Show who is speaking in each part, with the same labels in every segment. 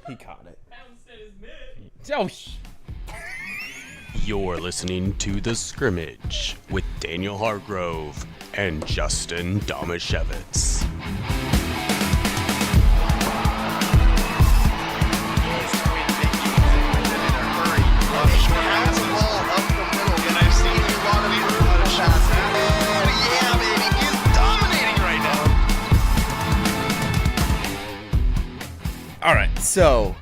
Speaker 1: He caught it.
Speaker 2: Oh,
Speaker 3: You're listening to The Scrimmage with Daniel Hargrove and Justin Domashevitz.
Speaker 1: All right, so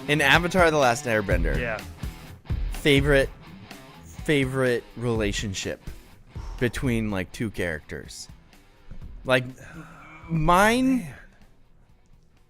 Speaker 1: in Avatar: The Last Airbender,
Speaker 4: Yeah.
Speaker 1: favorite relationship between like two characters. Like mine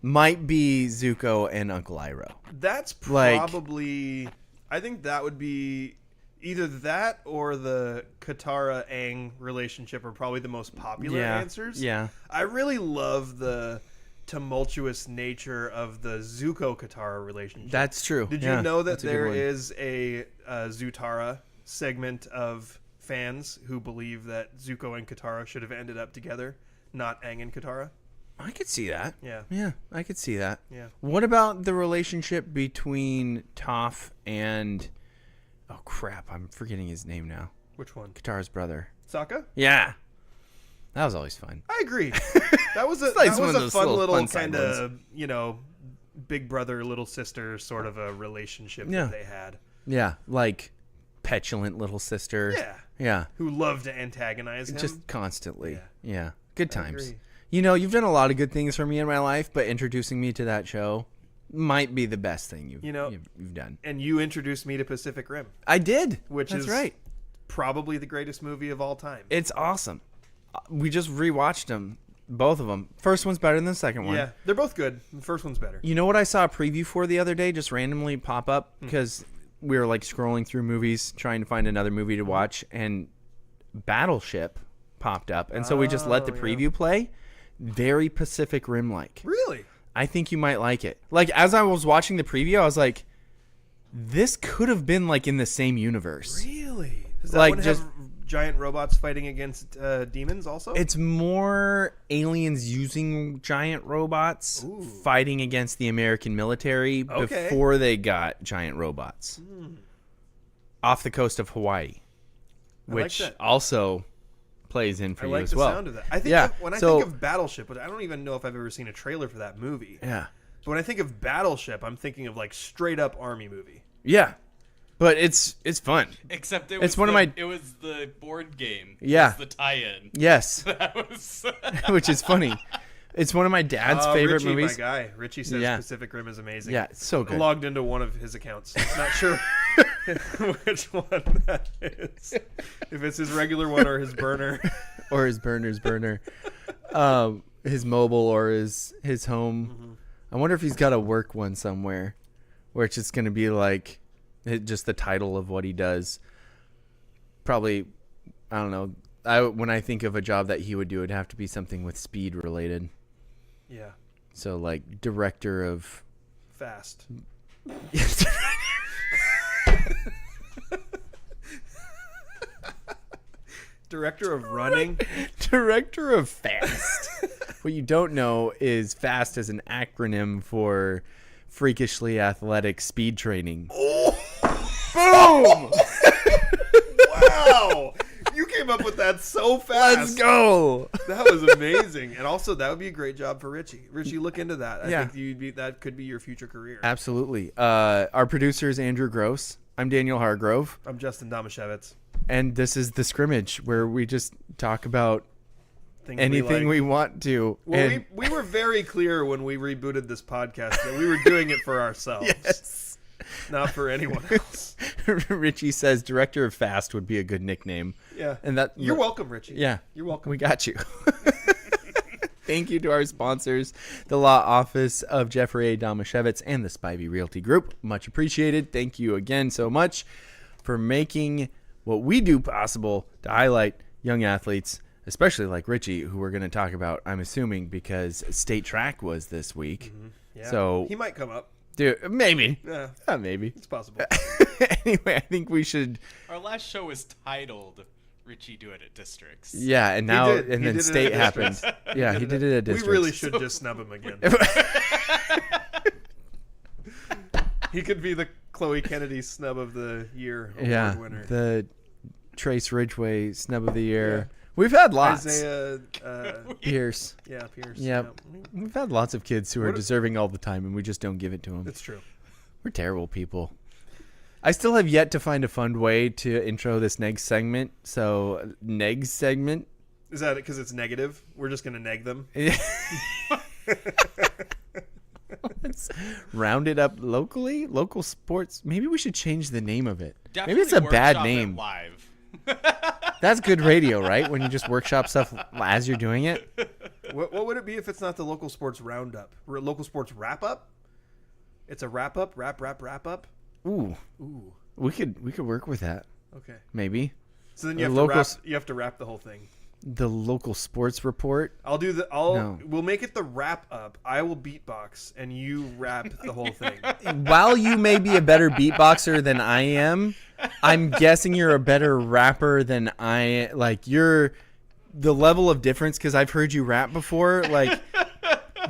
Speaker 1: might be Zuko and Uncle Iroh.
Speaker 4: That's
Speaker 1: Like-
Speaker 4: probably... I think that would be... Either that or the Katara-Aang relationship are probably the most popular answers.
Speaker 1: Yeah.
Speaker 4: I really love the tumultuous nature of the Zuko-Katara relationship.
Speaker 1: That's true.
Speaker 4: Did you know that there is a Zutara segment of fans who believe that Zuko and Katara should have ended up together, not Aang and Katara?
Speaker 1: I could see that.
Speaker 4: Yeah.
Speaker 1: Yeah, I could see that.
Speaker 4: Yeah.
Speaker 1: What about the relationship between Toph and... Oh, crap. I'm forgetting his name now.
Speaker 4: Which one?
Speaker 1: Katara's brother.
Speaker 4: Sokka?
Speaker 1: Yeah. That was always fun.
Speaker 4: I agree. That was a,
Speaker 1: like
Speaker 4: that
Speaker 1: one
Speaker 4: was
Speaker 1: of
Speaker 4: a
Speaker 1: those
Speaker 4: fun
Speaker 1: little
Speaker 4: little
Speaker 1: fun
Speaker 4: kind
Speaker 1: side
Speaker 4: of, you know, big brother, little sister sort of a relationship
Speaker 1: Yeah.
Speaker 4: that they had.
Speaker 1: Yeah, like petulant little sister.
Speaker 4: Yeah.
Speaker 1: Yeah.
Speaker 4: Who loved to antagonize him.
Speaker 1: Just constantly.
Speaker 4: Yeah.
Speaker 1: Yeah. Good times.
Speaker 4: agree.
Speaker 1: You know, you've done a lot of good things for me in my life, but introducing me to that show might be the best thing you've done.
Speaker 4: And you introduced me to Pacific Rim,
Speaker 1: I did.
Speaker 4: which
Speaker 1: That's
Speaker 4: is
Speaker 1: right.
Speaker 4: probably the greatest movie of all time.
Speaker 1: It's awesome. We just rewatched them, both of them. First one's better than the second one.
Speaker 4: Yeah, they're both good. The first one's better.
Speaker 1: You know what I saw a preview for the other day, just randomly pop up because we were like scrolling through movies trying to find another movie to watch, and Battleship popped up, and so we just let the preview play. Very Pacific Rim like.
Speaker 4: Really?
Speaker 1: I think you might like it. Like as I was watching the preview, I was like, this could have been like in the same universe.
Speaker 4: Really? Does that
Speaker 1: Like,
Speaker 4: one
Speaker 1: just-
Speaker 4: have giant robots fighting against demons also?
Speaker 1: It's more aliens using giant robots fighting against the American military
Speaker 4: Okay.
Speaker 1: before they got giant robots. Off the coast of Hawaii,
Speaker 4: like
Speaker 1: which
Speaker 4: that.
Speaker 1: also plays in for
Speaker 4: I
Speaker 1: you
Speaker 4: like
Speaker 1: as
Speaker 4: the
Speaker 1: well.
Speaker 4: sound of that. I think
Speaker 1: Yeah,
Speaker 4: when I
Speaker 1: so-
Speaker 4: think of Battleship, but I don't even know if I've ever seen a trailer for that movie.
Speaker 1: Yeah.
Speaker 4: But when I think of Battleship, I'm thinking of like straight up army movie.
Speaker 1: Yeah. But it's fun.
Speaker 2: except
Speaker 1: It's one of my-
Speaker 2: It was the board game.
Speaker 1: Yeah.
Speaker 2: It was the tie-in.
Speaker 1: Yes.
Speaker 2: That was.
Speaker 1: Which is funny. It's one of my dad's favorite
Speaker 4: Richie,
Speaker 1: movies.
Speaker 4: my guy. Richie says
Speaker 1: Yeah.
Speaker 4: Pacific Rim is amazing.
Speaker 1: Yeah, it's so
Speaker 4: I
Speaker 1: good.
Speaker 4: logged into one of his accounts. Not sure which one that is. If it's his regular one or his burner.
Speaker 1: Or his burner's burner. His mobile or his home. I wonder if he's got a work one somewhere where it's just going to be like just the title of what he does. Probably, I don't know. When I think of a job that he would do, it'd have to be something with speed related.
Speaker 4: Yeah.
Speaker 1: So like director of...
Speaker 4: Fast. Director of running.
Speaker 1: Director of FAST. What you don't know is FAST is an acronym for freakishly athletic speed training.
Speaker 4: Boom! Wow! You came up with that so fast.
Speaker 1: Let's go.
Speaker 4: That was amazing. And also, that would be a great job for Richie. Richie, look into that. I
Speaker 1: Yeah.
Speaker 4: think that could be your future career.
Speaker 1: Absolutely. Our producer is Andrew Gross. I'm Daniel Hargrove.
Speaker 4: I'm Justin Domashevitz.
Speaker 1: And this is The Scrimmage, where we just talk about
Speaker 4: Things
Speaker 1: anything
Speaker 4: like.
Speaker 1: we want to.
Speaker 4: Well,
Speaker 1: And-
Speaker 4: we were very clear when we rebooted this podcast that we were doing it for ourselves,
Speaker 1: Yes.
Speaker 4: not for anyone else.
Speaker 1: Richie says director of FAST would be a good nickname.
Speaker 4: Yeah.
Speaker 1: And that
Speaker 4: You're welcome, Richie.
Speaker 1: Yeah.
Speaker 4: You're welcome.
Speaker 1: We got you. Thank you to our sponsors, the Law Office of Jeffrey A. Domashevitz and the Spivey Realty Group. Much appreciated. Thank you again so much for making what we do possible to highlight young athletes, especially like Richie, who we're going to talk about, I'm assuming, because state track was this week.
Speaker 4: Yeah.
Speaker 1: So,
Speaker 4: he might come up.
Speaker 1: dude, maybe.
Speaker 4: Yeah,
Speaker 1: Maybe.
Speaker 4: it's possible.
Speaker 1: Anyway, I think we should.
Speaker 2: Our last show was titled Richie Do It at Districts.
Speaker 1: Yeah, and now
Speaker 4: did.
Speaker 1: and
Speaker 4: He
Speaker 1: then
Speaker 4: did it
Speaker 1: state
Speaker 4: at
Speaker 1: happened.
Speaker 4: Districts.
Speaker 1: Yeah, he did it at
Speaker 4: We
Speaker 1: districts.
Speaker 4: really should just snub him again. He could be the Chloe Kennedy snub of the year
Speaker 1: Yeah,
Speaker 4: award winner.
Speaker 1: the Trace Ridgway snub of the year. We've had lots.
Speaker 4: Isaiah,
Speaker 1: Pierce.
Speaker 4: yeah, Pierce.
Speaker 1: Yep.
Speaker 4: Yeah.
Speaker 1: We've had lots of kids who are
Speaker 4: What-
Speaker 1: deserving all the time, and we just don't give it to them.
Speaker 4: It's true.
Speaker 1: We're terrible people. I still have yet to find a fun way to intro this next segment. So, next segment.
Speaker 4: Is that because it's negative? We're just going to neg them?
Speaker 1: Let's round it up locally. Local sports. Maybe we should change the name of it.
Speaker 2: Definitely
Speaker 1: Maybe it's a bad
Speaker 2: workshop it
Speaker 1: name.
Speaker 2: Live.
Speaker 1: That's good radio, right? When you just workshop stuff as you're doing it.
Speaker 4: What would it be if it's not the local sports roundup? Local sports wrap up? It's a wrap up, wrap up.
Speaker 1: Ooh,
Speaker 4: Ooh,
Speaker 1: we could work with that.
Speaker 4: okay.
Speaker 1: Maybe
Speaker 4: So then
Speaker 1: The
Speaker 4: you have
Speaker 1: local
Speaker 4: to
Speaker 1: s-
Speaker 4: you have to wrap the whole thing.
Speaker 1: the local sports report. No.
Speaker 4: We'll make it the wrap up. I will beatbox and you rap the whole thing.
Speaker 1: While you may be a better beatboxer than I am, I'm guessing you're a better rapper than I. Like you're the level of difference because I've heard you rap before. Like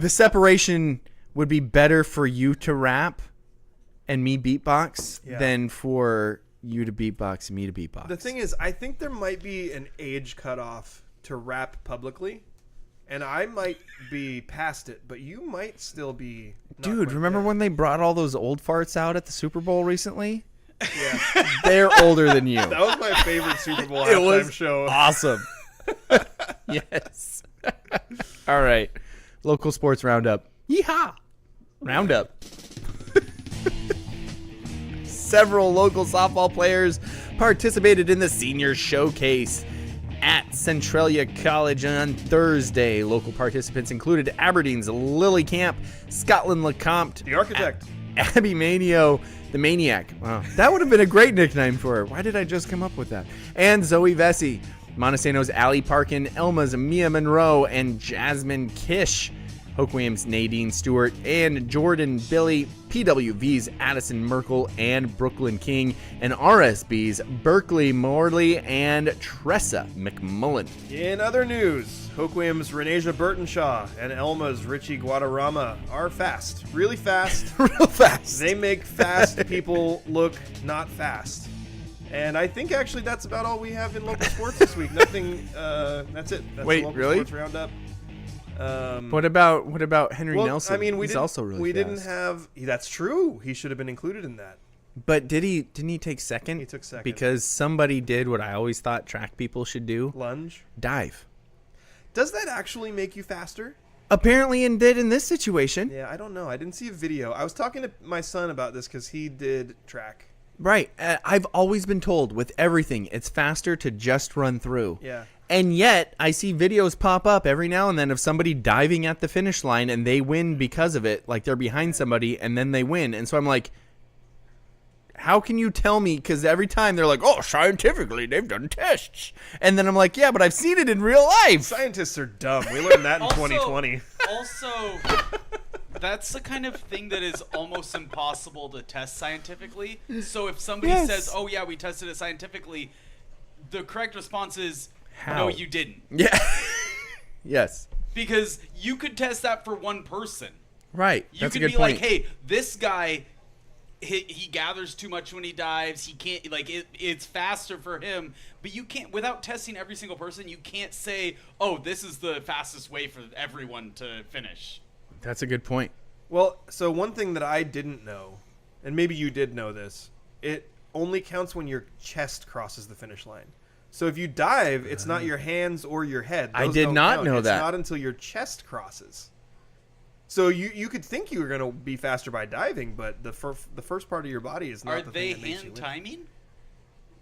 Speaker 1: the separation would be better for you to rap and me beatbox
Speaker 4: Yeah.
Speaker 1: than for you to beatbox and me to beatbox.
Speaker 4: The thing is, I think there might be an age cutoff to rap publicly, and I might be past it, but you might still be. not
Speaker 1: Dude,
Speaker 4: quite
Speaker 1: remember
Speaker 4: there.
Speaker 1: when they brought all those old farts out at the Super Bowl recently?
Speaker 4: Yeah,
Speaker 1: They're older than you.
Speaker 4: that was my favorite Super Bowl
Speaker 1: It
Speaker 4: halftime
Speaker 1: was
Speaker 4: show.
Speaker 1: awesome. Yes. All right. Local sports roundup. Yeehaw. Roundup. Several local softball players participated in the senior showcase at Centralia College on Thursday. Local participants included Aberdeen's Lily Camp, Scotland LeCompte,
Speaker 4: The architect.
Speaker 1: Abby Manio, the Maniac. Wow. That would have been a great nickname for her. Why did I just come up with that? And Zoe Vesey, Montesano's Allie Parkin, Elma's Mia Monroe, and Jasmine Kish. Hoke Williams, Nadine Stewart, and Jordan Billy, PWV's Addison Merkel and Brooklyn King, and RSB's Berkeley Morley and Tressa McMullen.
Speaker 4: In other news, Hoke Williams' Renasia Burtonshaw and Elma's Richie Guadarrama are fast. Really fast.
Speaker 1: Real fast.
Speaker 4: They make fast people look not fast. And I think actually that's about all we have in local sports this week. Nothing. That's it. That's
Speaker 1: Wait,
Speaker 4: the local
Speaker 1: really?
Speaker 4: sports roundup.
Speaker 1: What about Henry
Speaker 4: Well,
Speaker 1: Nelson?
Speaker 4: I mean,
Speaker 1: He's also really
Speaker 4: we
Speaker 1: fast.
Speaker 4: didn't have. That's true. He should have been included in that.
Speaker 1: But didn't he take second?
Speaker 4: He took second.
Speaker 1: Because somebody did what I always thought track people should do.
Speaker 4: Lunge.
Speaker 1: Dive.
Speaker 4: Does that actually make you faster?
Speaker 1: Apparently it did in this situation.
Speaker 4: Yeah, I don't know. I didn't see a video. I was talking to my son about this because he did track.
Speaker 1: Right. I've always been told with everything, it's faster to just run through.
Speaker 4: Yeah.
Speaker 1: And yet, I see videos pop up every now and then of somebody diving at the finish line and they win because of it. Like they're behind somebody and then they win. And so I'm like, how can you tell me? Because every time they're like, oh, scientifically, they've done tests. And then I'm like, yeah, but I've seen it in real life.
Speaker 4: Scientists are dumb. We learned that in
Speaker 2: Also-
Speaker 4: 2020.
Speaker 2: Also, that's the kind of thing that is almost impossible to test scientifically. So if somebody
Speaker 1: Yes.
Speaker 2: says, "Oh yeah, we tested it scientifically," the correct response is,
Speaker 1: How?
Speaker 2: "No, you didn't,"
Speaker 1: Yeah. Yes.
Speaker 2: because you could test that for one person.
Speaker 1: Right.
Speaker 2: You
Speaker 1: That's a
Speaker 2: could
Speaker 1: good
Speaker 2: be
Speaker 1: point.
Speaker 2: like, "Hey, this guy, he gathers too much when he dives. He can't it's faster for him." But you can't, without testing every single person, you can't say, "Oh, this is the fastest way for everyone to finish."
Speaker 1: That's a good point.
Speaker 4: Well, so one thing that I didn't know, and maybe you did know this, it only counts when your chest crosses the finish line. So if you dive, it's not your hands or your head.
Speaker 1: I
Speaker 4: Those
Speaker 1: did
Speaker 4: don't
Speaker 1: not
Speaker 4: count.
Speaker 1: know
Speaker 4: it's
Speaker 1: that.
Speaker 4: It's not until your chest crosses. So you could think you were going to be faster by diving, but the first part of your body is not
Speaker 2: Are
Speaker 4: the
Speaker 2: they
Speaker 4: thing that makes you
Speaker 2: hand
Speaker 4: win.
Speaker 2: timing?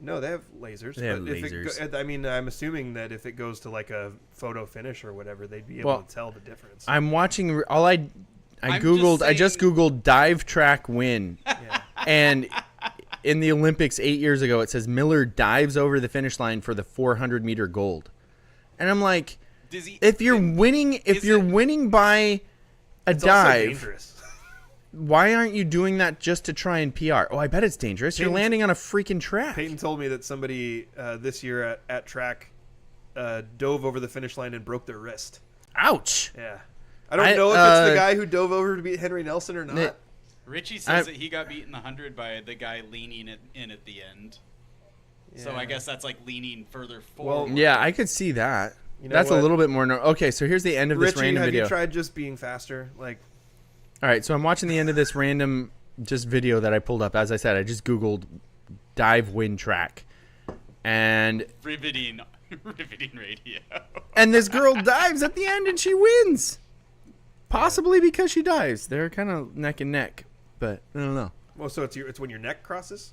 Speaker 4: No, they have lasers.
Speaker 1: They have
Speaker 4: but if
Speaker 1: lasers.
Speaker 4: I mean, I'm assuming that if it goes to like a photo finish or whatever, they'd be able
Speaker 1: Well,
Speaker 4: to tell the difference.
Speaker 1: I'm watching all I
Speaker 2: I'm
Speaker 1: googled.
Speaker 2: just
Speaker 1: I just
Speaker 2: saying-
Speaker 1: googled dive track win,
Speaker 4: Yeah.
Speaker 1: and in the Olympics 8 years ago, it says Miller dives over the finish line for the 400-meter gold, and I'm like,
Speaker 2: Does he?
Speaker 1: if you're winning,
Speaker 2: is
Speaker 1: winning by a
Speaker 4: It's also
Speaker 1: dive,
Speaker 4: dangerous.
Speaker 1: why aren't you doing that just to try and PR? Oh, I bet it's dangerous. You're
Speaker 4: Peyton-
Speaker 1: landing on a freaking track.
Speaker 4: Peyton told me that somebody this year at track dove over the finish line and broke their wrist.
Speaker 1: Ouch.
Speaker 4: Yeah. I don't
Speaker 1: I-
Speaker 4: know if it's the guy who dove over to beat Henry Nelson or not.
Speaker 2: Richie says that he got beaten 100 by the guy leaning in at the end.
Speaker 4: Yeah.
Speaker 2: So I guess that's like leaning further
Speaker 4: Well,
Speaker 2: forward.
Speaker 1: Yeah, I could see that.
Speaker 4: You know
Speaker 1: That's
Speaker 4: what?
Speaker 1: a little bit more. Okay, so here's the end of this
Speaker 4: Richie,
Speaker 1: random
Speaker 4: have
Speaker 1: video.
Speaker 4: you tried just being faster? Like,
Speaker 1: All right, so I'm watching the end of this random just video that I pulled up. As I said, I just Googled dive wind track. And
Speaker 2: Riveting radio.
Speaker 1: and this girl dives at the end and she wins. Possibly because she dives. They're kind of neck and neck, but I don't know.
Speaker 4: well, so it's when your neck crosses.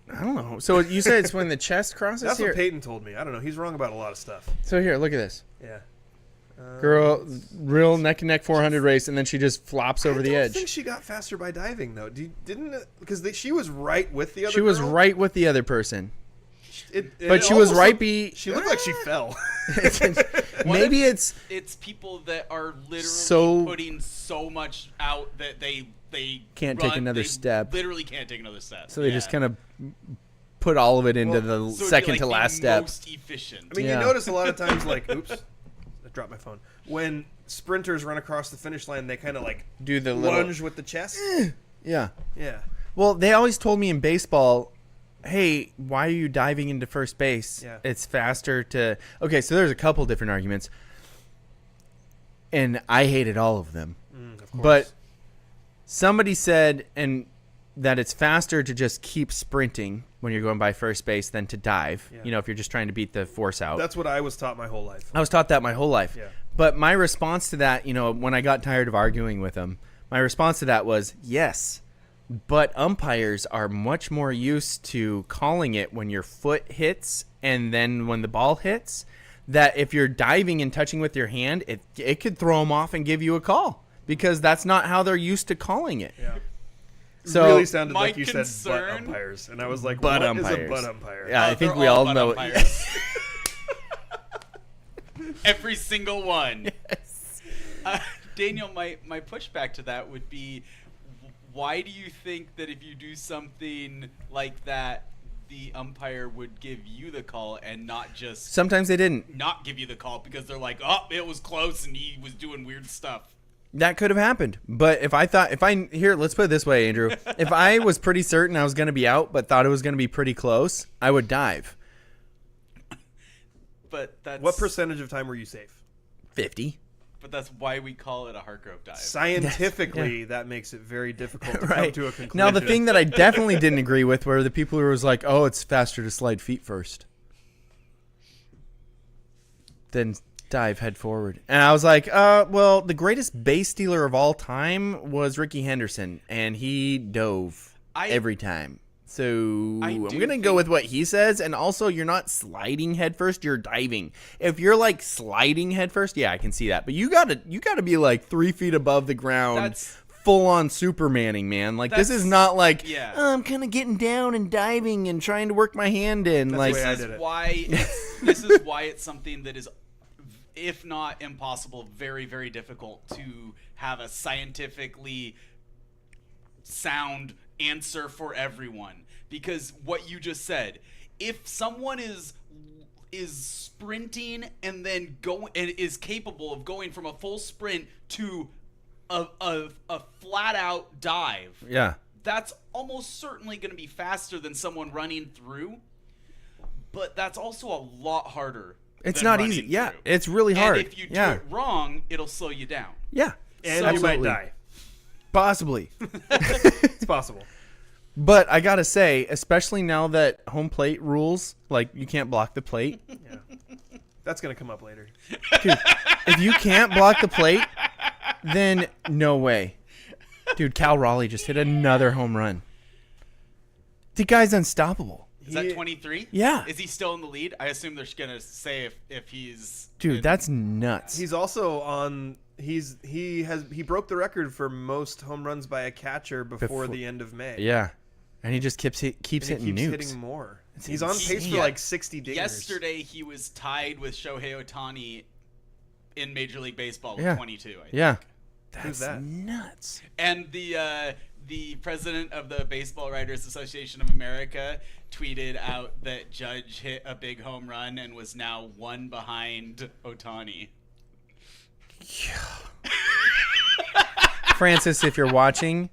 Speaker 1: I don't know. So you said it's when the chest crosses
Speaker 4: That's
Speaker 1: here.
Speaker 4: what Peyton told me. I don't know. He's wrong about a lot of stuff.
Speaker 1: So here, look at this.
Speaker 4: Yeah.
Speaker 1: Girl, real neck and neck 400 race, and then she just flops over the
Speaker 4: I
Speaker 1: edge.
Speaker 4: think she got faster by diving though. Didn't because she was right with the other.
Speaker 1: She was
Speaker 4: girl.
Speaker 1: right with the other person.
Speaker 4: It
Speaker 1: But she was
Speaker 4: almost
Speaker 1: right
Speaker 4: looked- She looked like she fell.
Speaker 1: Maybe it's
Speaker 2: It's people that are literally
Speaker 1: So-
Speaker 2: putting so much out that they
Speaker 1: Can't take another
Speaker 2: they
Speaker 1: step.
Speaker 2: Literally can't take another step.
Speaker 1: so they just kind of put all of it into
Speaker 4: Well,
Speaker 1: the
Speaker 2: So it'd be,
Speaker 1: second
Speaker 2: like,
Speaker 1: to
Speaker 2: the
Speaker 1: last step.
Speaker 2: Most efficient.
Speaker 4: I mean,
Speaker 1: Yeah.
Speaker 4: you notice a lot of times, like, oops, I dropped my phone. When sprinters run across the finish line, they kind of like
Speaker 1: Do the little
Speaker 4: lunge with the chest.
Speaker 1: Yeah.
Speaker 4: Yeah.
Speaker 1: Well, they always told me in baseball, hey, why are you diving into first base?
Speaker 4: Yeah.
Speaker 1: It's faster to. Okay, so there's a couple different arguments. And I hated all of them.
Speaker 4: Of course.
Speaker 1: But somebody said that it's faster to just keep sprinting when you're going by first base than to dive.
Speaker 4: Yeah.
Speaker 1: You know, if you're just trying to beat the force out.
Speaker 4: That's what I was taught my whole life.
Speaker 1: I was taught that my whole life.
Speaker 4: Yeah.
Speaker 1: But my response to that, you know, when I got tired of arguing with him, my response to that was yes. But umpires are much more used to calling it when your foot hits and then when the ball hits. That if you're diving and touching with your hand, it could throw them off and give you a call because that's not how they're used to calling it.
Speaker 4: Yeah.
Speaker 1: So
Speaker 4: really sounded
Speaker 2: my
Speaker 4: like you said butt
Speaker 2: concern-
Speaker 4: umpires, and I was like,
Speaker 1: Butt
Speaker 4: what is a
Speaker 1: umpires.
Speaker 4: butt umpire?
Speaker 1: Yeah, I think
Speaker 2: They're
Speaker 1: we all
Speaker 2: butt
Speaker 1: know.
Speaker 2: umpires. Every single one. Daniel, my pushback to that would be, why do you think that if you do something like that, the umpire would give you the call and not just
Speaker 1: Sometimes they didn't.
Speaker 2: not give you the call because they're like, oh, it was close and he was doing weird stuff.
Speaker 1: That could have happened. But here, let's put it this way, Andrew. If I was pretty certain I was going to be out, but thought it was going to be pretty close, I would dive.
Speaker 2: But that's
Speaker 4: What percentage of time were you safe?
Speaker 1: 50.
Speaker 2: But that's why we call it a Hargrove dive.
Speaker 4: Scientifically, that makes it very difficult to come
Speaker 1: Right.
Speaker 4: to a conclusion.
Speaker 1: Now, the thing that I definitely didn't agree with were the people who was like, oh, it's faster to slide feet first than dive head forward. And I was like, well, the greatest base stealer of all time was Ricky Henderson, and he dove every time. So
Speaker 2: I
Speaker 1: I'm
Speaker 2: do
Speaker 1: going to go
Speaker 2: think-
Speaker 1: with what he says. And also, you're not sliding head first, you're diving. If you're like sliding head first, yeah, I can see that. But you gotta be like 3 feet above the ground.
Speaker 2: That's-
Speaker 1: full on Supermaning, man. Like this is
Speaker 2: That's-
Speaker 1: not like
Speaker 2: yeah.
Speaker 1: I'm kind of getting down and diving and trying to work my hand in.
Speaker 4: That's
Speaker 1: like
Speaker 4: the way I
Speaker 2: This
Speaker 4: did
Speaker 2: is
Speaker 4: it.
Speaker 2: why this is why it's something that is, if not impossible, very, very difficult to have a scientifically sound answer for everyone. Because what you just said, if someone is sprinting and then is capable of going from a full sprint to a flat out dive,
Speaker 1: yeah,
Speaker 2: that's almost certainly going to be faster than someone running through. But that's also a lot harder.
Speaker 1: it's
Speaker 2: than
Speaker 1: not
Speaker 2: running
Speaker 1: easy. Yeah,
Speaker 2: through.
Speaker 1: it's really hard.
Speaker 2: And if you do
Speaker 1: yeah,
Speaker 2: it wrong, it'll slow you down.
Speaker 1: yeah,
Speaker 4: and
Speaker 2: So-
Speaker 4: you might
Speaker 1: absolutely.
Speaker 4: die.
Speaker 1: Possibly.
Speaker 4: It's possible.
Speaker 1: But I gotta say, especially now that home plate rules, like you can't block the plate.
Speaker 4: Yeah. That's gonna come up later.
Speaker 1: Dude, if you can't block the plate, then no way. Dude, Cal Raleigh just hit another home run. The guy's unstoppable.
Speaker 2: Is that 23?
Speaker 1: Yeah.
Speaker 2: Is he still in the lead? I assume they're going to say if he's...
Speaker 1: Dude, that's nuts.
Speaker 4: He's also on. He broke the record for most home runs by a catcher before the end of May.
Speaker 1: Yeah. And he just keeps
Speaker 4: And
Speaker 1: hitting
Speaker 4: he keeps
Speaker 1: nukes.
Speaker 4: hitting more. He's on pace
Speaker 1: insane.
Speaker 4: for like 60 dingers.
Speaker 2: Yesterday, he was tied with Shohei Ohtani in Major League Baseball with
Speaker 1: Yeah.
Speaker 2: 22, I think.
Speaker 1: Yeah.
Speaker 4: Who's
Speaker 1: That's
Speaker 4: that?
Speaker 1: nuts.
Speaker 2: And the president of the Baseball Writers Association of America tweeted out that Judge hit a big home run and was now one behind Ohtani.
Speaker 1: Francis, if you're watching,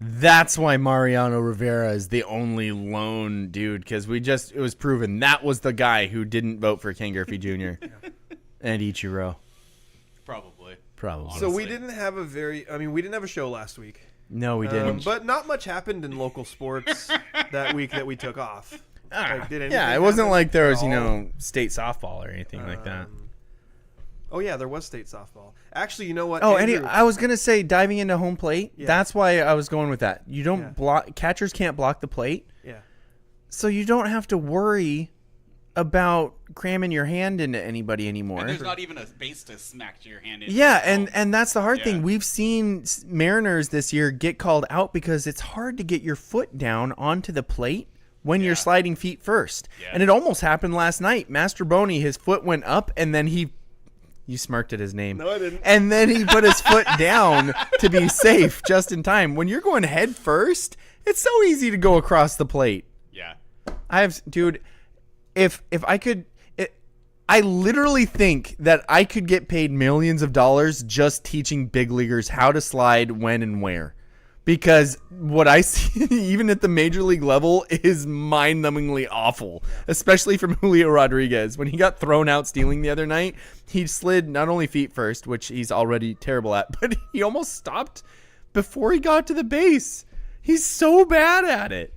Speaker 1: That's why Mariano Rivera is the only lone dude, because it was proven that was the guy who didn't vote for Ken Griffey Jr. and Ichiro.
Speaker 2: Probably.
Speaker 4: So we didn't have we didn't have a show last week.
Speaker 1: No, we didn't.
Speaker 4: But not much happened in local sports that week that we took off.
Speaker 1: It wasn't like there was, state softball or anything like that.
Speaker 4: Oh, yeah, there was state softball. Actually, you know what?
Speaker 1: Oh,
Speaker 4: Andrew,
Speaker 1: I was going to say diving into home plate.
Speaker 4: Yeah.
Speaker 1: That's why I was going with that. You don't block. Catchers can't block the plate.
Speaker 4: Yeah.
Speaker 1: So you don't have to worry about cramming your hand into anybody anymore.
Speaker 2: And there's not even a base to smack your hand in.
Speaker 1: Yeah, and that's the hard thing. We've seen Mariners this year get called out because it's hard to get your foot down onto the plate when you're sliding feet first. Yeah. And it almost happened last night. Master Boney, his foot went up, and then you smirked at his name.
Speaker 4: No, I didn't.
Speaker 1: And then he put his foot down to be safe just in time. When you're going head first, it's so easy to go across the plate.
Speaker 2: Yeah.
Speaker 1: If I could, I literally think that I could get paid millions of dollars just teaching big leaguers how to slide when and where. Because what I see, even at the major league level, is mind-numbingly awful, especially from Julio Rodriguez. When he got thrown out stealing the other night, he slid not only feet first, which he's already terrible at, but he almost stopped before he got to the base. He's so bad at it.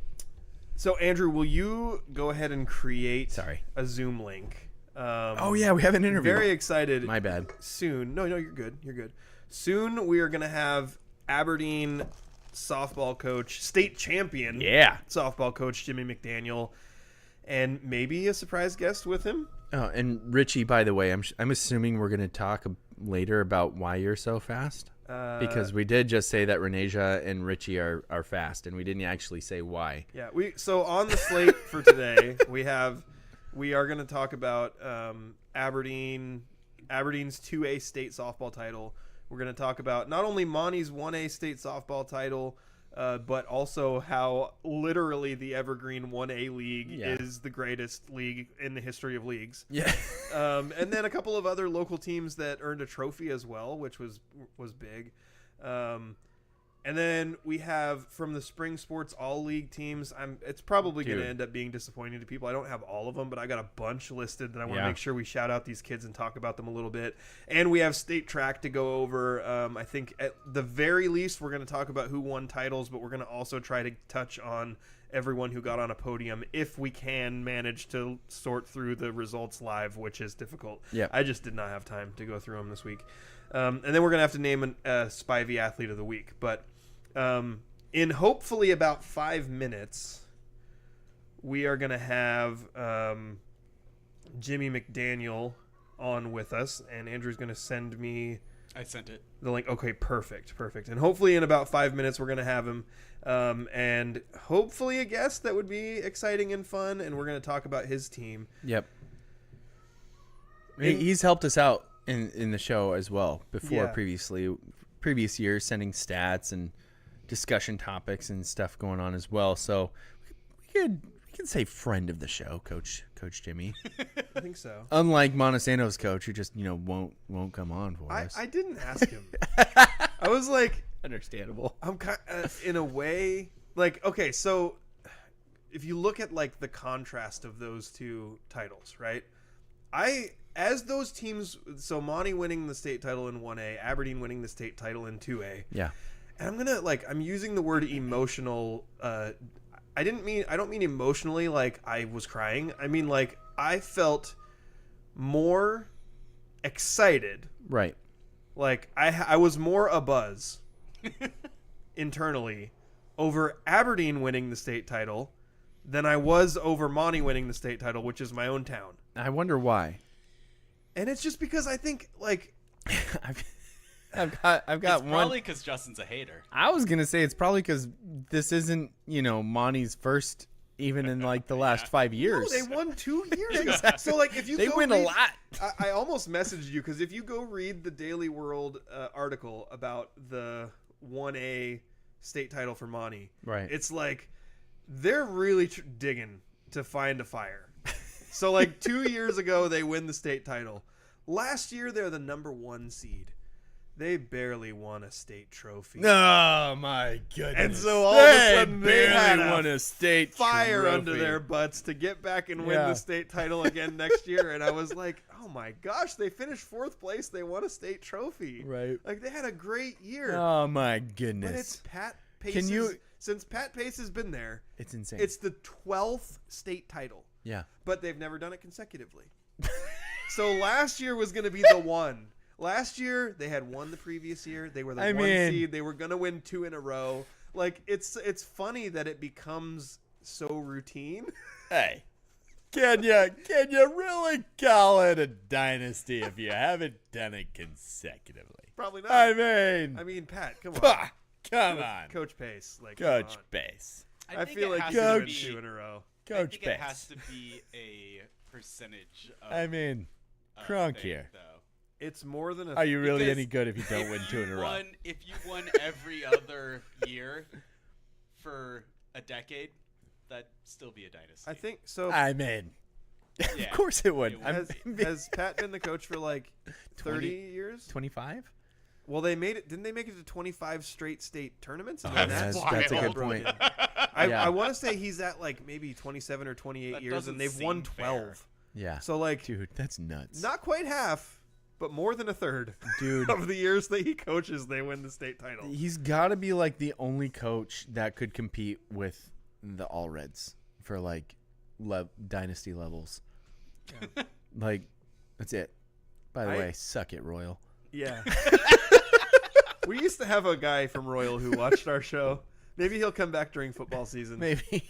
Speaker 4: So, Andrew, will you go ahead and create a Zoom link?
Speaker 1: We have an interview.
Speaker 4: Very excited.
Speaker 1: My bad.
Speaker 4: Soon. No, you're good. You're good. Soon we are going to have Aberdeen softball coach, state champion softball coach Jimmy McDaniel, and maybe a surprise guest with him.
Speaker 1: Oh, and Richie, by the way, I'm assuming we're going to talk later about why you're so fast. Because we did just say that Renasia and Richie are fast, and we didn't actually say why.
Speaker 4: Yeah, so on the slate for today, we are going to talk about Aberdeen's 2A state softball title. We're going to talk about not only Monty's 1A state softball title, but also how literally the Evergreen 1A league is the greatest league in the history of leagues.
Speaker 1: Yeah.
Speaker 4: And then a couple of other local teams that earned a trophy as well, which was big. And then we have from the spring sports all league teams. It's probably going to end up being disappointing to people. I don't have all of them, but I got a bunch listed that I want to make sure we shout out these kids and talk about them a little bit. And we have state track to go over. I think at the very least we're going to talk about who won titles, but we're going to also try to touch on everyone who got on a podium if we can manage to sort through the results live, which is difficult.
Speaker 1: Yeah,
Speaker 4: I just did not have time to go through them this week. And then we're going to have to name a Spivey Athlete of the Week, but in hopefully about 5 minutes, we are going to have Jimmy McDaniel on with us, and Andrew's going to send me...
Speaker 2: I sent it.
Speaker 4: The link. Okay, perfect. And hopefully in about 5 minutes, we're going to have him, and hopefully a guest that would be exciting and fun, and we're going to talk about his team.
Speaker 1: Yep. He's helped us out in the show as well before previous years, sending stats and discussion topics and stuff going on as well. So we could say friend of the show, Coach Jimmy.
Speaker 4: I think so.
Speaker 1: Unlike Montesano's coach, who just won't come on for us.
Speaker 4: I didn't ask him. I was like,
Speaker 1: understandable.
Speaker 4: I'm kind in a way like, okay, so if you look at like the contrast of those two titles, right? As those teams, so Monty winning the state title in 1A, Aberdeen winning the state title in 2A.
Speaker 1: Yeah.
Speaker 4: And I'm using the word emotional. I don't mean emotionally like I was crying. I mean like I felt more excited.
Speaker 1: Right.
Speaker 4: Like I was more abuzz internally over Aberdeen winning the state title than I was over Monty winning the state title, which is my own town.
Speaker 1: I wonder why.
Speaker 4: And it's just because I think like
Speaker 1: I've got
Speaker 2: it's
Speaker 1: one.
Speaker 2: Probably because Justin's a hater.
Speaker 1: I was gonna say it's probably because this isn't Monty's first, even in like the last 5 years.
Speaker 4: No, they won 2 years ago. So like if you
Speaker 1: they win a lot.
Speaker 4: I almost messaged you because if you go read the Daily World article about the 1A state title for Monty,
Speaker 1: right?
Speaker 4: It's like they're really digging to find a fire. So like 2 years ago they win the state title. Last year they're the number 1 seed. they barely won a state trophy.
Speaker 1: Oh my goodness!
Speaker 4: And so all of a sudden they had
Speaker 1: won a state
Speaker 4: fire
Speaker 1: trophy.
Speaker 4: under their butts to get back and win
Speaker 1: Yeah.
Speaker 4: the state title again next year. And I was like, oh my gosh, they finished 4th place. They won a state trophy.
Speaker 1: Right.
Speaker 4: Like they had a great year.
Speaker 1: Oh my
Speaker 4: But
Speaker 1: goodness!
Speaker 4: it's Pat Pace's, since Pat Pace has been there,
Speaker 1: It's insane.
Speaker 4: it's the 12th state title.
Speaker 1: yeah.
Speaker 4: But they've never done it consecutively. So last year was going to be the one. Last year they had won the previous year. They were the one seed. They were going to win 2 in a row. Like it's funny that it becomes so routine.
Speaker 1: Hey, can you really call it a dynasty if you haven't done it consecutively?
Speaker 4: Probably not.
Speaker 1: I mean,
Speaker 4: Pat, come on.
Speaker 1: bah, come on,
Speaker 4: Coach Pace. Like,
Speaker 1: Coach
Speaker 4: come on.
Speaker 1: Pace,
Speaker 4: I
Speaker 2: think
Speaker 4: feel
Speaker 2: it
Speaker 4: like
Speaker 2: has
Speaker 4: you
Speaker 2: to
Speaker 4: win
Speaker 2: be-
Speaker 4: 2 in a row.
Speaker 2: I
Speaker 1: Coach
Speaker 2: think
Speaker 1: Pace.
Speaker 2: it has to be a percentage of
Speaker 1: I mean, Crunk
Speaker 2: thing,
Speaker 1: here.
Speaker 2: though.
Speaker 4: It's more than a.
Speaker 1: Are you really
Speaker 2: Because
Speaker 1: any good if you don't win 2 in a row?
Speaker 2: If you won every other year for a decade, that'd still be a dynasty.
Speaker 4: I think so.
Speaker 1: I mean,
Speaker 2: Yeah,
Speaker 1: of course it would.
Speaker 2: it would.
Speaker 4: Has Pat been the coach for like 30
Speaker 1: 20
Speaker 4: years?
Speaker 1: 25?
Speaker 4: Well, they made it. Didn't they make it to 25 straight state tournaments? And
Speaker 1: Oh,
Speaker 4: then
Speaker 1: that's
Speaker 2: wild.
Speaker 1: a good
Speaker 4: broken.
Speaker 1: point.
Speaker 4: I
Speaker 1: Yeah.
Speaker 4: want to say he's at like maybe 27 or 28
Speaker 2: That
Speaker 4: years,
Speaker 2: doesn't
Speaker 4: and they've won
Speaker 2: seem
Speaker 4: 12.
Speaker 2: fair.
Speaker 1: Yeah.
Speaker 4: So like,
Speaker 1: Dude, that's nuts.
Speaker 4: not quite half, but more than a third
Speaker 1: Dude.
Speaker 4: of the years that he coaches, they win the state title.
Speaker 1: He's got to be like the only coach that could compete with the All Reds for like dynasty levels. Like, that's it. By the way, suck it, Royal.
Speaker 4: Yeah. We used to have a guy from Royal who watched our show. Maybe he'll come back during football season.
Speaker 1: Maybe.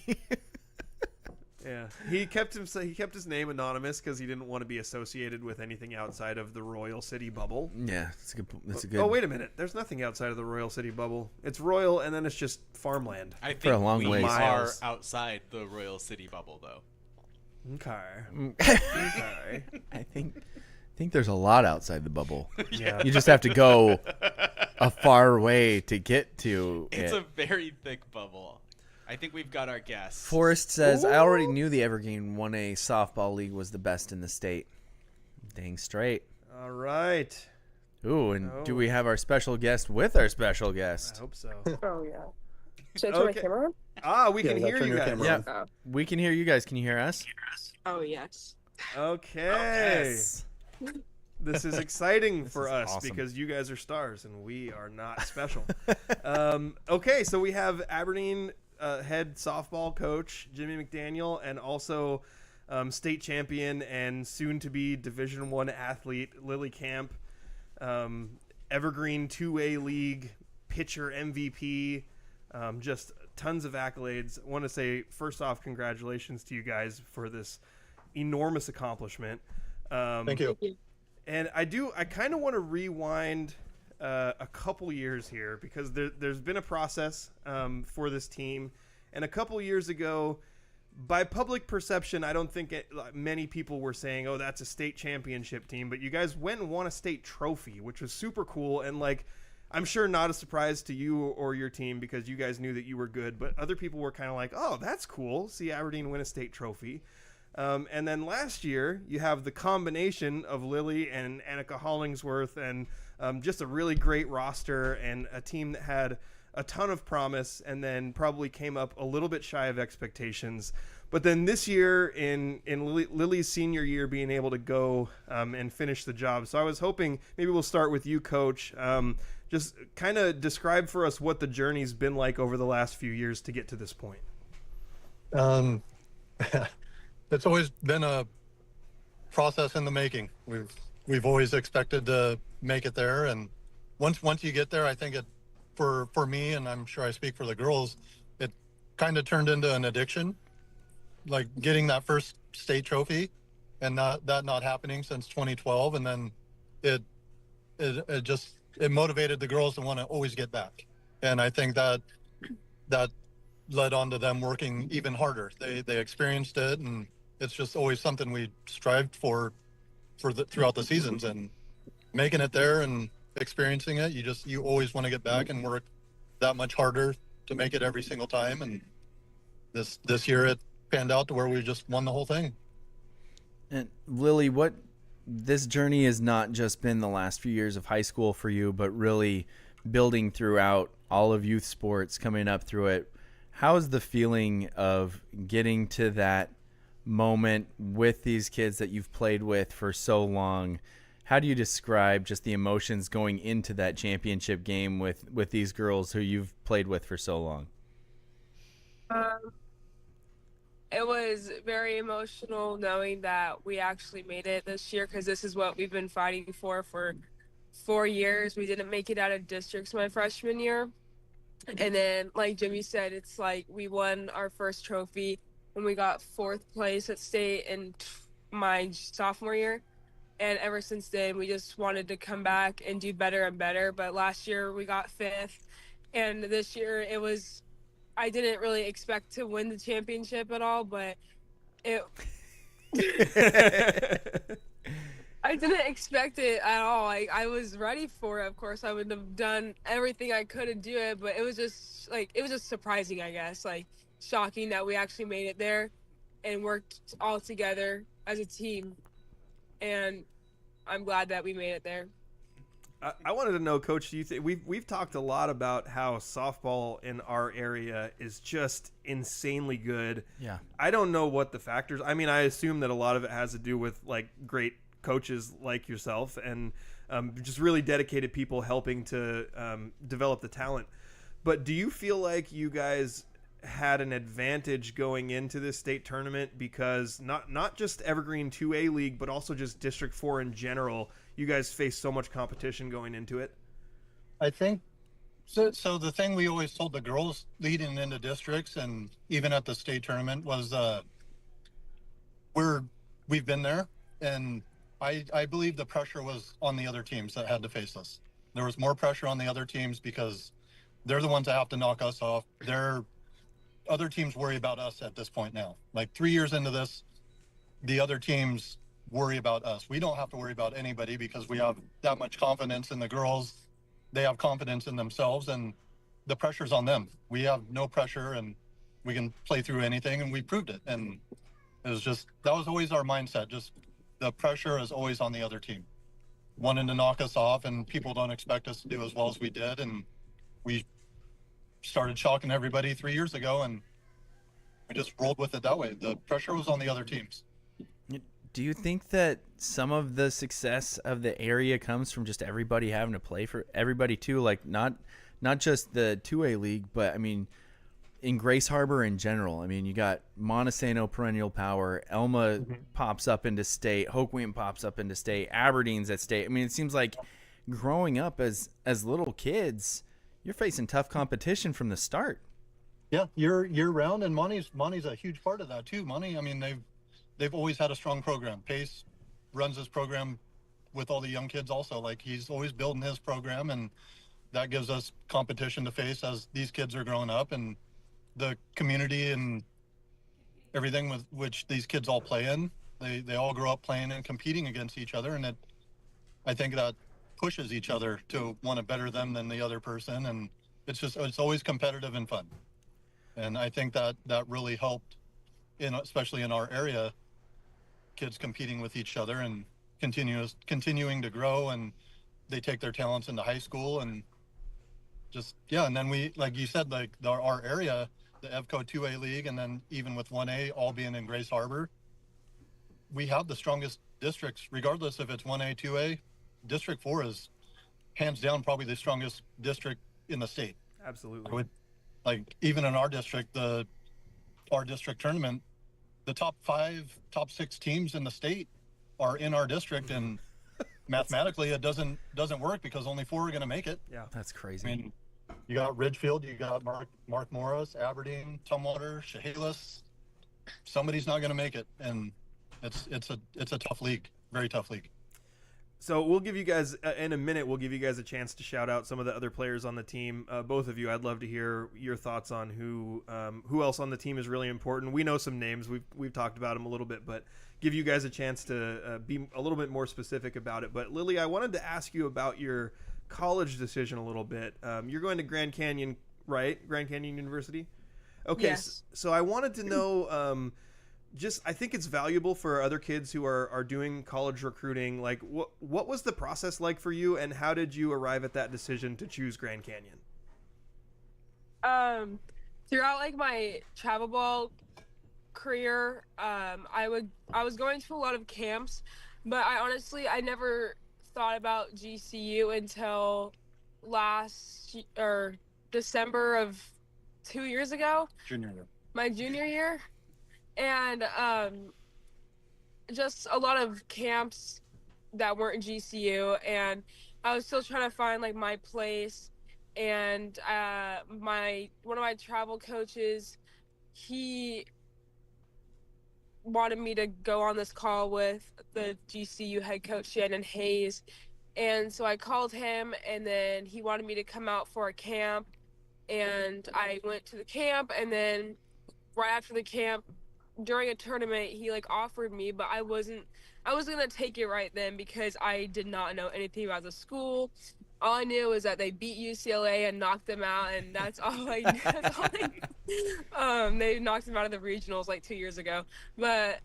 Speaker 4: Yeah, he kept his name anonymous because he didn't want to be associated with anything outside of the Royal City bubble.
Speaker 1: Yeah, that's a good. That's a good.
Speaker 4: Oh, wait a minute. There's nothing outside of the Royal City bubble. It's Royal, and then it's just farmland.
Speaker 2: I think
Speaker 1: For a long
Speaker 2: we
Speaker 1: ways.
Speaker 2: are
Speaker 4: Miles.
Speaker 2: outside the Royal City bubble, though.
Speaker 4: Okay. Okay.
Speaker 1: I think there's a lot outside the bubble.
Speaker 4: Yeah.
Speaker 1: You just have to go a far way to get to
Speaker 2: It's
Speaker 1: it.
Speaker 2: a very thick bubble. I think we've got our guess.
Speaker 1: Forrest says, I already knew the Evergreen 1A softball league was the best in the state. Dang straight.
Speaker 4: All right.
Speaker 1: Ooh, and do
Speaker 4: Oh.
Speaker 1: we have our special guest with our special
Speaker 4: I
Speaker 1: guest?
Speaker 4: hope so.
Speaker 5: Oh yeah. Should I turn
Speaker 4: Okay.
Speaker 5: my camera on?
Speaker 4: Ah, we
Speaker 6: Yeah,
Speaker 4: can
Speaker 6: yeah,
Speaker 4: hear
Speaker 6: turn
Speaker 4: you
Speaker 6: your
Speaker 4: guys.
Speaker 6: camera
Speaker 1: Yeah,
Speaker 6: on.
Speaker 5: Oh.
Speaker 1: we can hear you guys. Can you hear us?
Speaker 5: Oh yes.
Speaker 4: Okay. This is exciting for
Speaker 1: is
Speaker 4: us
Speaker 1: awesome.
Speaker 4: because you guys are stars and we are not special. Okay, so we have Aberdeen head softball coach Jimmy McDaniel and also state champion and soon to be Division I athlete Lily Camp, Evergreen 2A league pitcher MVP, just tons of accolades. I want to say first off, congratulations to you guys for this enormous accomplishment.
Speaker 6: Thank you.
Speaker 4: And I kind of want to rewind a couple years here because there's been a process for this team. And a couple years ago, by public perception, I don't think many people were saying, oh, that's a state championship team. But you guys went and won a state trophy, which was super cool. And, like, I'm sure not a surprise to you or your team because you guys knew that you were good. But other people were kind of like, oh, that's cool. See Aberdeen win a state trophy. And then last year, you have the combination of Lily and Annika Hollingsworth and just a really great roster and a team that had a ton of promise and then probably came up a little bit shy of expectations. But then this year, in Lily's senior year, being able to go and finish the job. So I was hoping maybe we'll start with you, Coach. Just kind of describe for us what the journey's been like over the last few years to get to this point.
Speaker 6: It's always been a process in the making. We've always expected to make it there, and once you get there, I think it for me, and I'm sure I speak for the girls, it kind of turned into an addiction. Like getting that first state trophy, and not happening since 2012, and then it motivated the girls to want to always get back, and I think that led on to them working even harder. They experienced it, and it's just always something we strived for throughout the seasons, and making it there and experiencing it, you always want to get back and work that much harder to make it every single time. And this year it panned out to where we just won the whole thing.
Speaker 1: And Lily, what this journey has not just been the last few years of high school for you, but really building throughout all of youth sports, coming up through it. How's the feeling of getting to that moment with these kids that you've played with for so long? How do you describe just the emotions going into that championship game with these girls who you've played with for so long?
Speaker 5: It was very emotional knowing that we actually made it this year, because this is what we've been fighting for 4 years. We didn't make it out of districts my freshman year. And then, like Jimmy said, it's like we won our first trophy when we got 4th place at state in my sophomore year. And ever since then, we just wanted to come back and do better and better. But last year we got 5th. And this year I didn't really expect to win the championship at all, but I didn't expect it at all. I was ready for it. Of course, I would have done everything I could to do it, but it was just surprising, I guess, like shocking that we actually made it there and worked all together as a team. And I'm glad that we made it there.
Speaker 4: I wanted to know, Coach, do you think we've talked a lot about how softball in our area is just insanely good.
Speaker 1: Yeah.
Speaker 4: I don't know what the factors. I mean, I assume that a lot of it has to do with like great coaches like yourself and just really dedicated people helping to develop the talent. But do you feel like you guys had an advantage going into this state tournament because not just Evergreen 2A League, but also just District 4 in general? You guys face so much competition going into it.
Speaker 6: I think so. The thing we always told the girls leading into districts and even at the state tournament was we've been there, and I believe the pressure was on the other teams that had to face us. There was more pressure on the other teams because they're the ones that have to knock us off. Other teams worry about us at this point now. Like 3 years into this, the other teams worry about us. We don't have to worry about anybody because we have that much confidence in the girls. They have confidence in themselves, and the pressure's on them. We have no pressure, and we can play through anything, and we proved it. And it was just, that was always our mindset. Just the pressure is always on the other team, wanting to knock us off, and people don't expect us to do as well as we did. And we started shocking everybody 3 years ago, and we just rolled with it that way. The pressure was on the other teams.
Speaker 1: Do you think that some of the success of the area comes from just everybody having to play for everybody too? Like not just the 2A league, but I mean, in Grace Harbor in general. I mean, you got Montesano perennial power, Elma pops up into state, Hoquiam pops up into state, Aberdeen's at state. I mean, it seems like growing up as little kids, you're facing tough competition from the start.
Speaker 6: Yeah, year round, and Monty's a huge part of that too. Monty, I mean, they've always had a strong program. Pace runs his program with all the young kids also. Like, he's always building his program, and that gives us competition to face as these kids are growing up, and the community and everything with which these kids all play in. They all grow up playing and competing against each other, and I think that pushes each other to want to better them than the other person, and it's always competitive and fun. And I think that really helped especially in our area, kids competing with each other and continuing to grow, and they take their talents into high school, and just, yeah. And then we, like you said, like our area, the EVCO 2A league, and then even with 1A all being in Grace Harbor, we have the strongest districts, regardless if it's 1A, 2A. District 4 is hands down probably the strongest district in the state.
Speaker 4: Absolutely.
Speaker 6: Even in our district, our district tournament, the top 6 teams in the state are in our district, and mathematically it doesn't work because only 4 are going to make it.
Speaker 4: Yeah,
Speaker 1: that's crazy.
Speaker 6: I mean, you got Ridgefield, you got Mark Morris, Aberdeen, Tumwater, Chehalis. Somebody's not going to make it, and it's a tough league, very tough league.
Speaker 4: So we'll give you guys, in a minute, we'll give you guys a chance to shout out some of the other players on the team. Both of you, I'd love to hear your thoughts on who else on the team is really important. We know some names. We've talked about them a little bit, but give you guys a chance to be a little bit more specific about it. But Lily, I wanted to ask you about your college decision a little bit. You're going to Grand Canyon, right? Grand Canyon University? Okay.
Speaker 5: Yes.
Speaker 4: So I wanted to know just I think it's valuable for other kids who are doing college recruiting. Like, what was the process like for you, and how did you arrive at that decision to choose Grand Canyon?
Speaker 5: Throughout like my travel ball career, I was going to a lot of camps, but I never thought about GCU until or December of 2 years ago,
Speaker 6: Junior year.
Speaker 5: my junior year, and just a lot of camps that weren't GCU, and I was still trying to find like my place. And my one of my travel coaches, he wanted me to go on this call with the GCU head coach Shannon Hayes, and so I called him, and then he wanted me to come out for a camp, and I went to the camp, and then right after the camp, during a tournament, he like offered me, but I wasn't gonna take it right then because I did not know anything about the school. All I knew was that they beat UCLA and knocked them out, and that's all I knew. That's all I knew. They knocked them out of the regionals like 2 years ago, but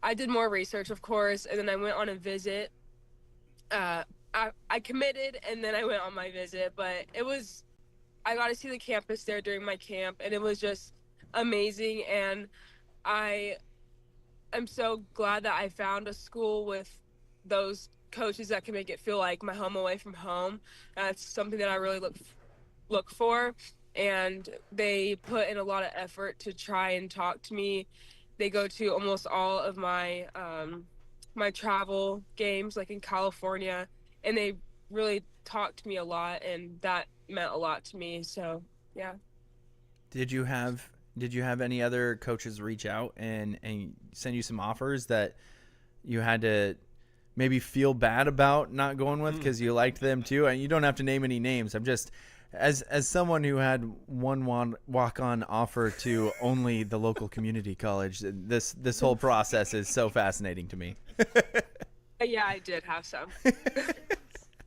Speaker 5: I did more research, of course, and then I went on a visit. I committed, and then I went on my visit, but I got to see the campus there during my camp, and it was just amazing. And I am so glad that I found a school with those coaches that can make it feel like my home away from home. That's something that I really look for, and they put in a lot of effort to try and talk to me. They go to almost all of my my travel games, like in California, and they really talked to me a lot, and that meant a lot to me. So yeah.
Speaker 1: Did you have any other coaches reach out and send you some offers that you had to maybe feel bad about not going with because you liked them too? And you don't have to name any names. I'm just as someone who had one walk-on offer to only the local community college. This whole process is so fascinating to me.
Speaker 5: Yeah, I did have some.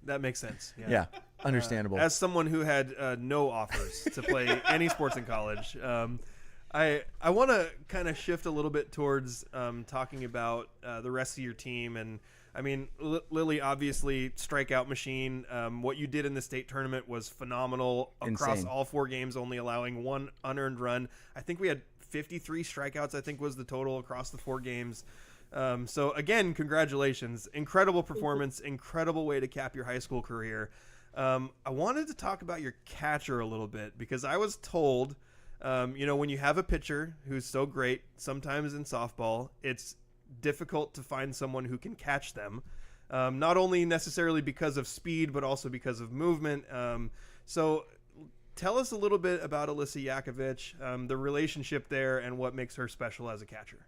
Speaker 4: That makes sense.
Speaker 1: Yeah, understandable.
Speaker 4: As someone who had no offers to play any sports in college, I want to kind of shift a little bit towards talking about the rest of your team. And I mean, Lily, obviously, strikeout machine. What you did in the state tournament was phenomenal across
Speaker 1: Insane.
Speaker 4: all 4 games, only allowing 1 unearned run. I think we had 53 strikeouts, I think was the total across the 4 games. So again, congratulations. Incredible performance, incredible way to cap your high school career. I wanted to talk about your catcher a little bit because I was told, when you have a pitcher who's so great, sometimes in softball, it's difficult to find someone who can catch them. Not only necessarily because of speed, but also because of movement. So tell us a little bit about Alyssa Yakovich, the relationship there, and what makes her special as a catcher.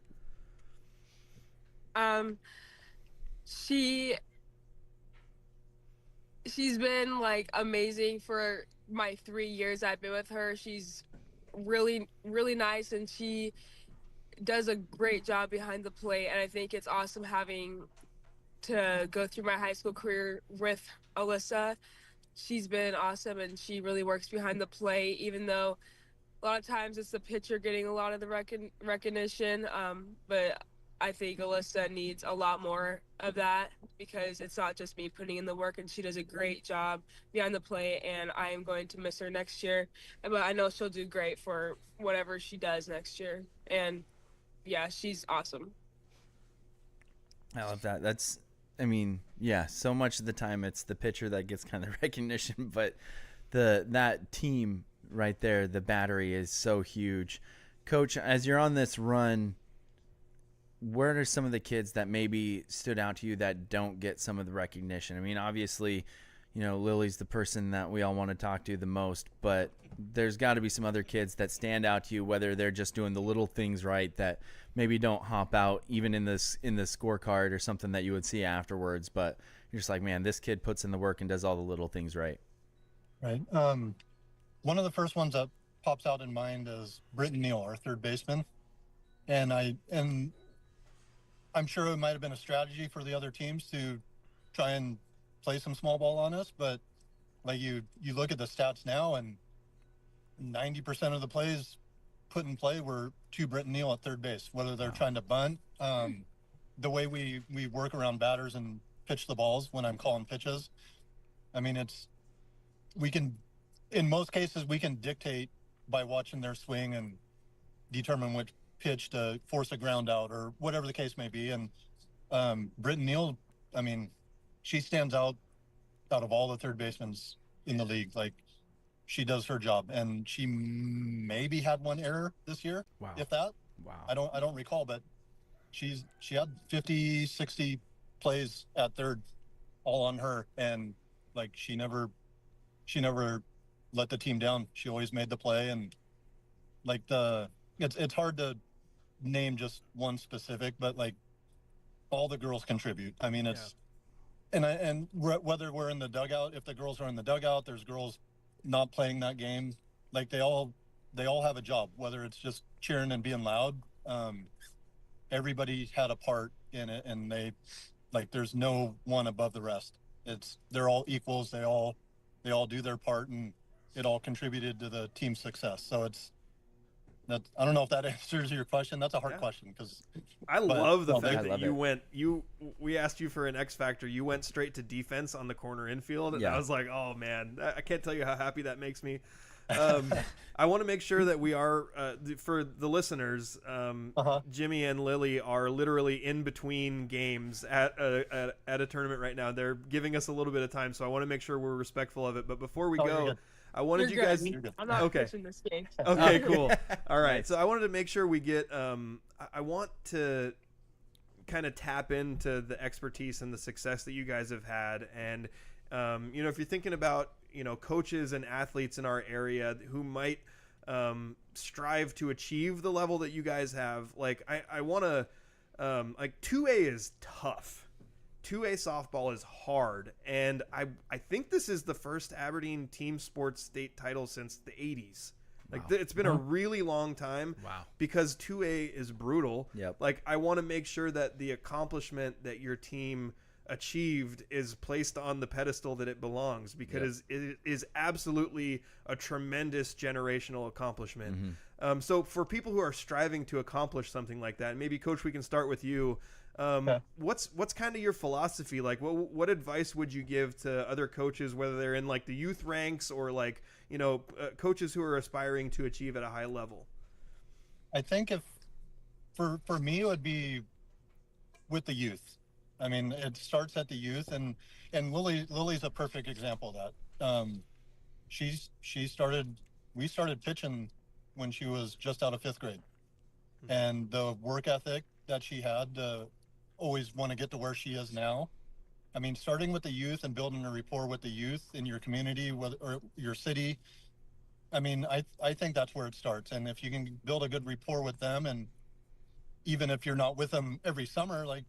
Speaker 5: She's been like amazing for my 3 years I've been with her. She's really, really nice, and she does a great job behind the plate. And I think it's awesome having to go through my high school career with Alyssa. She's been awesome, and she really works behind the plate, even though a lot of times it's the pitcher getting a lot of the recognition. But I think Alyssa needs a lot more of that because it's not just me putting in the work, and she does a great job behind the plate, and I am going to miss her next year. But I know she'll do great for whatever she does next year. And yeah, she's awesome.
Speaker 1: I love that. So much of the time it's the pitcher that gets kind of recognition, but that team right there, the battery is so huge. Coach, as you're on this run, where are some of the kids that maybe stood out to you that don't get some of the recognition? I mean, obviously, Lily's the person that we all want to talk to the most, but there's got to be some other kids that stand out to you, whether they're just doing the little things right that maybe don't hop out even in the scorecard or something that you would see afterwards, but you're just like, man, this kid puts in the work and does all the little things right.
Speaker 6: Right. One of the first ones that pops out in mind is Britton Neal, our third baseman. And I'm sure it might have been a strategy for the other teams to try and play some small ball on us, but like you look at the stats now, and 90% of the plays put in play were to Britton Neal at third base, whether they're trying to bunt, the way we work around batters and pitch the balls when I'm calling pitches. I mean, we can, in most cases, we can dictate by watching their swing and determine which pitch to force a ground out or whatever the case may be. And Britton Neal, I mean, she stands out of all the third basemen in the league. Like, she does her job, and she maybe had one error this year, if that.
Speaker 1: Wow.
Speaker 6: I don't recall, but she had 50, 60 plays at third, all on her, and like she never let the team down. She always made the play, and like it's hard to name just one specific, but like all the girls contribute. I mean, it's whether we're in the dugout, if the girls are in the dugout, there's girls not playing that game. Like they all have a job, whether it's just cheering and being loud. Everybody had a part in it, and there's no one above the rest. They're all equals. They all do their part, and it all contributed to the team's success. So I don't know if that answers your question. That's a hard question because
Speaker 4: I love the fact
Speaker 1: I love
Speaker 4: that we asked you for an X factor. You went straight to defense on the corner infield. And I was like, oh man, I can't tell you how happy that makes me. I want to make sure that we are, for the listeners, Jimmy and Lily are literally in between games at a tournament right now. They're giving us a little bit of time, so I want to make sure we're respectful of it. But before we go, I wanted you guys.
Speaker 5: I'm not pushing this game.
Speaker 4: Okay, cool. All right, so I wanted to make sure we get. I want to kind of tap into the expertise and the success that you guys have had, and if you're thinking about coaches and athletes in our area who might strive to achieve the level that you guys have, like I want to, like 2A is tough. 2A softball is hard, and I think this is the first Aberdeen team sports state title since the 80s. Like it's been a really long time.
Speaker 1: Wow.
Speaker 4: Because 2A is brutal.
Speaker 1: Yep.
Speaker 4: Like I want to make sure that the accomplishment that your team achieved is placed on the pedestal that it belongs, because it is absolutely a tremendous generational accomplishment.
Speaker 1: Mm-hmm.
Speaker 4: So for people who are striving to accomplish something like that, maybe Coach, we can start with you. What's kind of your philosophy? Like what advice would you give to other coaches, whether they're in like the youth ranks or like, coaches who are aspiring to achieve at a high level?
Speaker 6: I think for me, it would be with the youth. I mean, it starts at the youth, and Lily's a perfect example of that. We started pitching when she was just out of 5th grade, and the work ethic that she had to always want to get to where she is now. I mean, starting with the youth and building a rapport with the youth in your community or your city. I mean, I think that's where it starts. And if you can build a good rapport with them, and even if you're not with them every summer, like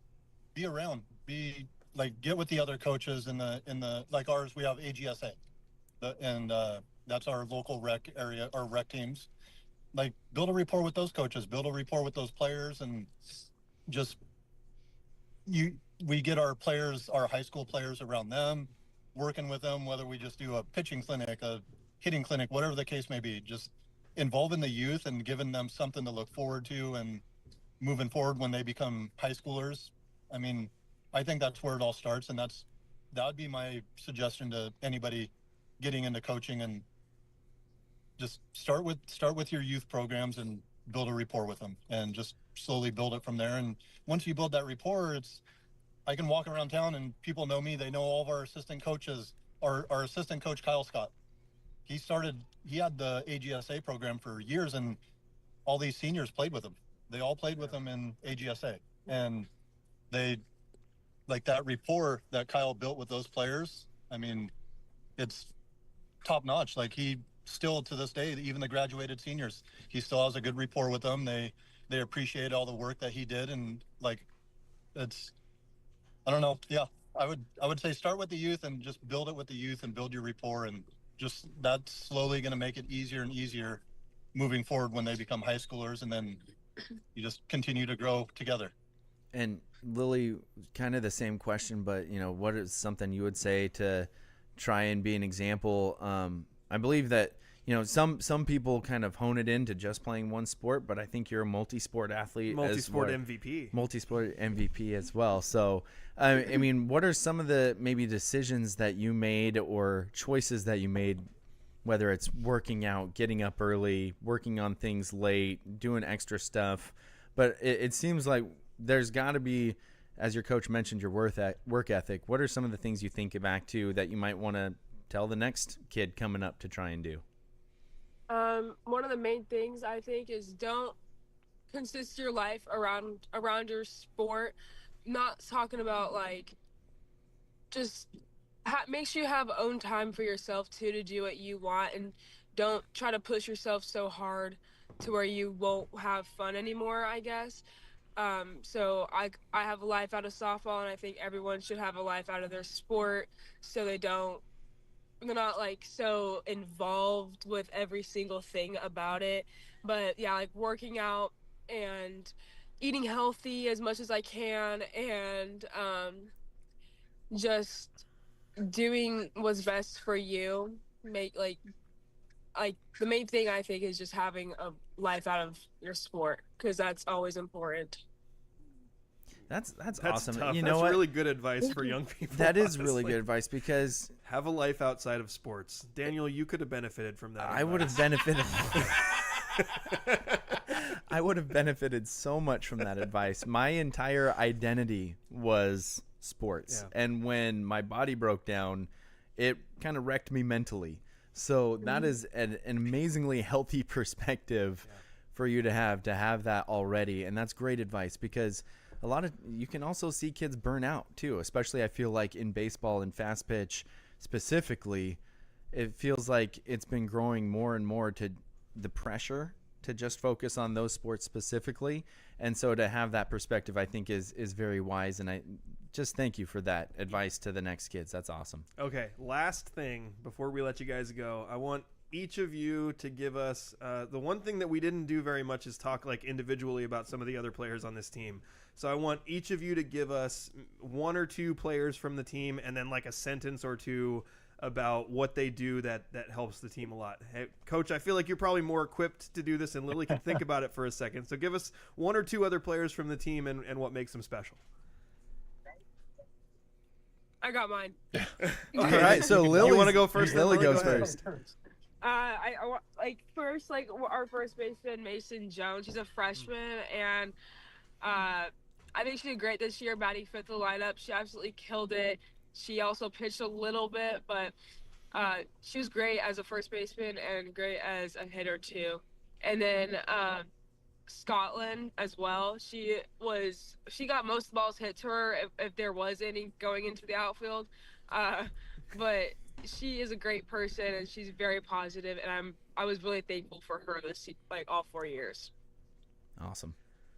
Speaker 6: be around, get with the other coaches in the like ours, we have AGSA, and that's our local rec area, our rec teams. Like build a rapport with those coaches, build a rapport with those players, and just we get our players, our high school players around them, working with them, whether we just do a pitching clinic, a hitting clinic, whatever the case may be, just involving the youth and giving them something to look forward to and moving forward when they become high schoolers. I mean, I think that's where it all starts, and that would be my suggestion to anybody getting into coaching, and just start with your youth programs and build a rapport with them, and just slowly build it from there. And once you build that rapport, I can walk around town and people know me. They know all of our assistant coaches. Our assistant coach, Kyle Scott, he had the AGSA program for years, and all these seniors played with him. They all played with him in AGSA, and they like that rapport that Kyle built with those players. I mean, it's top notch. Like he still to this day, even the graduated seniors, he still has a good rapport with them. They appreciate all the work that he did, and like I don't know. Yeah, I would say start with the youth and just build it with the youth and build your rapport, and just that's slowly going to make it easier and easier moving forward when they become high schoolers, and then you just continue to grow together.
Speaker 1: And Lily, kind of the same question, but what is something you would say to try and be an example? I believe that some people kind of hone it into just playing one sport, but I think you're a multi-sport athlete,
Speaker 4: Multi-sport MVP.
Speaker 1: Multi-sport MVP as well. So, I mean, what are some of the maybe decisions that you made or choices that you made, whether it's working out, getting up early, working on things late, doing extra stuff? But it seems like there's got to be, as your coach mentioned, your work ethic. What are some of the things you think back to that you might want to tell the next kid coming up to try and do?
Speaker 5: One of the main things I think is don't consist your life around your sport. Not talking about like just make sure you have own time for yourself too to do what you want, and don't try to push yourself so hard to where you won't have fun anymore, I guess. So I have a life out of softball, and I think everyone should have a life out of their sport so they're not like so involved with every single thing about it. But yeah, like working out and eating healthy as much as I can, and just doing what's best for you. Make like the main thing I think is just having a life out of your sport, because that's always important.
Speaker 1: That's awesome.
Speaker 4: Tough.
Speaker 1: You
Speaker 4: That's
Speaker 1: know what?
Speaker 4: really good advice for young people.
Speaker 1: That is really
Speaker 4: honestly.
Speaker 1: good advice, because
Speaker 4: Have a life outside of sports. Daniel, you could have benefited from that.
Speaker 1: I would have benefited. I would have benefited so much from that advice. My entire identity was sports.
Speaker 4: Yeah.
Speaker 1: And when my body broke down, it kind of wrecked me mentally. So that is an amazingly healthy perspective for you to have that already. And that's great advice, because you can also see kids burn out too, especially I feel like in baseball and fast pitch specifically. It feels like it's been growing more and more to the pressure to just focus on those sports specifically. And so to have that perspective, I think is very wise. And I just thank you for that advice to the next kids. That's awesome.
Speaker 4: Okay, last thing before we let you guys go, I want each of you to give us the one thing that we didn't do very much is talk like individually about some of the other players on this team. So I want each of you to give us one or two players from the team, and then like a sentence or two about what they do that helps the team a lot. Hey, Coach, I feel like you're probably more equipped to do this, and Lily can think about it for a second. So give us one or two other players from the team and what makes them special.
Speaker 5: I got mine.
Speaker 1: All right, so Lily,
Speaker 4: you want to go first?
Speaker 1: Lily
Speaker 4: Then?
Speaker 1: goes
Speaker 4: Go ahead.
Speaker 1: first.
Speaker 5: I first, like our first baseman Mason Jones. She's a freshman, and I think she did great this year, batting fifth in the lineup. She absolutely killed it. She also pitched a little bit, but she was great as a first baseman and great as a hitter too. And then Scotland as well. She got most of the balls hit to her if there was any going into the outfield. But she is a great person, and she's very positive, and I was really thankful for her this all 4 years.
Speaker 1: Awesome.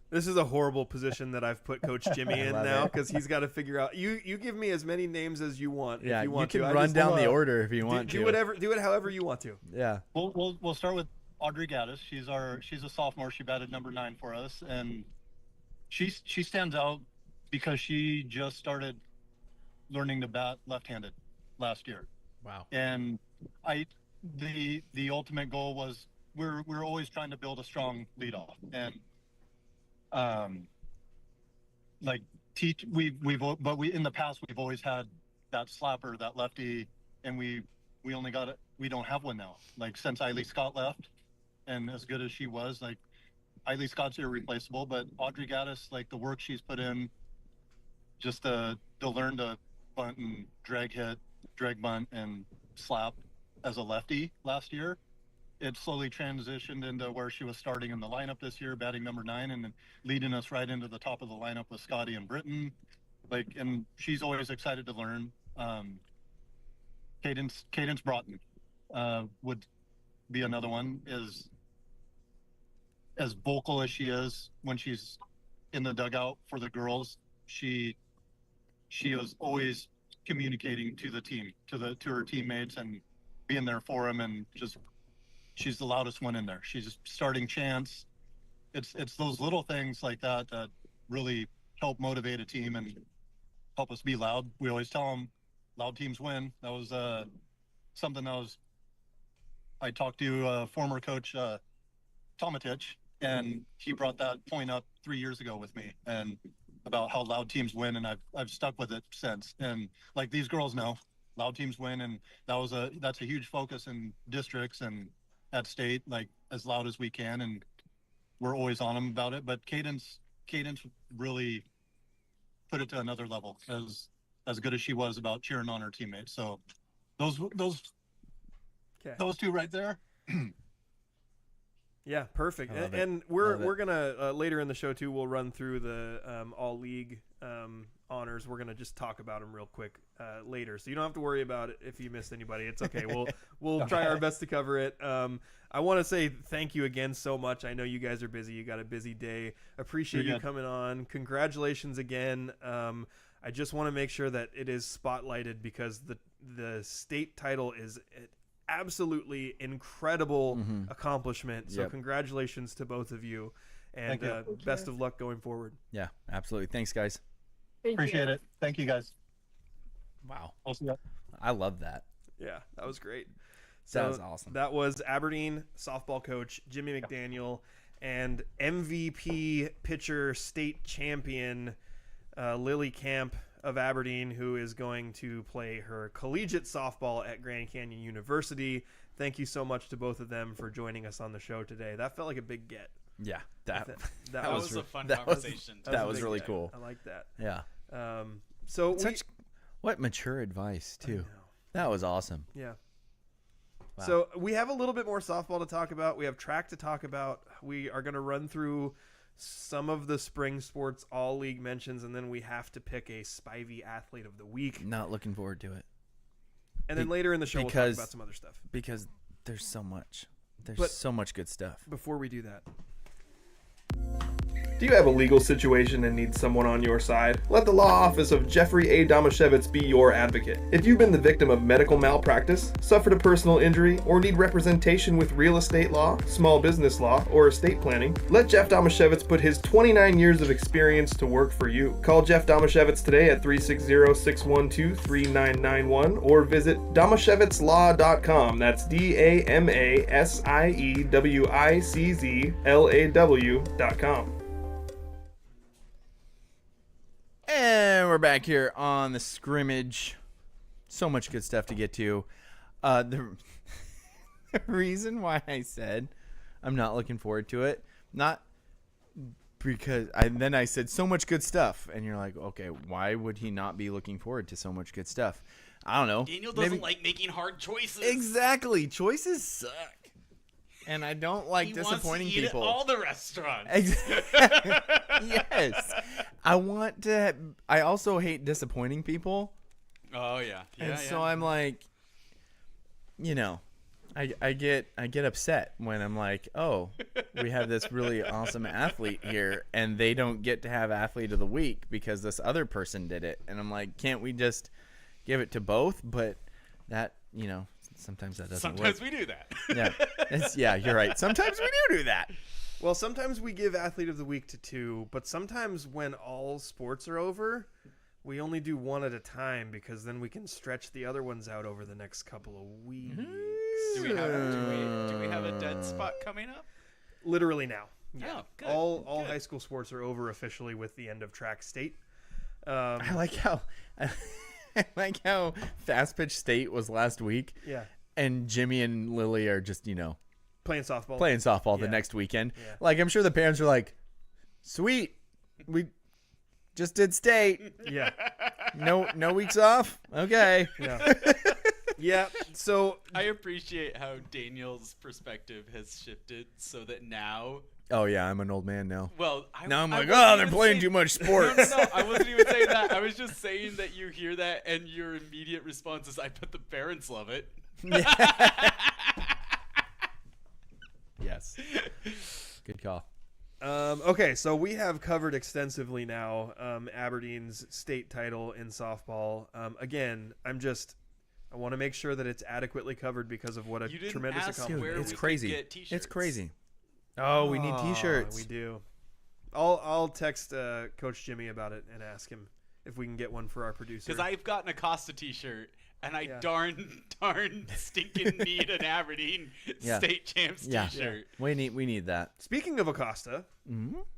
Speaker 4: This is a horrible position that I've put Coach Jimmy in
Speaker 1: love
Speaker 4: now,
Speaker 1: it.
Speaker 4: because he's got to figure out. You give me as many names as you want.
Speaker 1: Yeah,
Speaker 4: if you, want
Speaker 1: can
Speaker 4: to. I
Speaker 1: run
Speaker 4: just-
Speaker 1: down the order if you want
Speaker 4: do
Speaker 1: to.
Speaker 4: whatever. Do it however you want to.
Speaker 1: Yeah.
Speaker 6: We'll start with Audrey Gaddis. She's a sophomore. She batted number 9 for us, and she stands out because she just started learning to bat left-handed last year.
Speaker 1: Wow.
Speaker 6: And the ultimate goal was we're always trying to build a strong leadoff, and we in the past we've always had that slapper, that lefty, and we only got it. We don't have one now. Like since Eileen Scott left, and as good as she was, like Eileen Scott's irreplaceable, but Audrey Gaddis, like the work she's put in, just to learn to bunt and drag bunt and slap as a lefty last year. It slowly transitioned into where she was starting in the lineup this year, batting number 9, and then leading us right into the top of the lineup with Scotty and Britton. And she's always excited to learn. Cadence Broughton would be another one. Is as vocal as she is when she's in the dugout for the girls, she is always communicating to the team, to her teammates, and being there for them, and just she's the loudest one in there. She's starting chants. It's those little things like that that really help motivate a team and help us be loud. We always tell them loud teams win. That was something that was I talked to former coach Tomatich, and he brought that point up 3 years ago with me, and about how loud teams win, and I've stuck with it since. And like these girls know, loud teams win, and that's a huge focus in districts and at state, like as loud as we can, and we're always on them about it. But Cadence really put it to another level, as good as she was about cheering on her teammates. So those two right there.
Speaker 4: Yeah, perfect.
Speaker 1: I love it.
Speaker 4: And we're gonna later in the show too. We'll run through the all league honors. We're gonna just talk about them real quick later, so you don't have to worry about it if you missed anybody. It's okay. We'll try our best to cover it. I want to say thank you again so much. I know you guys are busy. You got a busy day. Appreciate you coming on. Congratulations again. I just want to make sure that it is spotlighted because the state title is absolutely incredible accomplishment. So congratulations to both of you, and best of luck going forward.
Speaker 1: Yeah, absolutely. Thanks, guys.
Speaker 6: Appreciate it. Thank you, guys.
Speaker 1: Wow.
Speaker 6: I'll see you.
Speaker 1: I love that.
Speaker 4: Yeah, that was great.
Speaker 1: That was awesome.
Speaker 4: That was Aberdeen softball coach Jimmy McDaniel and MVP pitcher state champion Lily Camp of Aberdeen, who is going to play her collegiate softball at Grand Canyon University. Thank you so much to both of them for joining us on the show today. That felt like a big get.
Speaker 1: Yeah, that
Speaker 2: was a fun conversation.
Speaker 1: That was really cool.
Speaker 4: I like that.
Speaker 1: Yeah.
Speaker 4: So
Speaker 1: what mature advice too. That was awesome.
Speaker 4: Yeah.
Speaker 1: Wow.
Speaker 4: So we have a little bit more softball to talk about. We have track to talk about. We are going to run through some of the spring sports all league mentions, and then we have to pick a Spivey Athlete of the Week.
Speaker 1: Not looking forward to it.
Speaker 4: And then later in the show, we'll talk about some other stuff.
Speaker 1: Because there's so much. There's so much good stuff.
Speaker 4: Before we do that,
Speaker 7: Do you have a legal situation and need someone on your side? Let the law office of Jeffrey A. Domashevitz be your advocate. If you've been the victim of medical malpractice, suffered a personal injury, or need representation with real estate law, small business law, or estate planning, let Jeff Domashevitz put his 29 years of experience to work for you. Call Jeff Domashevitz today at 360-612-3991 or visit domashevitzlaw.com. That's DAMASIEWICZLAW.com.
Speaker 1: And we're back here on the scrimmage. So much good stuff to get to. The reason why I said I'm not looking forward to it, not because then I said so much good stuff, and you're like, okay, why would he not be looking forward to so much good stuff? I don't know.
Speaker 2: Daniel doesn't like making hard choices.
Speaker 1: Exactly. Choices suck. And I don't like disappointing
Speaker 2: people.
Speaker 1: people.
Speaker 2: At all the restaurants.
Speaker 1: Yes. I also hate disappointing people.
Speaker 2: Oh yeah.
Speaker 1: So I'm like, I get upset when I'm like, oh, we have this really awesome athlete here and they don't get to have athlete of the week because this other person did it. And I'm like, can't we just give it to both? But that, sometimes that doesn't work.
Speaker 2: Sometimes we do that.
Speaker 1: Yeah, you're right. Sometimes we do that.
Speaker 4: well, sometimes we give Athlete of the Week to two, but sometimes when all sports are over, we only do one at a time because then we can stretch the other ones out over the next couple of weeks.
Speaker 2: Do we have a dead spot coming up?
Speaker 4: Literally now.
Speaker 2: Yeah. Oh, good.
Speaker 4: All
Speaker 2: Good.
Speaker 4: high school sports are over officially with the end of track state.
Speaker 1: I like how Fast Pitch State was last week.
Speaker 4: Yeah.
Speaker 1: And Jimmy and Lily are just,
Speaker 4: Playing softball.
Speaker 1: the next weekend.
Speaker 4: Yeah.
Speaker 1: Like, I'm sure the parents are like, sweet, we just did state.
Speaker 4: Yeah.
Speaker 1: No weeks off? Okay.
Speaker 4: Yeah. Yeah. So
Speaker 2: I appreciate how Daniel's perspective has shifted so that now.
Speaker 1: Oh, yeah, I'm an old man now.
Speaker 2: Well,
Speaker 1: Now I'm
Speaker 2: I
Speaker 1: like,
Speaker 2: wasn't
Speaker 1: oh, they're
Speaker 2: even
Speaker 1: playing
Speaker 2: saying-
Speaker 1: too much
Speaker 2: No,
Speaker 1: sports.
Speaker 2: I wasn't even saying that. I was just saying that you hear that and your immediate response is, I bet the parents love it.
Speaker 1: Yes. Good call.
Speaker 4: Okay, so we have covered extensively now Aberdeen's state title in softball. Again, I want to make sure that it's adequately covered because of what a
Speaker 2: You didn't
Speaker 4: tremendous
Speaker 2: ask
Speaker 4: accomplishment.
Speaker 2: where
Speaker 1: It's
Speaker 2: we could
Speaker 1: crazy.
Speaker 2: get t-shirts.
Speaker 1: It's crazy. Oh, we need T-shirts.
Speaker 4: We do. I'll text Coach Jimmy about it and ask him if we can get one for our producer.
Speaker 2: Because I've gotten a Costa t-shirt And I
Speaker 4: Yeah.
Speaker 2: darn stinking need an Aberdeen
Speaker 1: Yeah.
Speaker 2: state champs t-shirt.
Speaker 1: We need that.
Speaker 4: Speaking of Acosta,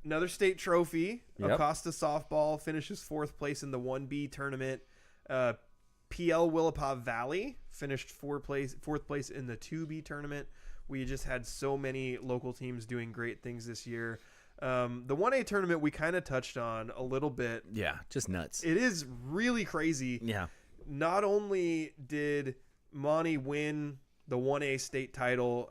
Speaker 4: another state trophy.
Speaker 1: Yep.
Speaker 4: Acosta softball finishes 4th place in the 1B tournament. PL Willapa Valley finished 4th place in the 2B tournament. We just had so many local teams doing great things this year. The 1A tournament we kind of touched on a little bit.
Speaker 1: Yeah, just nuts.
Speaker 4: It is really crazy.
Speaker 1: Yeah.
Speaker 4: Not only did Monty win the 1A state title,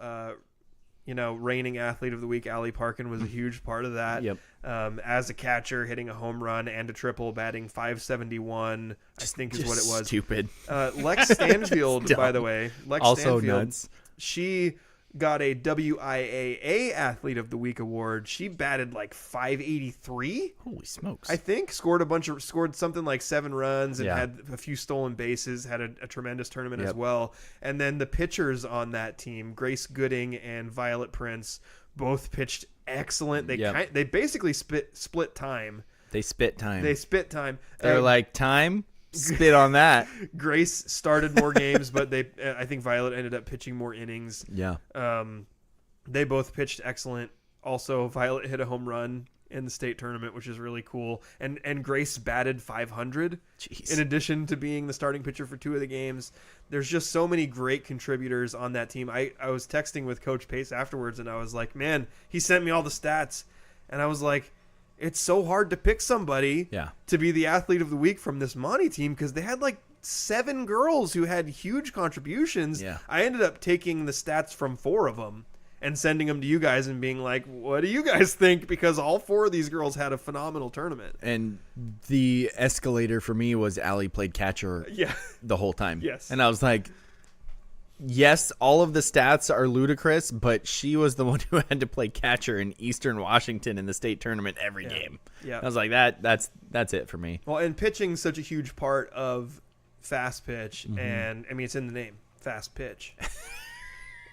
Speaker 4: reigning athlete of the week, Allie Parkin was a huge part of that.
Speaker 1: Yep.
Speaker 4: As a catcher, hitting a home run and a triple, batting .571, I think is what it was.
Speaker 1: Stupid.
Speaker 4: Lex Stanfield,
Speaker 1: Dumb.
Speaker 4: by the way. Lex
Speaker 1: Also
Speaker 4: Stanfield,
Speaker 1: nuts.
Speaker 4: She got a WIAA Athlete of the Week award. She batted like .583.
Speaker 1: Holy smokes.
Speaker 4: I think scored something like 7 runs and
Speaker 1: Yeah.
Speaker 4: had a few stolen bases, had a tremendous tournament as
Speaker 1: Yep.
Speaker 4: well. And then the pitchers on that team, Grace Gooding and Violet Prince, both pitched excellent. They
Speaker 1: Yep.
Speaker 4: they basically split time.
Speaker 1: They spit time.
Speaker 4: They spit time.
Speaker 1: They're like, time? Spit on that.
Speaker 4: Grace started more games, but I think Violet ended up pitching more innings.
Speaker 1: Yeah.
Speaker 4: They both pitched excellent. Also, Violet hit a home run in the state tournament, which is really cool. And Grace batted .500.
Speaker 1: Jeez.
Speaker 4: In addition to being the starting pitcher for 2 of the games. There's just so many great contributors on that team. I was texting with Coach Pace afterwards, and I was like, man, he sent me all the stats. And I was like, it's so hard to pick somebody
Speaker 1: Yeah.
Speaker 4: to be the athlete of the week from this Monty team because they had like 7 girls who had huge contributions.
Speaker 1: Yeah.
Speaker 4: I ended up taking the stats from 4 of them and sending them to you guys and being like, what do you guys think? Because all 4 of these girls had a phenomenal tournament.
Speaker 1: And the escalator for me was Allie played catcher
Speaker 4: Yeah.
Speaker 1: the whole time.
Speaker 4: Yes.
Speaker 1: And I was like, yes, all of the stats are ludicrous, but she was the one who had to play catcher in Eastern Washington in the state tournament every game.
Speaker 4: Yeah.
Speaker 1: I was like, that's it for me.
Speaker 4: Well, and pitching's such a huge part of fast pitch.
Speaker 1: Mm-hmm.
Speaker 4: And I mean, it's in the name, fast pitch.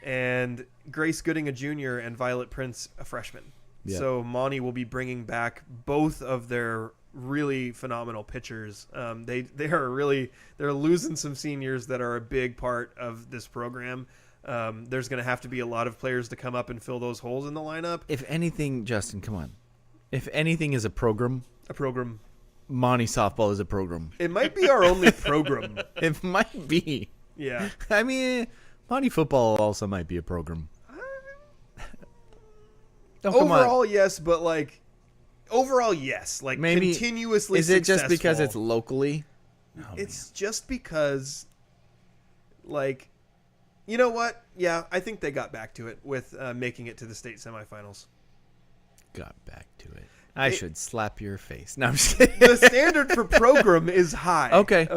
Speaker 4: And Grace Gooding, a junior, and Violet Prince, a freshman.
Speaker 1: Yeah.
Speaker 4: So Monty will be bringing back both of their really phenomenal pitchers. They're losing some seniors that are a big part of this program. There's going to have to be a lot of players to come up and fill those holes in the lineup.
Speaker 1: If anything, Justin, come on. If anything is a program, Monty softball is a program.
Speaker 4: It might be our only program.
Speaker 1: It might be.
Speaker 4: Yeah.
Speaker 1: I mean, Monty football also might be a program. Oh, come on.
Speaker 4: Overall, yes, but like overall, yes. Like
Speaker 1: Maybe
Speaker 4: continuously.
Speaker 1: Is it just because
Speaker 4: successful.
Speaker 1: it's locally?
Speaker 4: It's just because, like, you know what? Yeah, I think they got back to it with making it to the state semifinals.
Speaker 1: Got back to it. I should slap your face. No, I'm just kidding.
Speaker 4: The standard for program is high.
Speaker 1: Okay.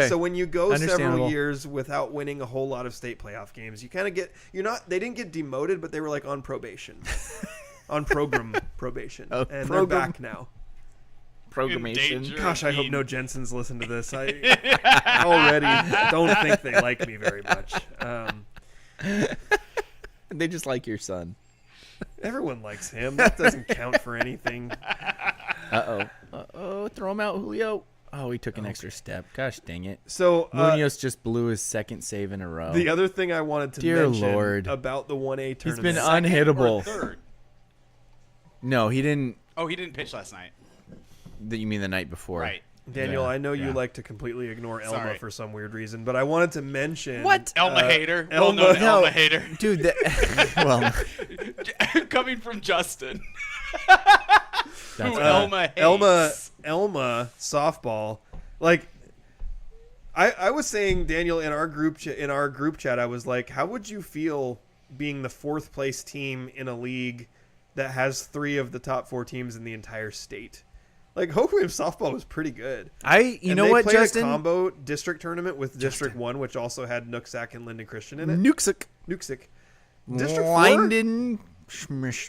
Speaker 4: So when you go several
Speaker 1: Understandable.
Speaker 4: years without winning a whole lot of state playoff games, you kind of get they didn't get demoted, but they were like on probation. On program probation.
Speaker 1: Oh,
Speaker 4: and
Speaker 1: program.
Speaker 4: they're back now.
Speaker 1: Programmation.
Speaker 2: danger.
Speaker 4: Gosh, I hope no Jensen's listen to this. I already don't think they like me very much.
Speaker 1: They just like your son.
Speaker 4: Everyone likes him. That doesn't count for anything.
Speaker 1: Uh-oh. Throw him out, Julio. Oh, he took an extra step. Gosh dang it.
Speaker 4: So
Speaker 1: Munoz just blew his second save in a row.
Speaker 4: the other thing I wanted to
Speaker 1: Dear
Speaker 4: mention
Speaker 1: Lord.
Speaker 4: about the 1A
Speaker 1: He's
Speaker 4: tournament.
Speaker 1: been
Speaker 2: Second or
Speaker 1: unhittable.
Speaker 2: third?
Speaker 1: No, he didn't.
Speaker 2: Oh, he didn't pitch last night.
Speaker 1: You mean the night before?
Speaker 2: Right.
Speaker 4: Daniel,
Speaker 1: Yeah,
Speaker 4: I know you
Speaker 1: yeah.
Speaker 4: like to completely ignore Elma
Speaker 2: Sorry.
Speaker 4: for some weird reason, but I wanted to mention
Speaker 1: What?
Speaker 2: Elma hater.
Speaker 4: Elma-
Speaker 2: Well-known
Speaker 1: No.
Speaker 2: Elma hater.
Speaker 1: Dude, well,
Speaker 2: Coming from Justin.
Speaker 1: that's
Speaker 2: Who
Speaker 1: fine.
Speaker 2: Elma hates.
Speaker 4: Elma softball. Like I was saying, Daniel, in our group chat, I was like, how would you feel being the 4th place team in a league that has 3 of the top 4 teams in the entire state? Like, Hoquiam softball was pretty good.
Speaker 1: You
Speaker 4: And
Speaker 1: know
Speaker 4: they
Speaker 1: what,
Speaker 4: played
Speaker 1: Justin?
Speaker 4: a combo district tournament with District 1, which also had Nooksack and Linden Christian in it.
Speaker 1: Nuxic.
Speaker 4: Nooksack. District 4
Speaker 1: Linden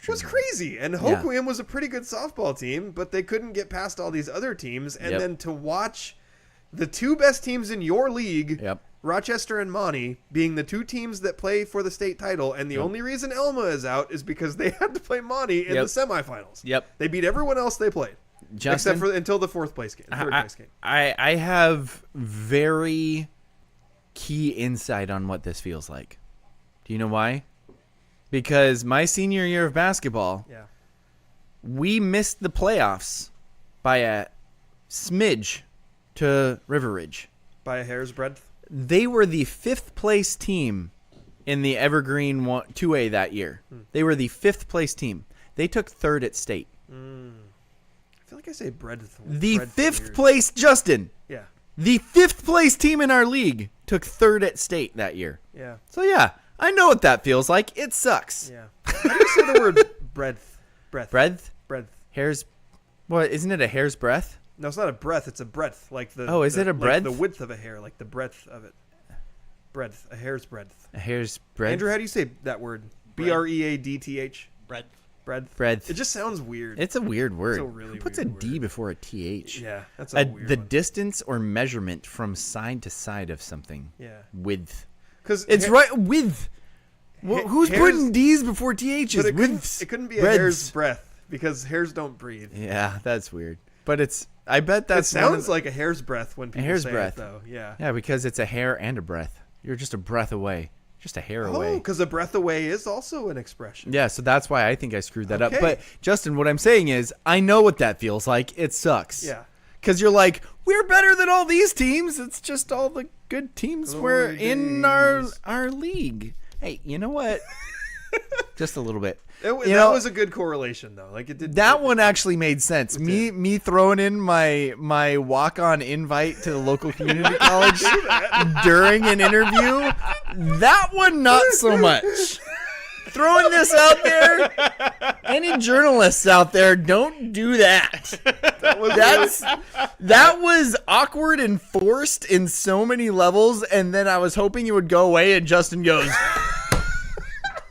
Speaker 4: was crazy. And Hoquiam was a pretty good softball team, but they couldn't get past all these other teams. And
Speaker 1: Yep.
Speaker 4: then to watch the 2 best teams in your league,
Speaker 1: Yep.
Speaker 4: Rochester and Monty, being the 2 teams that play for the state title, and the only reason Elma is out is because they had to play Monty in
Speaker 1: Yep.
Speaker 4: the semifinals.
Speaker 1: Yep.
Speaker 4: They beat everyone else they played.
Speaker 1: Justin,
Speaker 4: Except for until the 4th place game. Third place game.
Speaker 1: I have very key insight on what this feels like. Do you know why? Because my senior year of basketball,
Speaker 4: Yeah.
Speaker 1: we missed the playoffs by a smidge to River Ridge.
Speaker 4: By a hair's breadth.
Speaker 1: They were the 5th place team in the Evergreen 2A that year. They were the 5th place team. They took 3rd at state.
Speaker 4: I feel like I say breadth.
Speaker 1: The
Speaker 4: breadth
Speaker 1: 5th
Speaker 4: weird.
Speaker 1: place, Justin,
Speaker 4: Yeah.
Speaker 1: the 5th place team in our league took 3rd at state that year.
Speaker 4: Yeah.
Speaker 1: So yeah, I know what that feels like. It sucks.
Speaker 4: Yeah. How do you say the word breadth? Breadth.
Speaker 1: Breadth?
Speaker 4: Breadth.
Speaker 1: Hair's, what, isn't it a hair's breadth?
Speaker 4: No, it's not a breath. It's a breadth. Like the.
Speaker 1: Oh, is it a
Speaker 4: like
Speaker 1: breadth?
Speaker 4: the width of a hair, like the breadth of it. Breadth. A hair's breadth.
Speaker 1: A hair's breadth?
Speaker 4: Andrew, how do you say that word? Breadth.
Speaker 2: Bread.
Speaker 4: Breadth.
Speaker 1: Breadth.
Speaker 4: It just sounds weird.
Speaker 1: It's a weird word.
Speaker 4: a really
Speaker 1: Who puts
Speaker 4: weird
Speaker 1: a D
Speaker 4: word.
Speaker 1: before a TH?
Speaker 4: Yeah, that's a weird
Speaker 1: the
Speaker 4: one.
Speaker 1: distance or measurement from side to side of something.
Speaker 4: Yeah.
Speaker 1: Width.
Speaker 4: Because
Speaker 1: It's right, width. Who's
Speaker 4: hairs-
Speaker 1: putting D's before THs?
Speaker 4: But
Speaker 1: Widths.
Speaker 4: it couldn't be a
Speaker 1: Breadths.
Speaker 4: hair's breadth because hairs don't breathe.
Speaker 1: Yeah, that's weird. But it's, I bet
Speaker 4: It
Speaker 1: that's one
Speaker 4: sounds
Speaker 1: of
Speaker 4: like a hair's breadth when people
Speaker 1: hair's
Speaker 4: say
Speaker 1: breadth.
Speaker 4: it, though. Yeah.
Speaker 1: yeah, because it's a hair and a breath. You're just a breath away. Just a hair
Speaker 4: Oh,
Speaker 1: away.
Speaker 4: because a breath away is also an expression.
Speaker 1: Yeah, so that's why I think I screwed that up.
Speaker 4: Okay.
Speaker 1: But Justin, what I'm saying is, I know what that feels like. It sucks.
Speaker 4: Yeah.
Speaker 1: Because you're like, we're better than all these teams. It's just all the good teams were
Speaker 4: Glory
Speaker 1: in
Speaker 4: days.
Speaker 1: our league. Hey, you know what? Just a little bit.
Speaker 4: That
Speaker 1: You know,
Speaker 4: was a good correlation, though. Like it did.
Speaker 1: that one actually made sense. Me throwing in my walk-on invite to the local community college during an interview. That one not so much. Throwing this out there, any journalists out there, don't do that. That was awkward and forced in so many levels, and then I was hoping you would go away, and Justin goes,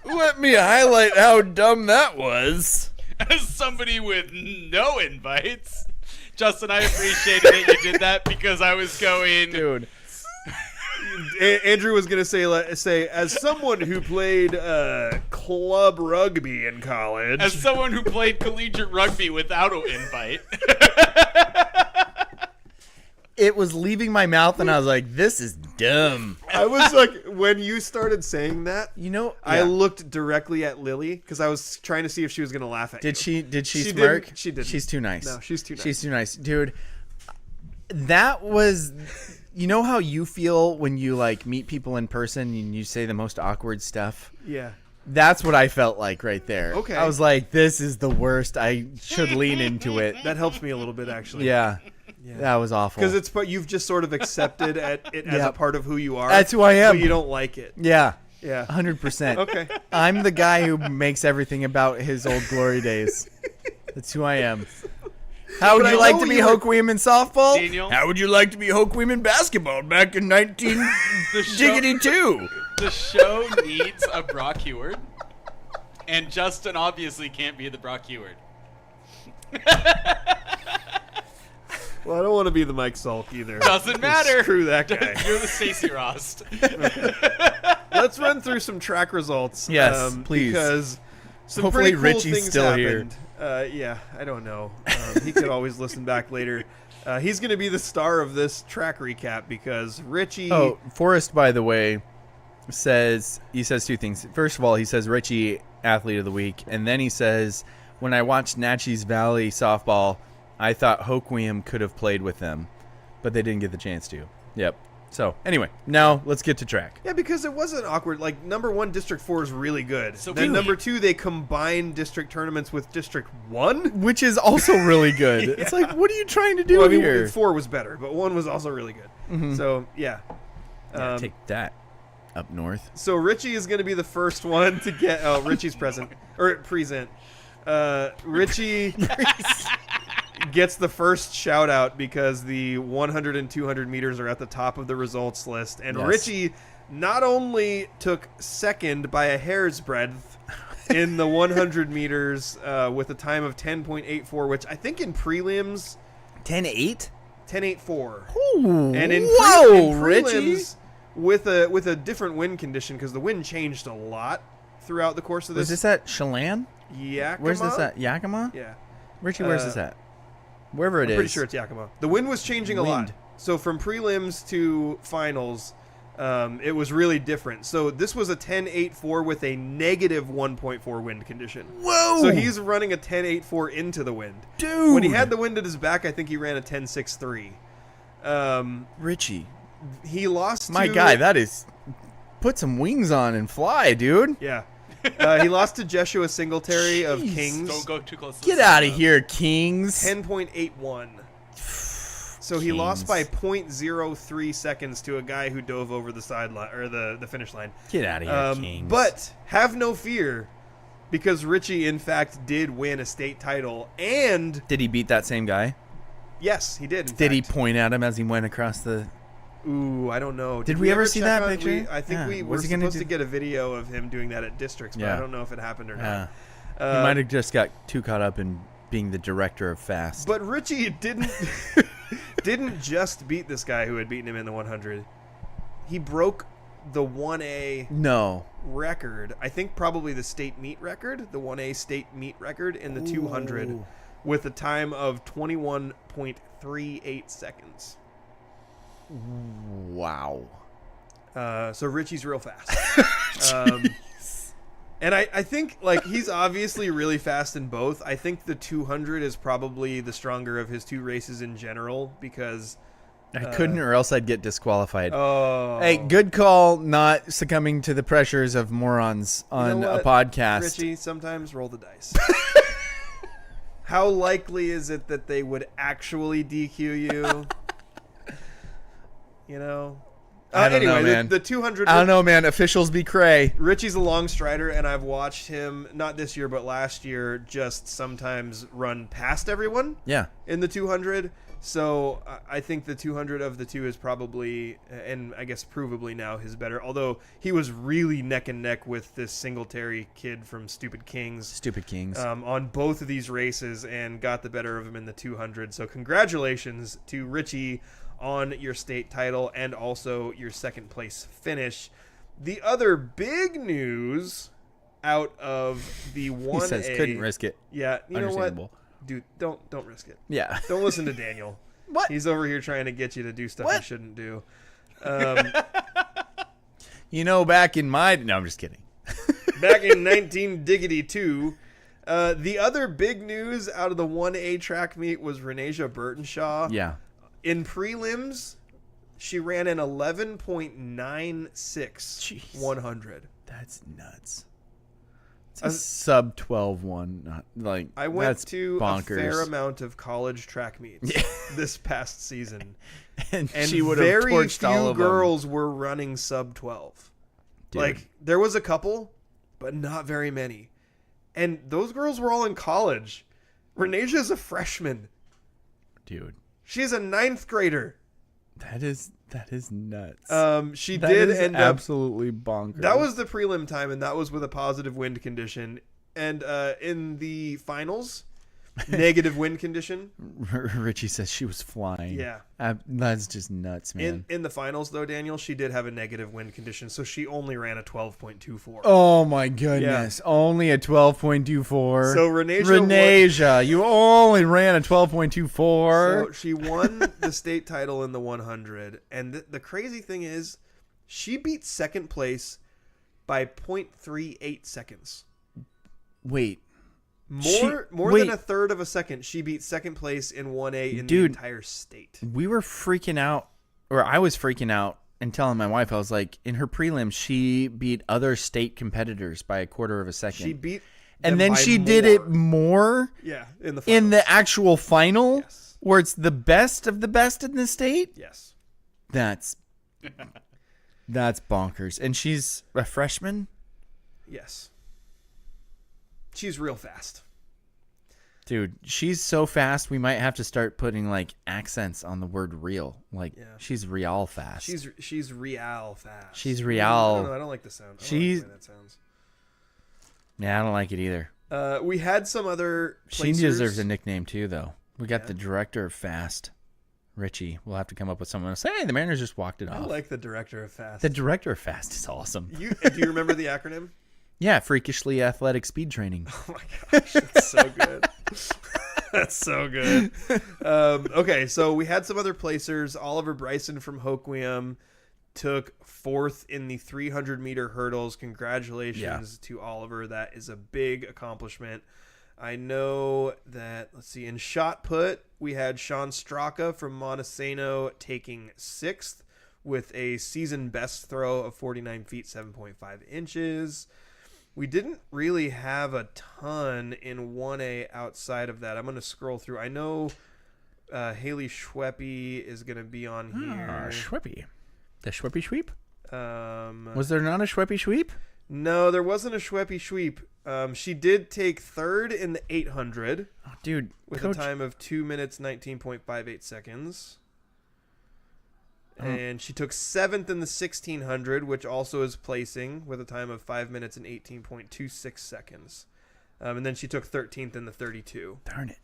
Speaker 1: "Let me highlight how dumb that was."
Speaker 2: As somebody with no invites, Justin, I appreciated that you did that because I was going,
Speaker 1: Dude.
Speaker 4: Andrew was gonna say as someone who played club rugby in college.
Speaker 2: as someone who played collegiate rugby without an invite.
Speaker 1: It was leaving my mouth, and I was like, "This is dumb."
Speaker 4: I was like, when you started saying that,
Speaker 1: You know,
Speaker 4: I
Speaker 1: yeah.
Speaker 4: looked directly at Lily because I was trying to see if she was gonna laugh at
Speaker 1: Did
Speaker 4: you.
Speaker 1: she
Speaker 4: She
Speaker 1: smirk?
Speaker 4: didn't. She didn't.
Speaker 1: She's too nice.
Speaker 4: No, she's too nice.
Speaker 1: She's too nice, dude. That was, you know how you feel when you like meet people in person and you say the most awkward stuff.
Speaker 4: Yeah.
Speaker 1: That's what I felt like right there.
Speaker 4: Okay.
Speaker 1: I was like, this is the worst. I should lean into it.
Speaker 4: That helps me a little bit actually.
Speaker 1: Yeah. That was awful.
Speaker 4: Because it's but you've just sort of accepted it as a
Speaker 1: Yep.
Speaker 4: part of who you are.
Speaker 1: That's who I am.
Speaker 4: But you don't like it.
Speaker 1: Yeah.
Speaker 4: Yeah.
Speaker 1: 100%.
Speaker 4: Okay.
Speaker 1: I'm the guy who makes everything about his old glory days. That's who I am. How would
Speaker 4: But
Speaker 1: you
Speaker 4: I
Speaker 1: like
Speaker 4: know
Speaker 1: to be
Speaker 4: you were-
Speaker 1: Hoke Women softball?
Speaker 2: Daniel?
Speaker 1: How would you like to be Hoke Women basketball back in 19 Diggity 2?
Speaker 2: The show needs a Brock Heward, and Justin obviously can't be the Brock Heward.
Speaker 4: Well, I don't want to be the Mike Salk either.
Speaker 2: Doesn't matter.
Speaker 4: Screw that guy.
Speaker 2: You're the Stacey Rost.
Speaker 4: Let's run through some track results.
Speaker 1: Yes, please.
Speaker 4: Because some
Speaker 1: Hopefully
Speaker 4: pretty cool
Speaker 1: Richie's
Speaker 4: things
Speaker 1: still here.
Speaker 4: happened. Yeah, I don't know. He could always listen back later. He's going to be the star of this track recap because Richie.
Speaker 1: Oh, Forrest, by the way, says two things. First of all, he says Richie Athlete of the Week, and then he says, when I watched Natchez Valley softball, I thought Hoquiam could have played with them, but they didn't get the chance to. Yep. So, anyway, now let's get to track.
Speaker 4: Yeah, because it wasn't awkward. Like, number 1, District 4 is really good.
Speaker 2: So
Speaker 4: then
Speaker 2: can
Speaker 4: number
Speaker 2: we-
Speaker 4: 2, they combine district tournaments with District 1.
Speaker 1: Which is also really good. It's like, what are you trying to do
Speaker 4: Well, I mean,
Speaker 1: here?
Speaker 4: 4 was better, but 1 was also really good. So, yeah.
Speaker 1: Yeah, take that up north.
Speaker 4: So Richie is going to be the first one to get. Oh, Richie's present or present. Richie gets the first shout out because the 100 and 200 meters are at the top of the results list, and
Speaker 1: Yes.
Speaker 4: Richie not only took second by a hair's breadth in the 100 meters with a time of 10.84, which I think in prelims
Speaker 1: 10-8?
Speaker 4: 10.84.
Speaker 1: Ooh,
Speaker 4: And in,
Speaker 1: whoa,
Speaker 4: in
Speaker 1: Richie.
Speaker 4: prelims, with a different wind condition, because the wind changed a lot throughout the course of
Speaker 1: Was
Speaker 4: this.
Speaker 1: this at Chelan?
Speaker 4: Yakima?
Speaker 1: Where's this at? Yakima?
Speaker 4: Yeah,
Speaker 1: Richie, where's this at? Wherever it
Speaker 4: I'm
Speaker 1: is.
Speaker 4: pretty sure it's Yakima. The wind was changing a lot.
Speaker 1: Wind.
Speaker 4: So from prelims to finals, It was really different. So this was a 10.84 with a negative 1.4 wind condition.
Speaker 1: Whoa!
Speaker 4: So he's running a 10.84 into the wind.
Speaker 1: Dude!
Speaker 4: When he had the wind at his back, I think he ran a 10.63.
Speaker 1: Richie.
Speaker 4: He lost
Speaker 1: My
Speaker 4: to...
Speaker 1: guy, that is... Put some wings on and fly, dude.
Speaker 4: Yeah. He lost to Jeshua Singletary of
Speaker 1: Jeez.
Speaker 4: Kings.
Speaker 2: Don't go too close. To
Speaker 1: Get
Speaker 2: the
Speaker 1: out of
Speaker 2: sun,
Speaker 1: here, Kings.
Speaker 4: 10.81. So he lost by 0.03 seconds to a guy who dove over the sideline or the finish line.
Speaker 1: Get out of here, Kings.
Speaker 4: But have no fear, because Richie in fact did win a state title, and
Speaker 1: did he beat that same guy?
Speaker 4: yes, he did.
Speaker 1: Did he point at him as he went across the...
Speaker 4: Ooh, I don't know.
Speaker 1: Did we ever see
Speaker 4: check
Speaker 1: that
Speaker 4: on-
Speaker 1: picture?
Speaker 4: I think
Speaker 1: Yeah.
Speaker 4: we were
Speaker 1: Was he gonna
Speaker 4: supposed
Speaker 1: do-
Speaker 4: to get a video of him doing that at districts, but
Speaker 1: Yeah.
Speaker 4: I don't know if it happened or
Speaker 1: Yeah.
Speaker 4: not.
Speaker 1: He might have just got too caught up in being the director of Fast.
Speaker 4: But Richie didn't just beat this guy who had beaten him in the 100. He broke the 1A
Speaker 1: No.
Speaker 4: record. I think probably the state meet record, the 1A state meet record in the 200 with a time of 21.38 seconds.
Speaker 1: Wow.
Speaker 4: So Richie's real fast. And I think, like, he's obviously really fast in both. I think the 200 is probably the stronger of his two races in general because...
Speaker 1: I couldn't or else I'd get disqualified.
Speaker 4: Oh.
Speaker 1: Hey, good call not succumbing to the pressures of morons on
Speaker 4: know
Speaker 1: a
Speaker 4: what,
Speaker 1: podcast.
Speaker 4: Richie, sometimes roll the dice. How likely is it that they would actually DQ you? You know?
Speaker 1: I don't know,
Speaker 4: anyway,
Speaker 1: man.
Speaker 4: The 200...
Speaker 1: I don't know, man. Officials be cray.
Speaker 4: Richie's a long strider, and I've watched him, not this year, but last year, just sometimes run past everyone
Speaker 1: Yeah.
Speaker 4: in the 200. So I think the 200 of the two is probably, and I guess provably now, his better. Although he was really neck and neck with this Singletary kid from Stupid Kings.
Speaker 1: Stupid Kings.
Speaker 4: On both of these races and got the better of him in the 200. So congratulations to Richie on your state title and also your second place finish. The other big news out of the 1A...
Speaker 1: He says couldn't risk it.
Speaker 4: Yeah, you know what?
Speaker 1: Understandable.
Speaker 4: Dude, don't risk it.
Speaker 1: Yeah.
Speaker 4: Don't listen to Daniel.
Speaker 1: What?
Speaker 4: He's over here trying to get you to do stuff you
Speaker 1: What?
Speaker 4: shouldn't do.
Speaker 1: You know, back in my... No, I'm just kidding.
Speaker 4: Back in 19-diggity-2, the other big news out of the 1A track meet was Renasia Burtonshaw.
Speaker 1: Yeah.
Speaker 4: In prelims, she ran an 11.96
Speaker 1: Jeez.
Speaker 4: 100.
Speaker 1: That's nuts. It's a sub 12-1. Not, like,
Speaker 4: I went
Speaker 1: that's
Speaker 4: to
Speaker 1: bonkers.
Speaker 4: a fair amount of college track meets this past season.
Speaker 1: and
Speaker 4: And
Speaker 1: she would have
Speaker 4: very
Speaker 1: torched all
Speaker 4: few
Speaker 1: of them.
Speaker 4: girls were running sub 12.
Speaker 1: Dude.
Speaker 4: Like, there was a couple, but not very many. And those girls were all in college. Renasia's a freshman.
Speaker 1: Dude.
Speaker 4: She's a 9th grader.
Speaker 1: That is nuts.
Speaker 4: She
Speaker 1: That
Speaker 4: did
Speaker 1: is
Speaker 4: end up...
Speaker 1: absolutely bonkers.
Speaker 4: That was the prelim time, and that was with a positive wind condition. And in the finals, negative wind condition.
Speaker 1: Richie says she was flying.
Speaker 4: Yeah.
Speaker 1: That's just nuts, man.
Speaker 4: In the finals, though, Daniel, she did have a negative wind condition, so she only ran a 12.24.
Speaker 1: Oh my goodness! Only a 12.24.
Speaker 4: So
Speaker 1: Renasia, you only ran a 12.24.
Speaker 4: So she won the state title in the 100, and the crazy thing is, she beat second place by 0.38 seconds.
Speaker 1: Wait,
Speaker 4: More
Speaker 1: wait.
Speaker 4: than a third of a second. She beat second place in 1A in the
Speaker 1: Dude.
Speaker 4: entire state.
Speaker 1: we were freaking out, or I was freaking out and telling my wife, I was like, in her prelims, she beat other state competitors by a quarter of a second.
Speaker 4: She beat
Speaker 1: and
Speaker 4: them
Speaker 1: then
Speaker 4: by
Speaker 1: she did it
Speaker 4: more.
Speaker 1: more
Speaker 4: Yeah, in the
Speaker 1: in the
Speaker 4: finals.
Speaker 1: actual final,
Speaker 4: Yes.
Speaker 1: where it's the best of the best in the state.
Speaker 4: Yes.
Speaker 1: That's bonkers. And she's a freshman.
Speaker 4: Yes. She's real fast.
Speaker 1: Dude, she's so fast, we might have to start putting, like, accents on the word real. Like, she's real fast.
Speaker 4: She's real fast.
Speaker 1: She's
Speaker 4: I
Speaker 1: real.
Speaker 4: don't know. I don't like the sound. I don't like the way that sounds.
Speaker 1: Yeah, I don't like it either.
Speaker 4: We had some other
Speaker 1: She
Speaker 4: placers.
Speaker 1: deserves a nickname, too, though. We got the director of Fast, Richie. We'll have to come up with someone else. Hey, the Mariners just walked it
Speaker 4: I
Speaker 1: off.
Speaker 4: like the director of Fast.
Speaker 1: The director of Fast is awesome.
Speaker 4: Do you remember the acronym?
Speaker 1: Yeah, freakishly athletic speed training.
Speaker 4: Oh my gosh, that's so good. That's so good. Okay, so we had some other placers. Oliver Bryson from Hoquiam, took 4th in the 300-meter hurdles. Congratulations to Oliver. That is a big accomplishment. I know that, let's see, in shot put, we had Sean Straka from Montesano taking 6th with a season best throw of 49 feet, 7.5 inches. We didn't really have a ton in 1A outside of that. I'm going to scroll through. I know Haley Schweppe is going to be on here.
Speaker 1: Schweppe. The Schweppe sweep?
Speaker 4: Um,
Speaker 1: Was there not a Schweppe sweep?
Speaker 4: No, there wasn't a Schweppe sweep. She did take 3rd in the 800
Speaker 1: Dude,
Speaker 4: with
Speaker 1: Coach,
Speaker 4: a time of 2 minutes, 19.58 seconds. And she took 7th in the 1600, which also is placing with a time of 5 minutes and 18.26 seconds. And then she took 13th in the 32.
Speaker 1: darn it.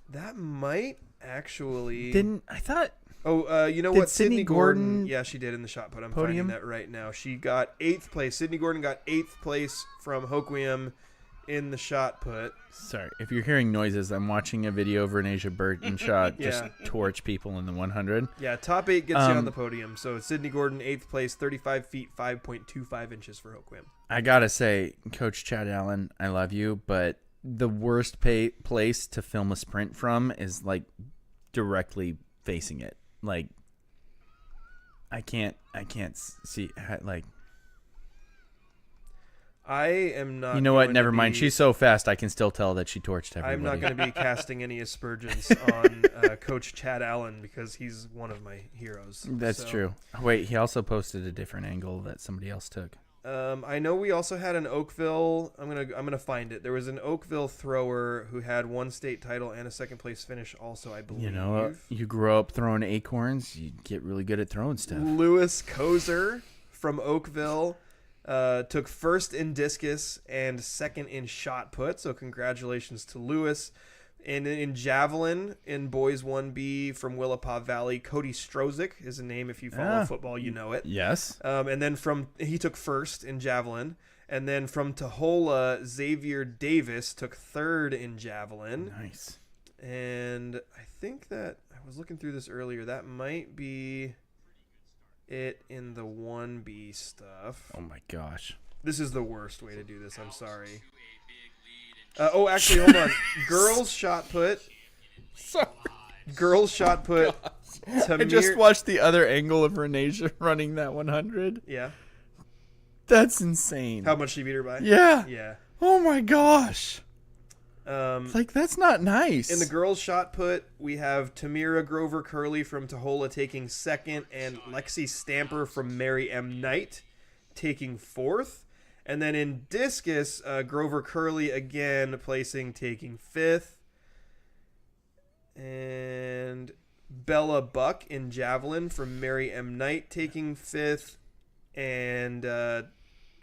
Speaker 4: That might actually...
Speaker 1: I thought...
Speaker 4: Oh, you know
Speaker 1: Did
Speaker 4: what?
Speaker 1: Sydney Gordon-
Speaker 4: Yeah, she did in the shot put. I'm
Speaker 1: Podium?
Speaker 4: finding that right now. She got 8th place. Sydney Gordon got 8th place from Hoquiam in the shot put.
Speaker 1: Sorry, if you're hearing noises, I'm watching a video of Renasia Burton shot just
Speaker 4: Yeah.
Speaker 1: torch people in the 100.
Speaker 4: Yeah, top 8 gets you on the podium. So Sydney Gordon, 8th place, 35 feet, 5.25 inches for Hoquiam.
Speaker 1: I gotta say, Coach Chad Allen, I love you, but the worst place to film a sprint from is like directly facing it. Like, I can't see like.
Speaker 4: I am not.
Speaker 1: You know what?
Speaker 4: going
Speaker 1: Never
Speaker 4: to
Speaker 1: mind.
Speaker 4: be-
Speaker 1: She's so fast, I can still tell that she torched everybody.
Speaker 4: I'm not going to be casting any aspersions on Coach Chad Allen because he's one of my heroes.
Speaker 1: That's
Speaker 4: So,
Speaker 1: true. Wait, he also posted a different angle that somebody else took.
Speaker 4: I know we also had an Oakville. I'm gonna find it. There was an Oakville thrower who had 1 state title and a 2nd place finish. Also, I believe.
Speaker 1: You know, you grow up throwing acorns, you get really good at throwing stuff.
Speaker 4: Lewis Kozer from Oakville took 1st in discus and 2nd in shot put. So congratulations to Lewis. And in javelin, in boys 1B from Willapa Valley, Cody Strozik is a name. If you follow football, you know it.
Speaker 1: Yes.
Speaker 4: And then he took 1st in javelin. And then from Tahola, Xavier Davis took 3rd in javelin.
Speaker 1: Nice.
Speaker 4: And I think that I was looking through this earlier. That might be it in the 1B stuff.
Speaker 1: Oh my gosh.
Speaker 4: This is the worst way to do this. I'm sorry. Actually, hold on. Girls shot put.
Speaker 1: Sorry.
Speaker 4: Girls shot put.
Speaker 1: I just watched the other angle of Renasia running that 100.
Speaker 4: Yeah.
Speaker 1: That's insane.
Speaker 4: How much she beat her by?
Speaker 1: Yeah.
Speaker 4: Yeah.
Speaker 1: Oh my gosh.
Speaker 4: Um,
Speaker 1: Like, that's not nice.
Speaker 4: in the girls shot put, we have Tamira Grover Curley from Tahola taking 2nd and Lexi Stamper from Mary M. Knight taking 4th. And then in discus, Grover Curley again taking 5th. And Bella Buck in javelin from Mary M. Knight taking 5th. And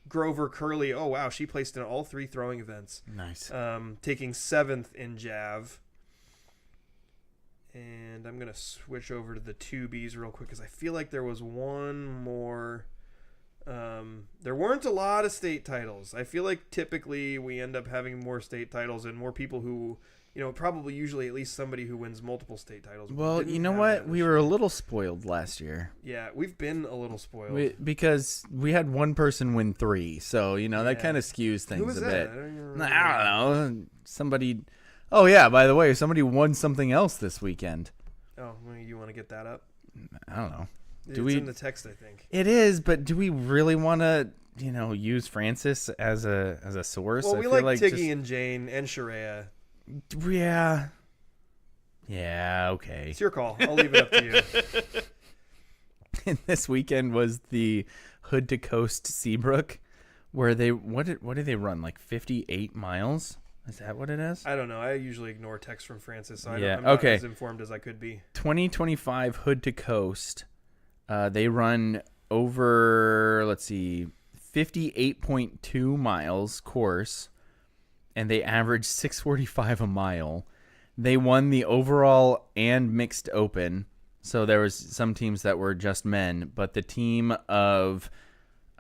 Speaker 4: Grover Curley, oh wow, she placed in all 3 throwing events.
Speaker 1: Nice.
Speaker 4: Taking 7th in jav. And I'm going to switch over to the 2Bs real quick because I feel like there was one more. There weren't a lot of state titles. I feel like typically we end up having more state titles and more people who, probably usually at least somebody who wins multiple state titles.
Speaker 1: Well,
Speaker 4: Didn't
Speaker 1: you know
Speaker 4: have
Speaker 1: what?
Speaker 4: that
Speaker 1: We
Speaker 4: this
Speaker 1: were a
Speaker 4: year.
Speaker 1: little spoiled last year.
Speaker 4: Yeah, we've been a little spoiled.
Speaker 1: Because we had one person win 3. So, that
Speaker 4: Yeah.
Speaker 1: kind of skews
Speaker 4: Who
Speaker 1: things
Speaker 4: was
Speaker 1: a
Speaker 4: that?
Speaker 1: bit.
Speaker 4: I don't even remember.
Speaker 1: I don't know. Somebody. Oh, yeah. By the way, somebody won something else this weekend.
Speaker 4: Oh, well, you want to get that up?
Speaker 1: I don't know.
Speaker 4: It's
Speaker 1: Do we?
Speaker 4: in the text, I think.
Speaker 1: It is, but do we really want to, use Francis as a source?
Speaker 4: Well,
Speaker 1: I
Speaker 4: we
Speaker 1: feel
Speaker 4: like Tiggy
Speaker 1: just-
Speaker 4: and Jane and Sharia.
Speaker 1: Yeah. Yeah. Okay.
Speaker 4: It's your call. I'll leave it up to you.
Speaker 1: And this weekend was the Hood to Coast Seabrook, where they what did they run, like 58 miles? Is that what it is?
Speaker 4: I don't know. I usually ignore texts from Francis, so
Speaker 1: Yeah,
Speaker 4: I'm not
Speaker 1: okay.
Speaker 4: as informed as I could be.
Speaker 1: 2025 Hood to Coast. They run over, let's see, 58.2 miles course, and they average 6:45 a mile. They won the overall and mixed open. So there was some teams that were just men, but the team of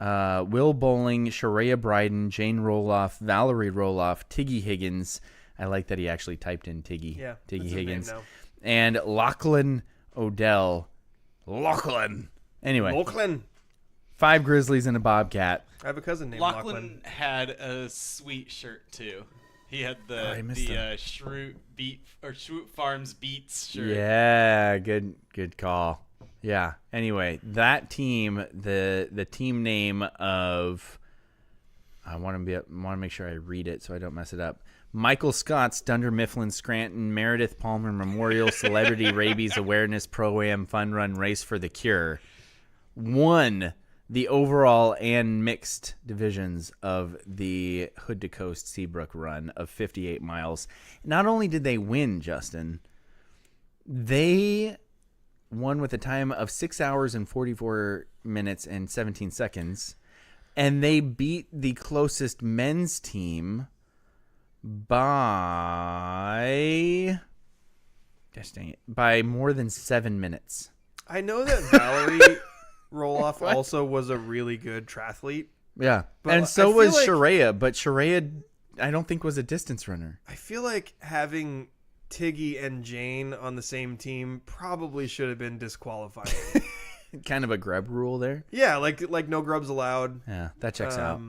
Speaker 1: Will Bowling, Sharia Bryden, Jane Roloff, Valerie Roloff, Tiggy Higgins. I like that he actually typed in Tiggy.
Speaker 4: Yeah,
Speaker 1: Tiggy
Speaker 4: that's his name
Speaker 1: Higgins.
Speaker 4: now.
Speaker 1: And Lachlan Odell. Lachlan. Anyway,
Speaker 4: Lachlan.
Speaker 1: 5 Grizzlies and a Bobcat.
Speaker 4: I have a cousin named
Speaker 2: Lachlan
Speaker 4: Lachlan.
Speaker 2: had a sweet shirt too. He had
Speaker 1: I missed that.
Speaker 2: Schrute Farms Beats shirt.
Speaker 1: Yeah, good call. Yeah. Anyway, that team, the team name of, I want to make sure I read it so I don't mess it up. Michael Scott's Dunder Mifflin Scranton Meredith Palmer Memorial Celebrity Rabies Awareness Pro-Am Fun Run Race for the Cure won the overall and mixed divisions of the Hood to Coast Seabrook run of 58 miles. Not only did they win, Justin, they won with a time of 6 hours and 44 minutes and 17 seconds, and they beat the closest men's team by more than 7 minutes.
Speaker 4: I know that Valerie Roloff also was a really good triathlete.
Speaker 1: Yeah,
Speaker 4: But
Speaker 1: and so
Speaker 4: I feel
Speaker 1: was
Speaker 4: like-
Speaker 1: Sharia, but Sharia I don't think was a distance runner.
Speaker 4: I feel like having Tiggy and Jane on the same team probably should have been disqualifying.
Speaker 1: Kind of a grub rule there.
Speaker 4: Yeah, like no grubs allowed.
Speaker 1: Yeah, that checks out.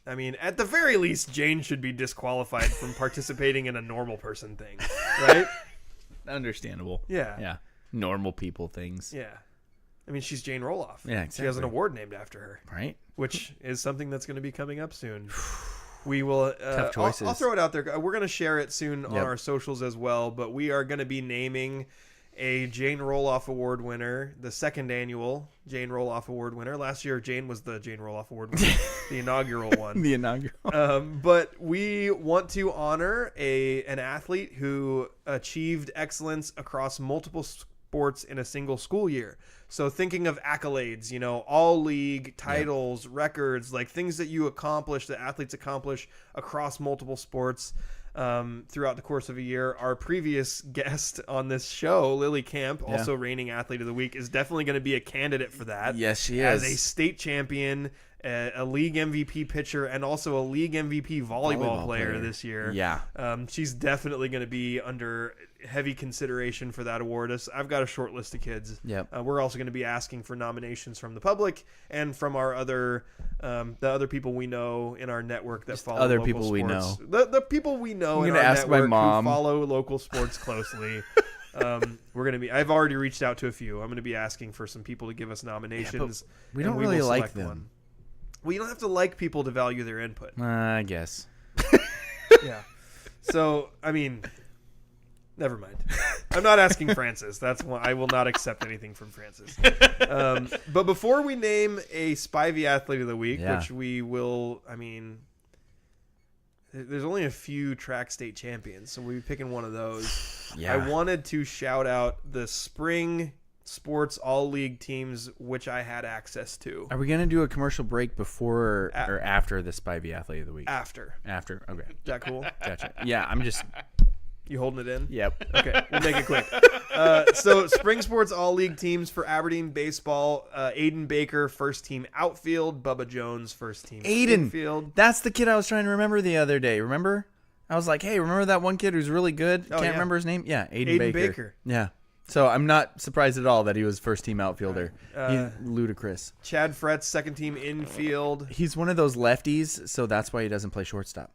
Speaker 4: I mean, at the very least, Jane should be disqualified from participating in a normal person thing, right?
Speaker 1: Understandable.
Speaker 4: Yeah.
Speaker 1: Yeah. Normal people things.
Speaker 4: Yeah. I mean, she's Jane Roloff.
Speaker 1: Yeah,
Speaker 4: She has an
Speaker 1: exactly.
Speaker 4: award named after her,
Speaker 1: Right?
Speaker 4: which is something that's going to be coming up soon. We will.
Speaker 1: Tough choices.
Speaker 4: I'll throw it out there. We're going to share it soon on
Speaker 1: Yep.
Speaker 4: our socials as well. But we are going to be naming a Jane Roloff Award winner, the second annual Jane Roloff Award winner. Last year, Jane was the Jane Roloff Award winner, the inaugural one.
Speaker 1: The inaugural.
Speaker 4: But we want to honor an athlete who achieved excellence across multiple sports in a single school year. So thinking of accolades, all league titles, records, like things that you accomplish, that athletes accomplish across multiple sports throughout the course of a year. Our previous guest on this show, Lily Camp, also reigning athlete of the week, is definitely going to be a candidate for that.
Speaker 1: Yes, she
Speaker 4: As
Speaker 1: is.
Speaker 4: a state champion, a league MVP pitcher, and also a league MVP volleyball player this year.
Speaker 1: Yeah.
Speaker 4: She's definitely going to be under heavy consideration for that award. I've got a short list of kids.
Speaker 1: Yep.
Speaker 4: We're also going to be asking for nominations from the public and from our the other people we know in our network that follow
Speaker 1: other
Speaker 4: local
Speaker 1: people we
Speaker 4: sports.
Speaker 1: know.
Speaker 4: The people we know
Speaker 1: I'm
Speaker 4: in
Speaker 1: gonna
Speaker 4: our
Speaker 1: ask my
Speaker 4: network
Speaker 1: mom.
Speaker 4: who follow local sports closely. We're going to be. I've already reached out to a few. I'm going to be asking for some people to give us nominations.
Speaker 1: we
Speaker 4: and
Speaker 1: don't
Speaker 4: will
Speaker 1: really like
Speaker 4: select
Speaker 1: them.
Speaker 4: one. Well, you don't have to like people to value their input.
Speaker 1: I guess.
Speaker 4: Yeah. So, I mean, never mind. I'm not asking Francis. That's one. I will not accept anything from Francis. But before we name a Spivey Athlete of the Week,
Speaker 1: Yeah.
Speaker 4: which we will, I mean, there's only a few track state champions, so we'll be picking one of those.
Speaker 1: Yeah.
Speaker 4: I wanted to shout out the spring sports all league teams, which I had access to
Speaker 1: Are we going to do a commercial break before or after the Spivey Athlete of the Week?
Speaker 4: after.
Speaker 1: After. Okay.
Speaker 4: Is that cool?
Speaker 1: Gotcha. Yeah, I'm just.
Speaker 4: You holding it in?
Speaker 1: Yep.
Speaker 4: Okay, we'll make it quick. So spring sports all league teams for Aberdeen baseball: Aiden Baker, first team outfield; Bubba Jones, first team
Speaker 1: Aiden.
Speaker 4: infield.
Speaker 1: That's the kid I was trying to remember the other day. Remember? I was like, hey, remember that one kid who's really good?
Speaker 4: Oh,
Speaker 1: Can't
Speaker 4: yeah.
Speaker 1: remember his name? Yeah, Aiden
Speaker 4: Aiden
Speaker 1: Baker.
Speaker 4: Baker.
Speaker 1: Yeah. So I'm not surprised at all that he was first team outfielder. He's ludicrous.
Speaker 4: Chad Fretz, second team infield.
Speaker 1: He's one of those lefties, so that's why he doesn't play shortstop.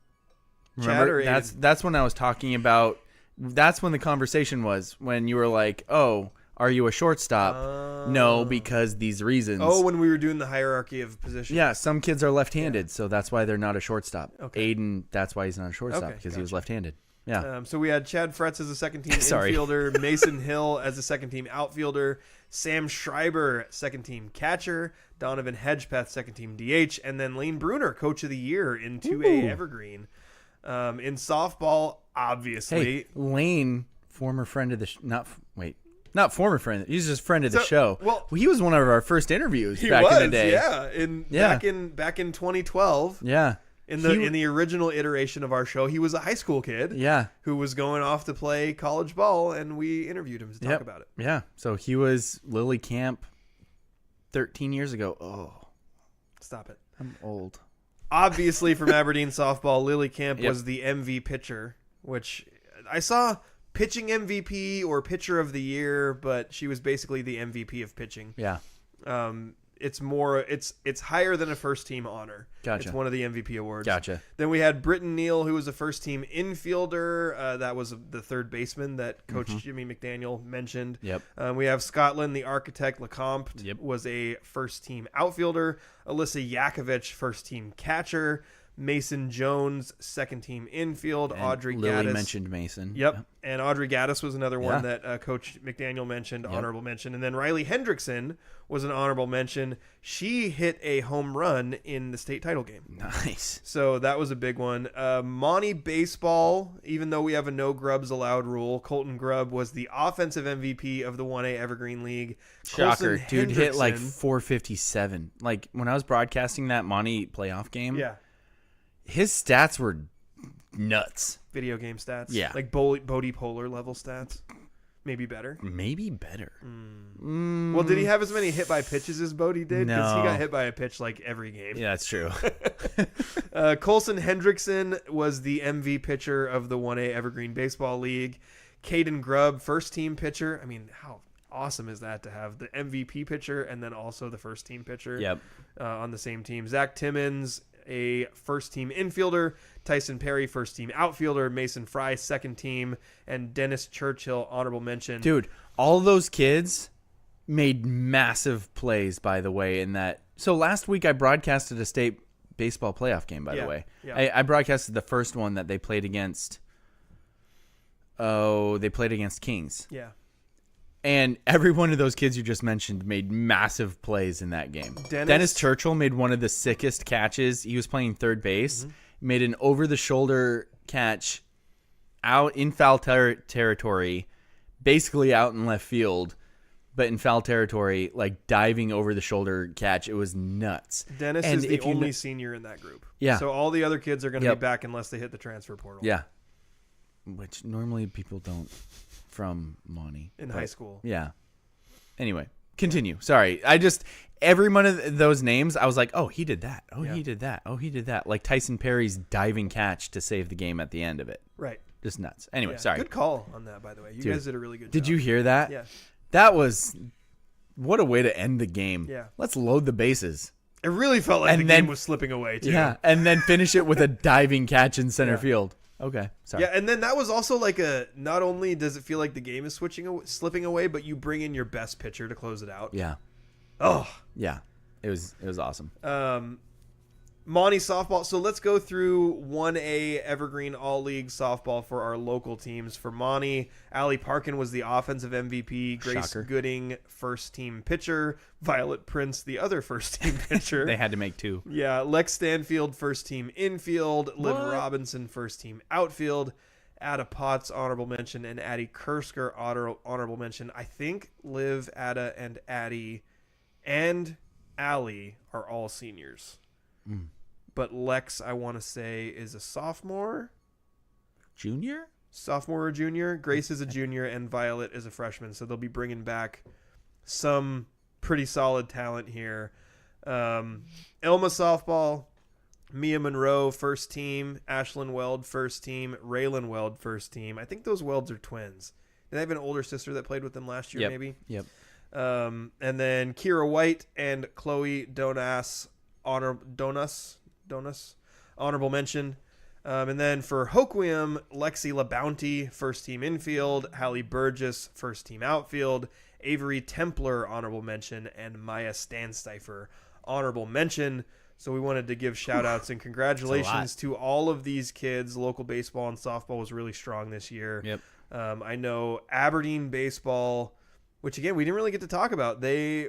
Speaker 4: Chad or
Speaker 1: Remember?
Speaker 4: Aiden?
Speaker 1: That's when I was talking about. That's when the conversation was, when you were like, "Oh, are you a shortstop?" No, because these reasons.
Speaker 4: Oh, when we were doing the hierarchy of positions.
Speaker 1: Yeah, some kids are left-handed, so that's why they're not a shortstop.
Speaker 4: Okay.
Speaker 1: Aiden, that's why he's not a shortstop,
Speaker 4: Okay,
Speaker 1: because he was
Speaker 4: gotcha.
Speaker 1: left-handed. Yeah.
Speaker 4: So we had Chad Fretz as a second team
Speaker 1: Sorry.
Speaker 4: infielder, Mason Hill as a second team outfielder, Sam Schreiber, second team catcher, Donovan Hedgepeth, second team DH, and then Lane Bruner, coach of the year in 2A Evergreen. In softball, obviously.
Speaker 1: Hey, Lane, former friend of the not former friend. He's just friend of the
Speaker 4: So,
Speaker 1: show.
Speaker 4: well-
Speaker 1: He was one of our first interviews
Speaker 4: He
Speaker 1: back
Speaker 4: was,
Speaker 1: in the day.
Speaker 4: yeah. Back in 2012.
Speaker 1: Yeah.
Speaker 4: In the original iteration of our show, he was a high school kid.
Speaker 1: Yeah.
Speaker 4: Who was going off to play college ball, and we interviewed him to talk
Speaker 1: Yep.
Speaker 4: about it.
Speaker 1: Yeah. So he was Lily Camp 13 years ago. Oh,
Speaker 4: Stop it.
Speaker 1: I'm old.
Speaker 4: Obviously, from Aberdeen softball, Lily Camp
Speaker 1: Yep.
Speaker 4: was the MV pitcher, which I saw pitching MVP or pitcher of the year, but she was basically the MVP of pitching.
Speaker 1: Yeah.
Speaker 4: It's more. It's higher than a first team honor.
Speaker 1: Gotcha.
Speaker 4: It's one of the MVP awards.
Speaker 1: Gotcha.
Speaker 4: Then we had Britton Neal, who was a first team infielder. That was the third baseman that Coach Jimmy McDaniel mentioned.
Speaker 1: Yep.
Speaker 4: We have Scotland, the architect Lecomte,
Speaker 1: Yep.
Speaker 4: was a first team outfielder. Alyssa Yakovich, first team catcher. Mason Jones, second team infield.
Speaker 1: And
Speaker 4: Audrey
Speaker 1: Lily
Speaker 4: Gaddis
Speaker 1: mentioned Mason.
Speaker 4: Yep. And Audrey Gaddis was another one
Speaker 1: Yeah.
Speaker 4: that Coach McDaniel mentioned,
Speaker 1: Yep.
Speaker 4: honorable mention. And then Riley Hendrickson was an honorable mention. She hit a home run in the state title game.
Speaker 1: Nice.
Speaker 4: So that was a big one. Monty Baseball, even though we have a no grubs allowed rule, Colton Grubb was the offensive MVP of the 1A Evergreen League.
Speaker 1: Shocker.
Speaker 4: Colson
Speaker 1: Dude hit like
Speaker 4: Hendrickson-
Speaker 1: 457. Like when I was broadcasting that Monty playoff game,
Speaker 4: Yeah.
Speaker 1: his stats were nuts.
Speaker 4: Video game stats.
Speaker 1: Yeah.
Speaker 4: Like Bodie Polar level stats. Maybe better.
Speaker 1: Maybe better.
Speaker 4: Well, did he have as many hit by pitches as Bodie did? Because he
Speaker 1: No.
Speaker 4: got hit by a pitch like every game.
Speaker 1: Yeah, that's true.
Speaker 4: Colson Hendrickson was the MV pitcher of the 1A Evergreen Baseball League. Caden Grubb, first team pitcher. I mean, how awesome is that to have the MVP pitcher and then also the first team pitcher
Speaker 1: Yep.
Speaker 4: on the same team? Zach Timmons, a first team infielder. Tyson Perry, first team outfielder. Mason Fry, second team. And Dennis Churchill, honorable mention.
Speaker 1: Dude, all those kids made massive plays, by the way, in that. So last week I broadcasted a state baseball playoff game, by
Speaker 4: Yeah,
Speaker 1: the way.
Speaker 4: yeah.
Speaker 1: I broadcasted the first one that they played against. Oh, they played against Kings.
Speaker 4: Yeah.
Speaker 1: And every one of those kids you just mentioned made massive plays in that game. Dennis Churchill made one of the sickest catches. He was playing third base, made an over-the-shoulder catch out in foul territory, basically out in left field, but in foul territory, like diving over the shoulder catch. It was nuts.
Speaker 4: Dennis
Speaker 1: And
Speaker 4: is the
Speaker 1: if you
Speaker 4: only
Speaker 1: kn-
Speaker 4: senior in that group.
Speaker 1: Yeah.
Speaker 4: So all the other kids are going to
Speaker 1: Yep.
Speaker 4: be back unless they hit the transfer portal.
Speaker 1: Yeah. Which normally people don't from Monty.
Speaker 4: In
Speaker 1: but-
Speaker 4: high school.
Speaker 1: Yeah. Anyway, continue. Sorry. Every one of those names, I was like, oh, he did that. Oh,
Speaker 4: Yeah.
Speaker 1: he did that. Oh, he did that. Like Tyson Perry's diving catch to save the game at the end of it.
Speaker 4: Right.
Speaker 1: Just nuts. Anyway,
Speaker 4: Yeah.
Speaker 1: sorry.
Speaker 4: Good call on that, by the way. You
Speaker 1: Dude,
Speaker 4: guys did a really good job.
Speaker 1: Did you hear that?
Speaker 4: Yeah.
Speaker 1: That was, what a way to end the game.
Speaker 4: Yeah.
Speaker 1: Let's load the bases.
Speaker 4: It really felt like
Speaker 1: And
Speaker 4: the
Speaker 1: then-
Speaker 4: game was slipping away, too.
Speaker 1: Yeah. And then finish it with a diving catch in center
Speaker 4: Yeah.
Speaker 1: field. Okay. Sorry.
Speaker 4: Yeah, and then that was also like not only does it feel like the game is slipping away, but you bring in your best pitcher to close it out.
Speaker 1: Yeah.
Speaker 4: Oh.
Speaker 1: Yeah. It was awesome.
Speaker 4: Monty softball. So let's go through 1A Evergreen All League softball for our local teams. For Monty, Allie Parkin was the offensive MVP. Grace
Speaker 1: Shocker.
Speaker 4: Gooding, first team pitcher. Violet Prince, the other first team pitcher.
Speaker 1: They had to make two.
Speaker 4: Yeah, Lex Stanfield, first team infield. Liv
Speaker 1: What?
Speaker 4: Robinson, first team outfield. Ada Potts, honorable mention. And Addie Kersker, honorable mention. I think Liv, Ada, and Addie and Allie are all seniors. But Lex, I want to say, is a sophomore.
Speaker 1: Junior?
Speaker 4: Sophomore or junior. Grace is a junior, and Violet is a freshman. So they'll be bringing back some pretty solid talent here. Elma softball. Mia Monroe, first team. Ashlyn Weld, first team. Raylan Weld, first team. I think those Welds are twins. They have an older sister that played with them last year,
Speaker 1: Yep.
Speaker 4: maybe.
Speaker 1: Yep.
Speaker 4: And then Kira White and Chloe Donas, honorable mention. And then for Hoquiam, Lexi LaBounty, first team infield. Hallie Burgess, first team outfield. Avery Templar, honorable mention. And Maya Stansteifer, honorable mention. So we wanted to give shout outs and congratulations to all of these kids. Local baseball and softball was really strong this year.
Speaker 1: Yep.
Speaker 4: I know Aberdeen baseball, which again, we didn't really get to talk about. We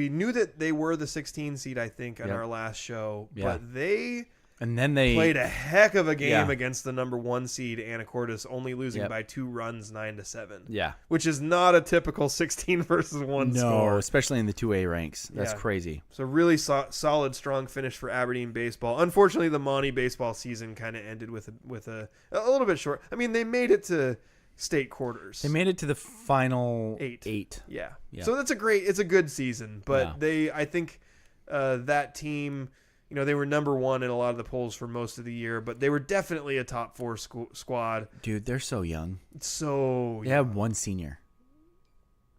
Speaker 4: knew that they were the 16 seed, I think, on
Speaker 1: Yep.
Speaker 4: our last show,
Speaker 1: Yeah.
Speaker 4: but they
Speaker 1: And then they
Speaker 4: played a heck of a game
Speaker 1: Yeah.
Speaker 4: against the number 1 seed Anacortes, only losing
Speaker 1: Yep.
Speaker 4: by 2 runs, 9-7.
Speaker 1: Yeah.
Speaker 4: Which is not a typical 16 versus 1
Speaker 1: No,
Speaker 4: score.
Speaker 1: especially in the 2A ranks. That's
Speaker 4: Yeah.
Speaker 1: crazy.
Speaker 4: So really solid, strong finish for Aberdeen baseball. Unfortunately, the Monty baseball season kind of ended with a little bit short. I mean, they made it to state quarters.
Speaker 1: They made it to the final
Speaker 4: 8. Yeah.
Speaker 1: Yeah.
Speaker 4: So it's a good season, but
Speaker 1: Yeah.
Speaker 4: I think that team, they were number 1 in a lot of the polls for most of the year, but they were definitely a top 4 squad.
Speaker 1: Dude, they're so young.
Speaker 4: So
Speaker 1: They have one senior.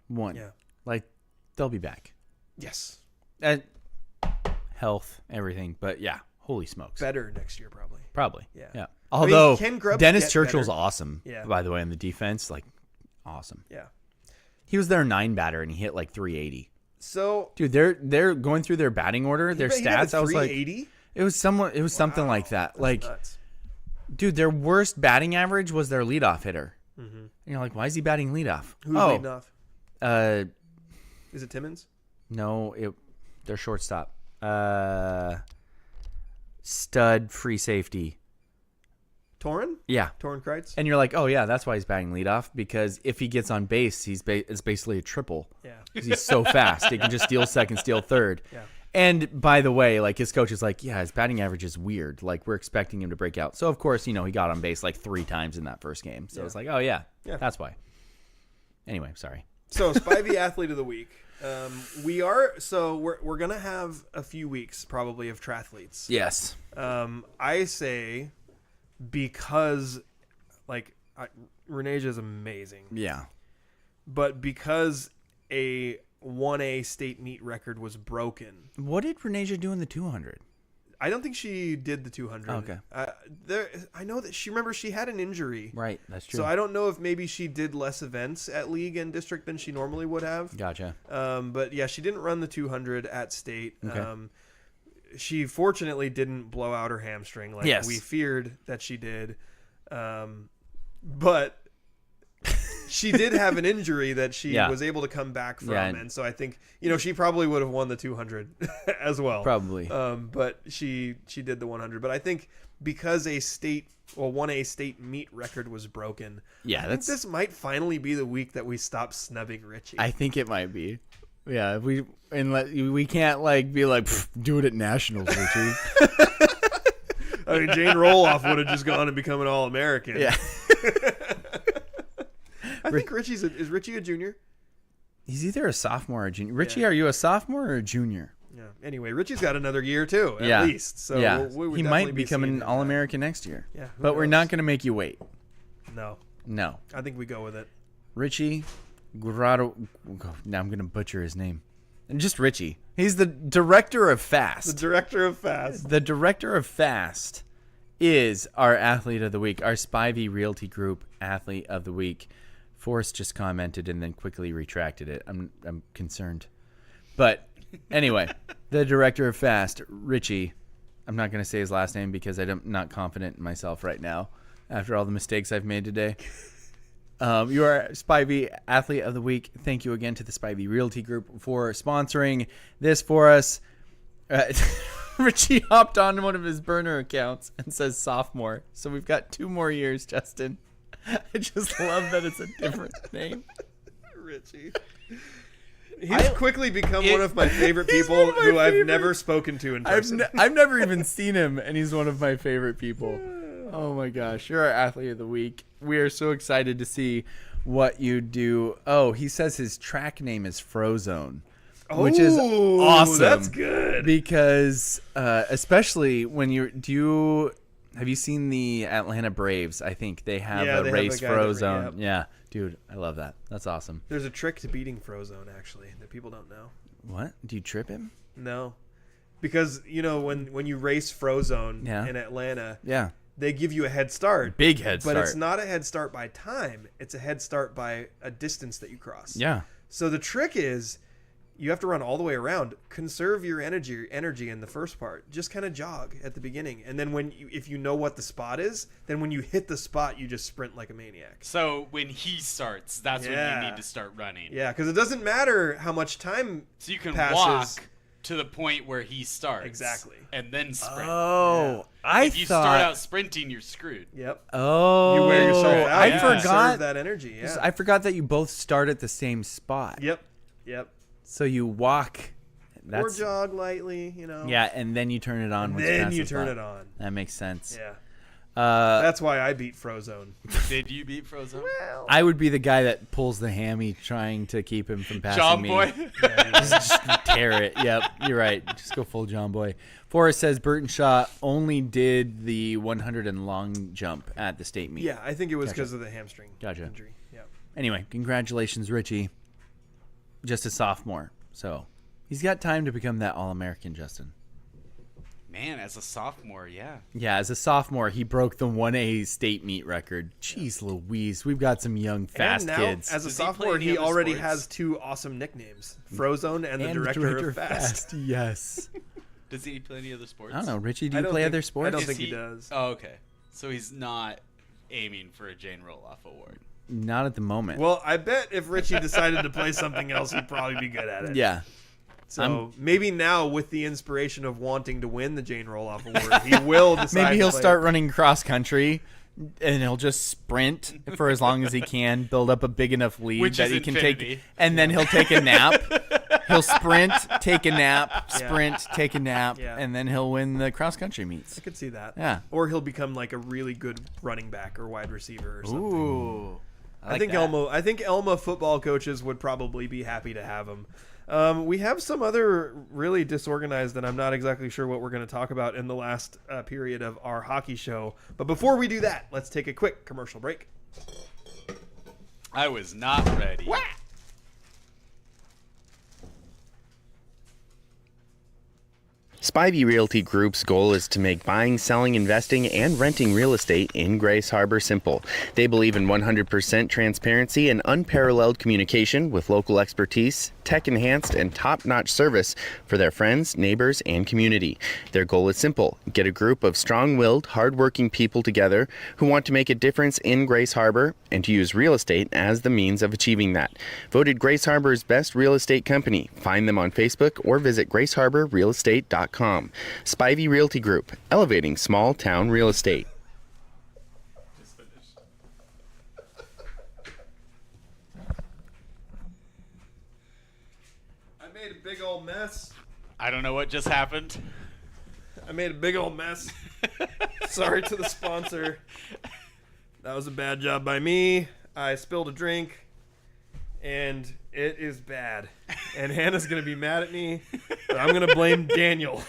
Speaker 1: One.
Speaker 4: Yeah.
Speaker 1: Like, they'll be back.
Speaker 4: Yes.
Speaker 1: And health, everything. But yeah, holy smokes.
Speaker 4: Better next year, probably.
Speaker 1: Probably.
Speaker 4: Yeah.
Speaker 1: Yeah.
Speaker 4: I mean,
Speaker 1: Although
Speaker 4: can Grubb
Speaker 1: Dennis
Speaker 4: get
Speaker 1: Churchill's
Speaker 4: better?
Speaker 1: awesome.
Speaker 4: Yeah.
Speaker 1: By the way, on the defense, like awesome.
Speaker 4: Yeah.
Speaker 1: He was their 9 batter and he hit like 380.
Speaker 4: So
Speaker 1: Dude, they're going through their batting order, their
Speaker 4: he had
Speaker 1: stats. I was like,
Speaker 4: 380?
Speaker 1: it was something like that. Like,
Speaker 4: Nuts.
Speaker 1: dude, their worst batting average was their leadoff hitter. Mm-hmm. And you're like, why is he batting leadoff?
Speaker 4: Who's leading off? Is it Timmons?
Speaker 1: No, their shortstop. Stud free safety.
Speaker 4: Torrin?
Speaker 1: Yeah.
Speaker 4: Torrin Kreitz?
Speaker 1: And you're like, oh yeah, that's why he's batting leadoff, because if he gets on base, it's basically a triple.
Speaker 4: Yeah.
Speaker 1: Because he's so fast, he can just steal second, steal third.
Speaker 4: Yeah.
Speaker 1: And by the way, like his coach is like, yeah, his batting average is weird. Like we're expecting him to break out. So of course, he got on base like 3 times in that first game. So it's like, oh yeah, that's why. Anyway, sorry.
Speaker 4: So Spivey Athlete of the Week. We're gonna have a few weeks probably of triathletes.
Speaker 1: Yes.
Speaker 4: I say because Reneja is amazing.
Speaker 1: Yeah.
Speaker 4: But because a 1A state meet record was broken.
Speaker 1: What did Reneja do in the 200?
Speaker 4: I don't think she did the 200.
Speaker 1: Okay.
Speaker 4: I know that she had an injury.
Speaker 1: Right, that's true.
Speaker 4: So I don't know if maybe she did less events at league and district than she normally would have.
Speaker 1: Gotcha.
Speaker 4: But yeah, she didn't run the 200 at state.
Speaker 1: Okay.
Speaker 4: She fortunately didn't blow out her hamstring like
Speaker 1: Yes.
Speaker 4: we feared that she did. But she did have an injury that she was able to come back from.
Speaker 1: Yeah.
Speaker 4: And so I think, she probably would have won the 200 as well.
Speaker 1: Probably.
Speaker 4: But she did the 100. But I think because a 1A state meet record was broken,
Speaker 1: Yeah,
Speaker 4: I think this might finally be the week that we stop snubbing Richie.
Speaker 1: I think it might be. Yeah, we can't be like, do it at nationals, Richie.
Speaker 4: I mean, Jane Roloff would have just gone and become an All-American.
Speaker 1: Yeah.
Speaker 4: I think is Richie a junior?
Speaker 1: He's either a sophomore or a junior. Richie, are you a sophomore or a junior?
Speaker 4: Yeah. Anyway, Richie's got another year too, at least. So
Speaker 1: yeah,
Speaker 4: we would
Speaker 1: he
Speaker 4: definitely
Speaker 1: might
Speaker 4: be
Speaker 1: become
Speaker 4: seeing
Speaker 1: an
Speaker 4: him
Speaker 1: All-American next year.
Speaker 4: Yeah, who
Speaker 1: but we're
Speaker 4: knows?
Speaker 1: not going to make you wait.
Speaker 4: No,
Speaker 1: No,
Speaker 4: I think we go with it.
Speaker 1: Richie Grotto. Now I'm going to butcher his name. And just Richie. He's the director of FAST.
Speaker 4: The director of FAST.
Speaker 1: The director of FAST is our athlete of the week, our Spivey Realty Group athlete of the week. Forrest just commented and then quickly retracted it. I'm concerned. But anyway, the director of FAST, Richie. I'm not going to say his last name because I'm not confident in myself right now after all the mistakes I've made today. You are Spivey Athlete of the Week. Thank you again to the Spivey Realty Group for sponsoring this for us. Richie hopped on one of his burner accounts and says sophomore. So we've got 2 more years, Justin. I just love that it's a different name.
Speaker 4: Richie. He's quickly become one of my favorite people who I've never spoken to in person.
Speaker 1: I've never even seen him, and he's one of my favorite people. Oh my gosh, you're our athlete of the week. We are so excited to see what you do. Oh, he says his track name is Frozone, which is awesome.
Speaker 4: That's good.
Speaker 1: Because especially when have you seen the Atlanta Braves? I think they have a race Frozone. Yeah, dude, I love that. That's awesome.
Speaker 4: There's a trick to beating Frozone actually that people don't know.
Speaker 1: What? Do you trip him?
Speaker 4: No, because when you race Frozone in Atlanta, they give you a head start.
Speaker 1: Big head start.
Speaker 4: But it's not a head start by time. It's a head start by a distance that you cross.
Speaker 1: Yeah.
Speaker 4: So the trick is you have to run all the way around. Conserve your energy in the first part. Just kind of jog at the beginning. And then if you know what the spot is, then when you hit the spot, you just sprint like a maniac.
Speaker 2: So when he starts, that's when you need to start running.
Speaker 4: Yeah, because it doesn't matter how much time
Speaker 2: So you can
Speaker 4: passes.
Speaker 2: walk to the point where he starts.
Speaker 4: Exactly.
Speaker 2: And then sprint.
Speaker 1: Oh,
Speaker 2: If you start out sprinting, you're screwed.
Speaker 4: Yep.
Speaker 1: Oh,
Speaker 4: You wear yourself out.
Speaker 1: I
Speaker 4: you
Speaker 1: forgot
Speaker 4: conserve that energy. Yeah.
Speaker 1: I forgot that you both start at the same spot.
Speaker 4: Yep.
Speaker 1: So you walk.
Speaker 4: Or jog lightly,
Speaker 1: Yeah, and then you turn it on.
Speaker 4: Then you turn it on.
Speaker 1: That makes sense.
Speaker 4: Yeah. That's why I beat Frozone.
Speaker 2: Did you beat Frozone?
Speaker 1: I would be the guy that pulls the hammy trying to keep him from passing
Speaker 2: John
Speaker 1: me.
Speaker 2: Boy.
Speaker 1: Just tear it. Yep, you're right. Just go full John Boy. Forrest says Burton Shaw only did the 100 and long jump at the state meet.
Speaker 4: Yeah, I think it was because of the hamstring injury. Yeah.
Speaker 1: Anyway, congratulations, Richie. Just a sophomore. So he's got time to become that All-American, Justin.
Speaker 2: Man, as a sophomore, yeah.
Speaker 1: Yeah, as a sophomore, he broke the 1A state meet record. Jeez Louise, we've got some young, fast
Speaker 4: and now,
Speaker 1: kids.
Speaker 4: as a
Speaker 2: Does he play
Speaker 4: sophomore,
Speaker 2: any
Speaker 4: he
Speaker 2: other
Speaker 4: already
Speaker 2: sports?
Speaker 4: has 2 awesome nicknames: Frozone and the
Speaker 1: And
Speaker 4: director of Fast.
Speaker 1: Yes.
Speaker 2: Does he play any other sports?
Speaker 1: I don't know, Richie, do
Speaker 4: I
Speaker 1: you
Speaker 4: don't
Speaker 1: play
Speaker 4: think-
Speaker 1: other
Speaker 4: I
Speaker 1: sports?
Speaker 4: don't
Speaker 2: Is
Speaker 4: think he does.
Speaker 2: Oh, okay. So he's not aiming for a Jane Roloff award.
Speaker 1: Not at the moment.
Speaker 4: Well, I bet if Richie decided to play something else, he'd probably be good at it.
Speaker 1: yeah.
Speaker 4: So maybe now, with the inspiration of wanting to win the Jane Roloff Award, he will decide.
Speaker 1: Maybe he'll
Speaker 4: to play.
Speaker 1: start running cross country, and he'll just sprint for as long as he can, build up a big enough lead
Speaker 2: Which
Speaker 1: that
Speaker 2: is
Speaker 1: he can
Speaker 2: infinity.
Speaker 1: take, and then he'll take a nap. He'll sprint, take a nap, sprint, take a nap,
Speaker 4: Yeah.
Speaker 1: and then he'll win the cross country meets.
Speaker 4: I could see that.
Speaker 1: Yeah.
Speaker 4: Or he'll become like a really good running back or wide receiver or something.
Speaker 1: Ooh.
Speaker 4: I think Elma football coaches would probably be happy to have him. We have some other really disorganized, and I'm not exactly sure what we're going to talk about in the last period of our hockey show. But before we do that, let's take a quick commercial break.
Speaker 2: I was not ready.
Speaker 3: Spivey Realty Group's goal is to make buying, selling, investing, and renting real estate in Grace Harbor simple. They believe in 100% transparency and unparalleled communication with local expertise, tech-enhanced, and top-notch service for their friends, neighbors, and community. Their goal is simple: get a group of strong-willed, hard-working people together who want to make a difference in Grace Harbor and to use real estate as the means of achieving that. Voted Grace Harbor's best real estate company. Find them on Facebook or visit graceharborrealestate.com. Spivey Realty Group, elevating small town real estate.
Speaker 4: I made a big old mess.
Speaker 2: I don't know what just happened.
Speaker 4: I made a big old mess. Sorry to the sponsor. That was a bad job by me. I spilled a drink, and it is bad. And Hannah's going to be mad at me, but I'm going to blame Daniel.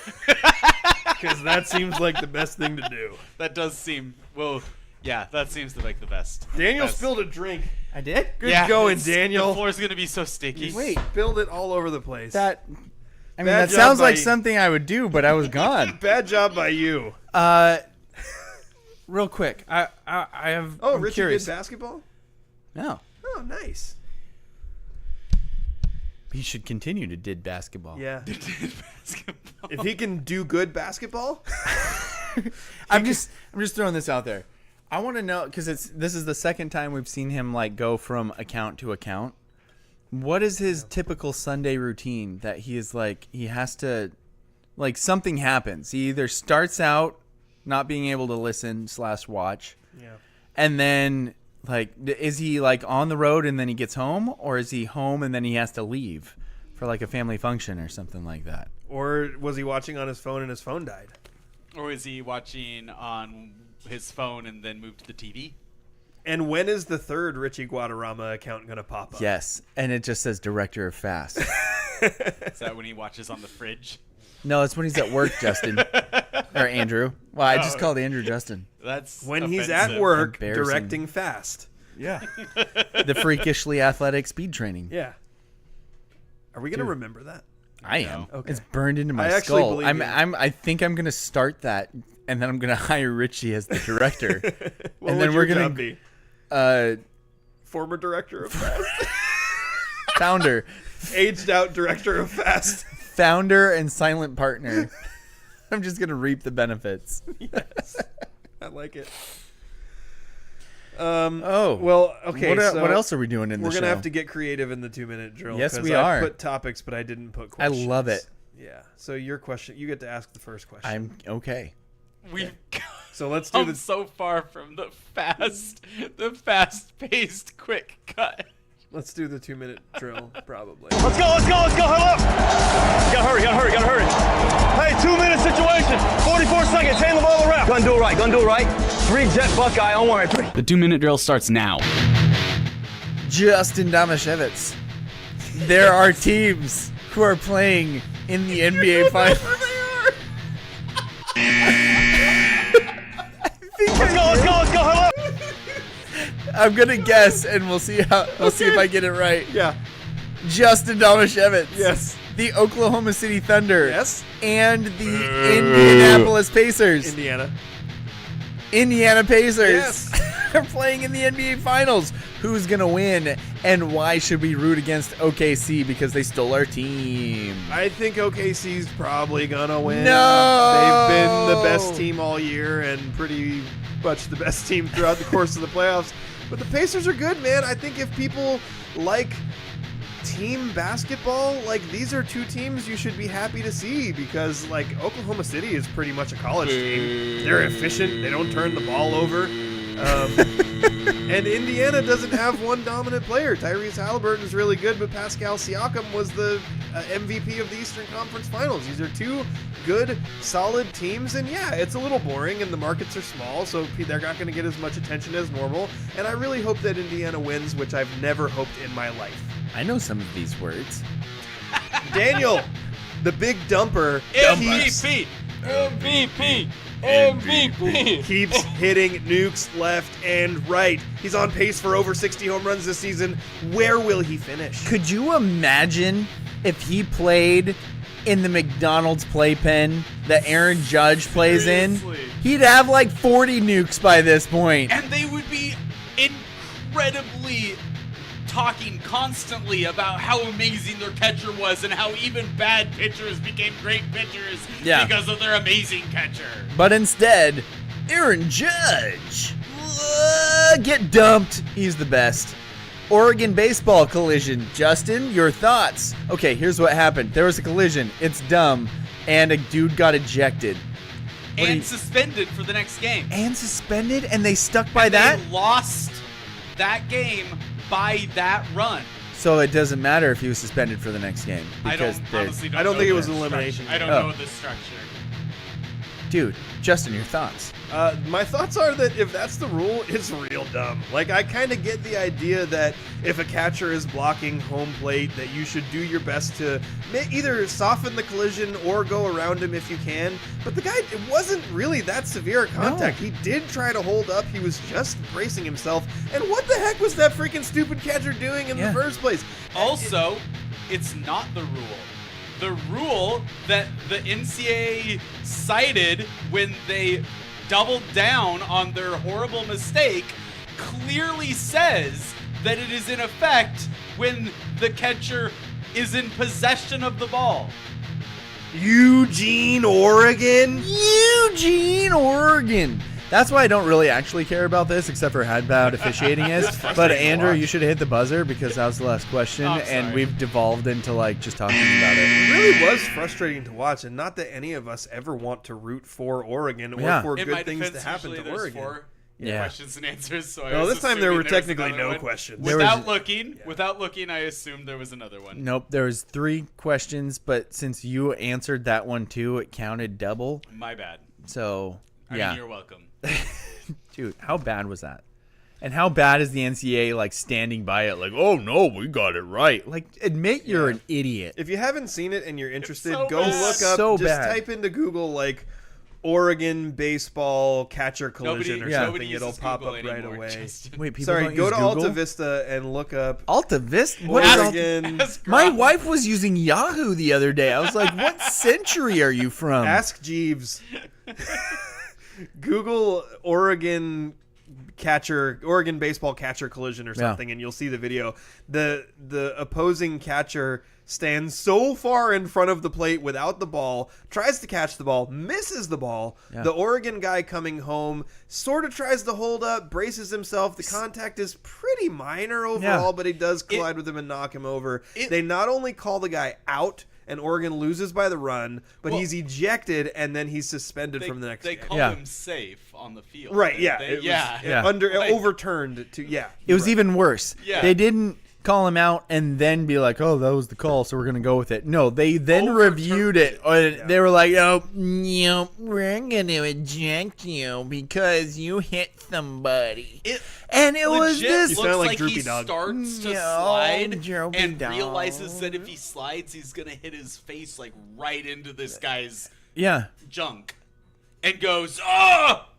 Speaker 4: Because that seems like the best thing to do.
Speaker 2: That does seem, well, yeah, that seems to make the best.
Speaker 4: Daniel
Speaker 2: Best.
Speaker 4: spilled a drink.
Speaker 1: I did?
Speaker 4: Good
Speaker 2: Yeah,
Speaker 4: going,
Speaker 2: The
Speaker 4: Daniel.
Speaker 2: floor's going to be so sticky.
Speaker 1: Wait,
Speaker 4: Spilled it all over the place.
Speaker 1: that... I mean,
Speaker 4: Bad
Speaker 1: that
Speaker 4: job
Speaker 1: sounds
Speaker 4: by
Speaker 1: like
Speaker 4: you.
Speaker 1: something I would do, but I was gone.
Speaker 4: Bad job by you.
Speaker 1: Real quick, I have.
Speaker 4: Oh,
Speaker 1: I'm
Speaker 4: Richie
Speaker 1: curious.
Speaker 4: did basketball?
Speaker 1: No,
Speaker 4: Oh, nice.
Speaker 1: he should continue to did basketball.
Speaker 4: Yeah.
Speaker 2: Basketball.
Speaker 4: If he can do good basketball,
Speaker 1: I'm just throwing this out there. I want to know, because this is the second time we've seen him like go from account to account. What is his typical Sunday routine that he is like, he has to, like, something happens. He either starts out not being able to listen / watch,
Speaker 4: yeah.
Speaker 1: and then like, is he like on the road and then he gets home, or is he home and then he has to leave for like a family function or something like that?
Speaker 4: Or was he watching on his phone and his phone died?
Speaker 2: Or is he watching on his phone and then moved to the TV?
Speaker 4: And when is the third Richie Guadarrama account going to pop up?
Speaker 1: Yes, and it just says director of fast.
Speaker 2: Is that when he watches on the fridge?
Speaker 1: No, it's when he's at work, Justin. Or Andrew. Well, I just called Andrew Justin.
Speaker 2: That's
Speaker 4: When he's
Speaker 2: offensive.
Speaker 4: at work
Speaker 1: Embarrassing.
Speaker 4: directing fast.
Speaker 1: Yeah. The freakishly athletic speed training.
Speaker 4: Yeah. Are we going to remember that?
Speaker 1: I am.
Speaker 4: Okay.
Speaker 1: It's burned into my
Speaker 4: I actually
Speaker 1: skull.
Speaker 4: believe you.
Speaker 1: I think I'm going to start that, and then I'm going to hire Richie as the director.
Speaker 4: What
Speaker 1: and
Speaker 4: would
Speaker 1: then we're
Speaker 4: your
Speaker 1: going
Speaker 4: job
Speaker 1: to
Speaker 4: be? Former director of fast.
Speaker 1: founder
Speaker 4: Aged out director of fast.
Speaker 1: and silent partner. I'm just going to reap the benefits.
Speaker 4: Yes. I like it.
Speaker 1: Oh.
Speaker 4: Well, okay.
Speaker 1: What else are we doing in the
Speaker 4: We're
Speaker 1: show?
Speaker 4: going to have to get creative in the 2-minute drill.
Speaker 1: Yes,
Speaker 4: 'cause
Speaker 1: we
Speaker 4: I
Speaker 1: are.
Speaker 4: put topics, but I didn't put
Speaker 1: I
Speaker 4: questions.
Speaker 1: love it.
Speaker 4: Yeah. So your question, you get to ask the first question.
Speaker 1: I'm okay.
Speaker 2: We've
Speaker 4: So let's do
Speaker 2: come
Speaker 4: the
Speaker 2: so far from the fast-paced, quick cut.
Speaker 4: Let's do the 2-minute drill, probably.
Speaker 8: Let's go, hurry up! Gotta hurry. Hey, 2-minute situation, 44 seconds, hand the ball to the ref. Gonna do it right. 3 jet Buckeye on 1 3.
Speaker 2: The 2-minute drill starts now.
Speaker 1: Justin Damashevitz. There are teams who are playing in the NBA Finals.
Speaker 8: Let's go, hurry up!
Speaker 1: I'm gonna guess, and we'll see if I get it right.
Speaker 4: Yeah.
Speaker 1: Justin Domashevitz.
Speaker 4: Yes.
Speaker 1: The Oklahoma City Thunder.
Speaker 4: Yes.
Speaker 1: And the Indianapolis Pacers. Indiana Pacers.
Speaker 4: Yes.
Speaker 1: They're playing in the NBA Finals. Who's going to win? And why should we root against OKC? Because they stole our team.
Speaker 4: I think OKC's probably going to win.
Speaker 1: No!
Speaker 4: They've been the best team all year and pretty much the best team throughout the course of the playoffs. But the Pacers are good, man. I think if people like team basketball, like, these are two teams you should be happy to see because, like, Oklahoma City is pretty much a college team. They're efficient. They don't turn the ball over. And Indiana doesn't have one dominant player. Tyrese Halliburton is really good, but Pascal Siakam was the MVP of the Eastern Conference Finals. These are two good, solid teams, and yeah, it's a little boring, and the markets are small, so they're not going to get as much attention as normal, and I really hope that Indiana wins, which I've never hoped in my life.
Speaker 1: I know some of these words.
Speaker 4: Daniel, the big dumper,
Speaker 2: MVP.
Speaker 4: keeps hitting nukes left and right. He's on pace for over 60 home runs this season. Where will he finish?
Speaker 1: Could you imagine if he played in the McDonald's playpen that Aaron Judge plays
Speaker 2: Seriously.
Speaker 1: in? He'd have like 40 nukes by this point.
Speaker 2: And they would be incredibly talking constantly about how amazing their catcher was and how even bad pitchers became great pitchers because of their amazing catcher.
Speaker 1: But instead, Aaron Judge, get dumped. He's the best. Oregon baseball collision. Justin, your thoughts? Okay, here's what happened. There was a collision. It's dumb. And a dude got ejected.
Speaker 2: And suspended for the next game.
Speaker 1: And suspended? And they stuck by
Speaker 2: and
Speaker 1: that?
Speaker 2: They lost that game by that run.
Speaker 1: So it doesn't matter if he was suspended for the next game. Because
Speaker 2: I
Speaker 4: don't think it was an elimination.
Speaker 2: I don't know the structure.
Speaker 1: Dude, Justin, your thoughts?
Speaker 4: My thoughts are that if that's the rule, it's real dumb. Like, I kind of get the idea that if a catcher is blocking home plate, that you should do your best to either soften the collision or go around him if you can. But the guy, it wasn't really that severe a contact.
Speaker 1: No.
Speaker 4: He did try to hold up. He was just bracing himself. And what the heck was that freaking stupid catcher doing in the first place?
Speaker 2: Also, it's not the rule. The rule that the NCAA cited when they doubled down on their horrible mistake clearly says that it is in effect when the catcher is in possession of the ball.
Speaker 4: Eugene, Oregon?
Speaker 1: Eugene, Oregon. That's why I don't really actually care about this, except for how bad officiating is. But Andrew, you should have hit the buzzer because that was the last question, and we've devolved into like just talking about it.
Speaker 4: It really was frustrating to watch, and not that any of us ever want to root for Oregon or for good things to happen to Oregon.
Speaker 2: Questions and answers. So
Speaker 4: no, this time there were technically no questions.
Speaker 2: Without looking, I assumed there was another one.
Speaker 1: Nope, there was 3 questions, but since you answered that one too, it counted double.
Speaker 2: My bad.
Speaker 1: So
Speaker 2: I mean, you're welcome.
Speaker 1: Dude, how bad was that? And how bad is the NCAA like standing by it like, oh no, we got it right? Like, admit you're an idiot.
Speaker 4: If you haven't seen it and you're interested,
Speaker 2: so
Speaker 4: go
Speaker 2: bad.
Speaker 4: look up, type into Google like Oregon baseball catcher collision or something. It'll pop
Speaker 2: Google
Speaker 4: up right away.
Speaker 2: Justin.
Speaker 1: Wait, people
Speaker 4: Sorry,
Speaker 1: don't
Speaker 4: go
Speaker 1: use
Speaker 4: to
Speaker 1: Google?
Speaker 4: Alta Vista and look up
Speaker 1: Alta Vista? What is
Speaker 4: Oregon.
Speaker 1: My wife was using Yahoo the other day. I was like, what century are you from?
Speaker 4: Ask Jeeves. Google Oregon baseball catcher collision or something, and you'll see the video. The opposing catcher stands so far in front of the plate without the ball, tries to catch the ball, misses the ball. The Oregon guy coming home sort of tries to hold up, braces himself. The contact is pretty minor overall, but he does collide with him and knock him over. They not only call the guy out, and Oregon loses by the run, but he's ejected, and then he's suspended from the next game.
Speaker 2: They call him safe on the field.
Speaker 4: Right, overturned to,
Speaker 1: It was even worse.
Speaker 2: Yeah.
Speaker 1: They didn't call him out and then be like, oh, that was the call, so we're going to go with it. No, they then reviewed it, and they were like, oh, we're going to eject you because you hit somebody. And it was this.
Speaker 4: You sound like
Speaker 2: he
Speaker 4: Droopy Dog.
Speaker 2: starts to slide and realizes that if he slides, he's going to hit his face like right into this guy's junk. And goes, oh!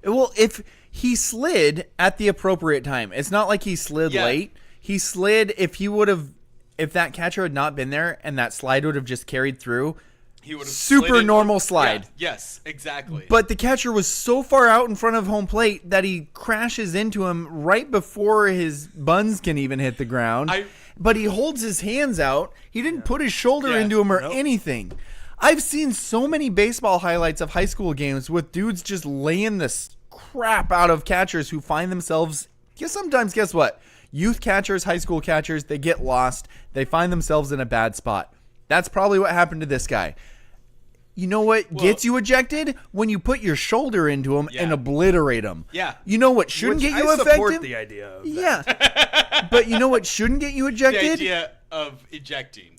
Speaker 1: Well, if he slid at the appropriate time, it's not like he slid late. He slid, if he would have if that catcher had not been there and that slide would have just carried through,
Speaker 2: He would have
Speaker 1: super
Speaker 2: slid it-
Speaker 1: normal slide.
Speaker 2: Yeah, yes, exactly.
Speaker 1: But the catcher was so far out in front of home plate that he crashes into him right before his buns can even hit the ground. But he holds his hands out. He didn't put his shoulder into him or anything. I've seen so many baseball highlights of high school games with dudes just laying this crap out of catchers who find themselves, sometimes, guess what? Youth catchers, high school catchers, they get lost. They find themselves in a bad spot. That's probably what happened to this guy. You know what gets you ejected? When you put your shoulder into him and obliterate him.
Speaker 2: Yeah.
Speaker 1: You know what shouldn't get you
Speaker 4: I
Speaker 1: effective?
Speaker 4: support the idea of that.
Speaker 1: Yeah. But you know what shouldn't get you
Speaker 2: the
Speaker 1: ejected?
Speaker 2: idea of ejecting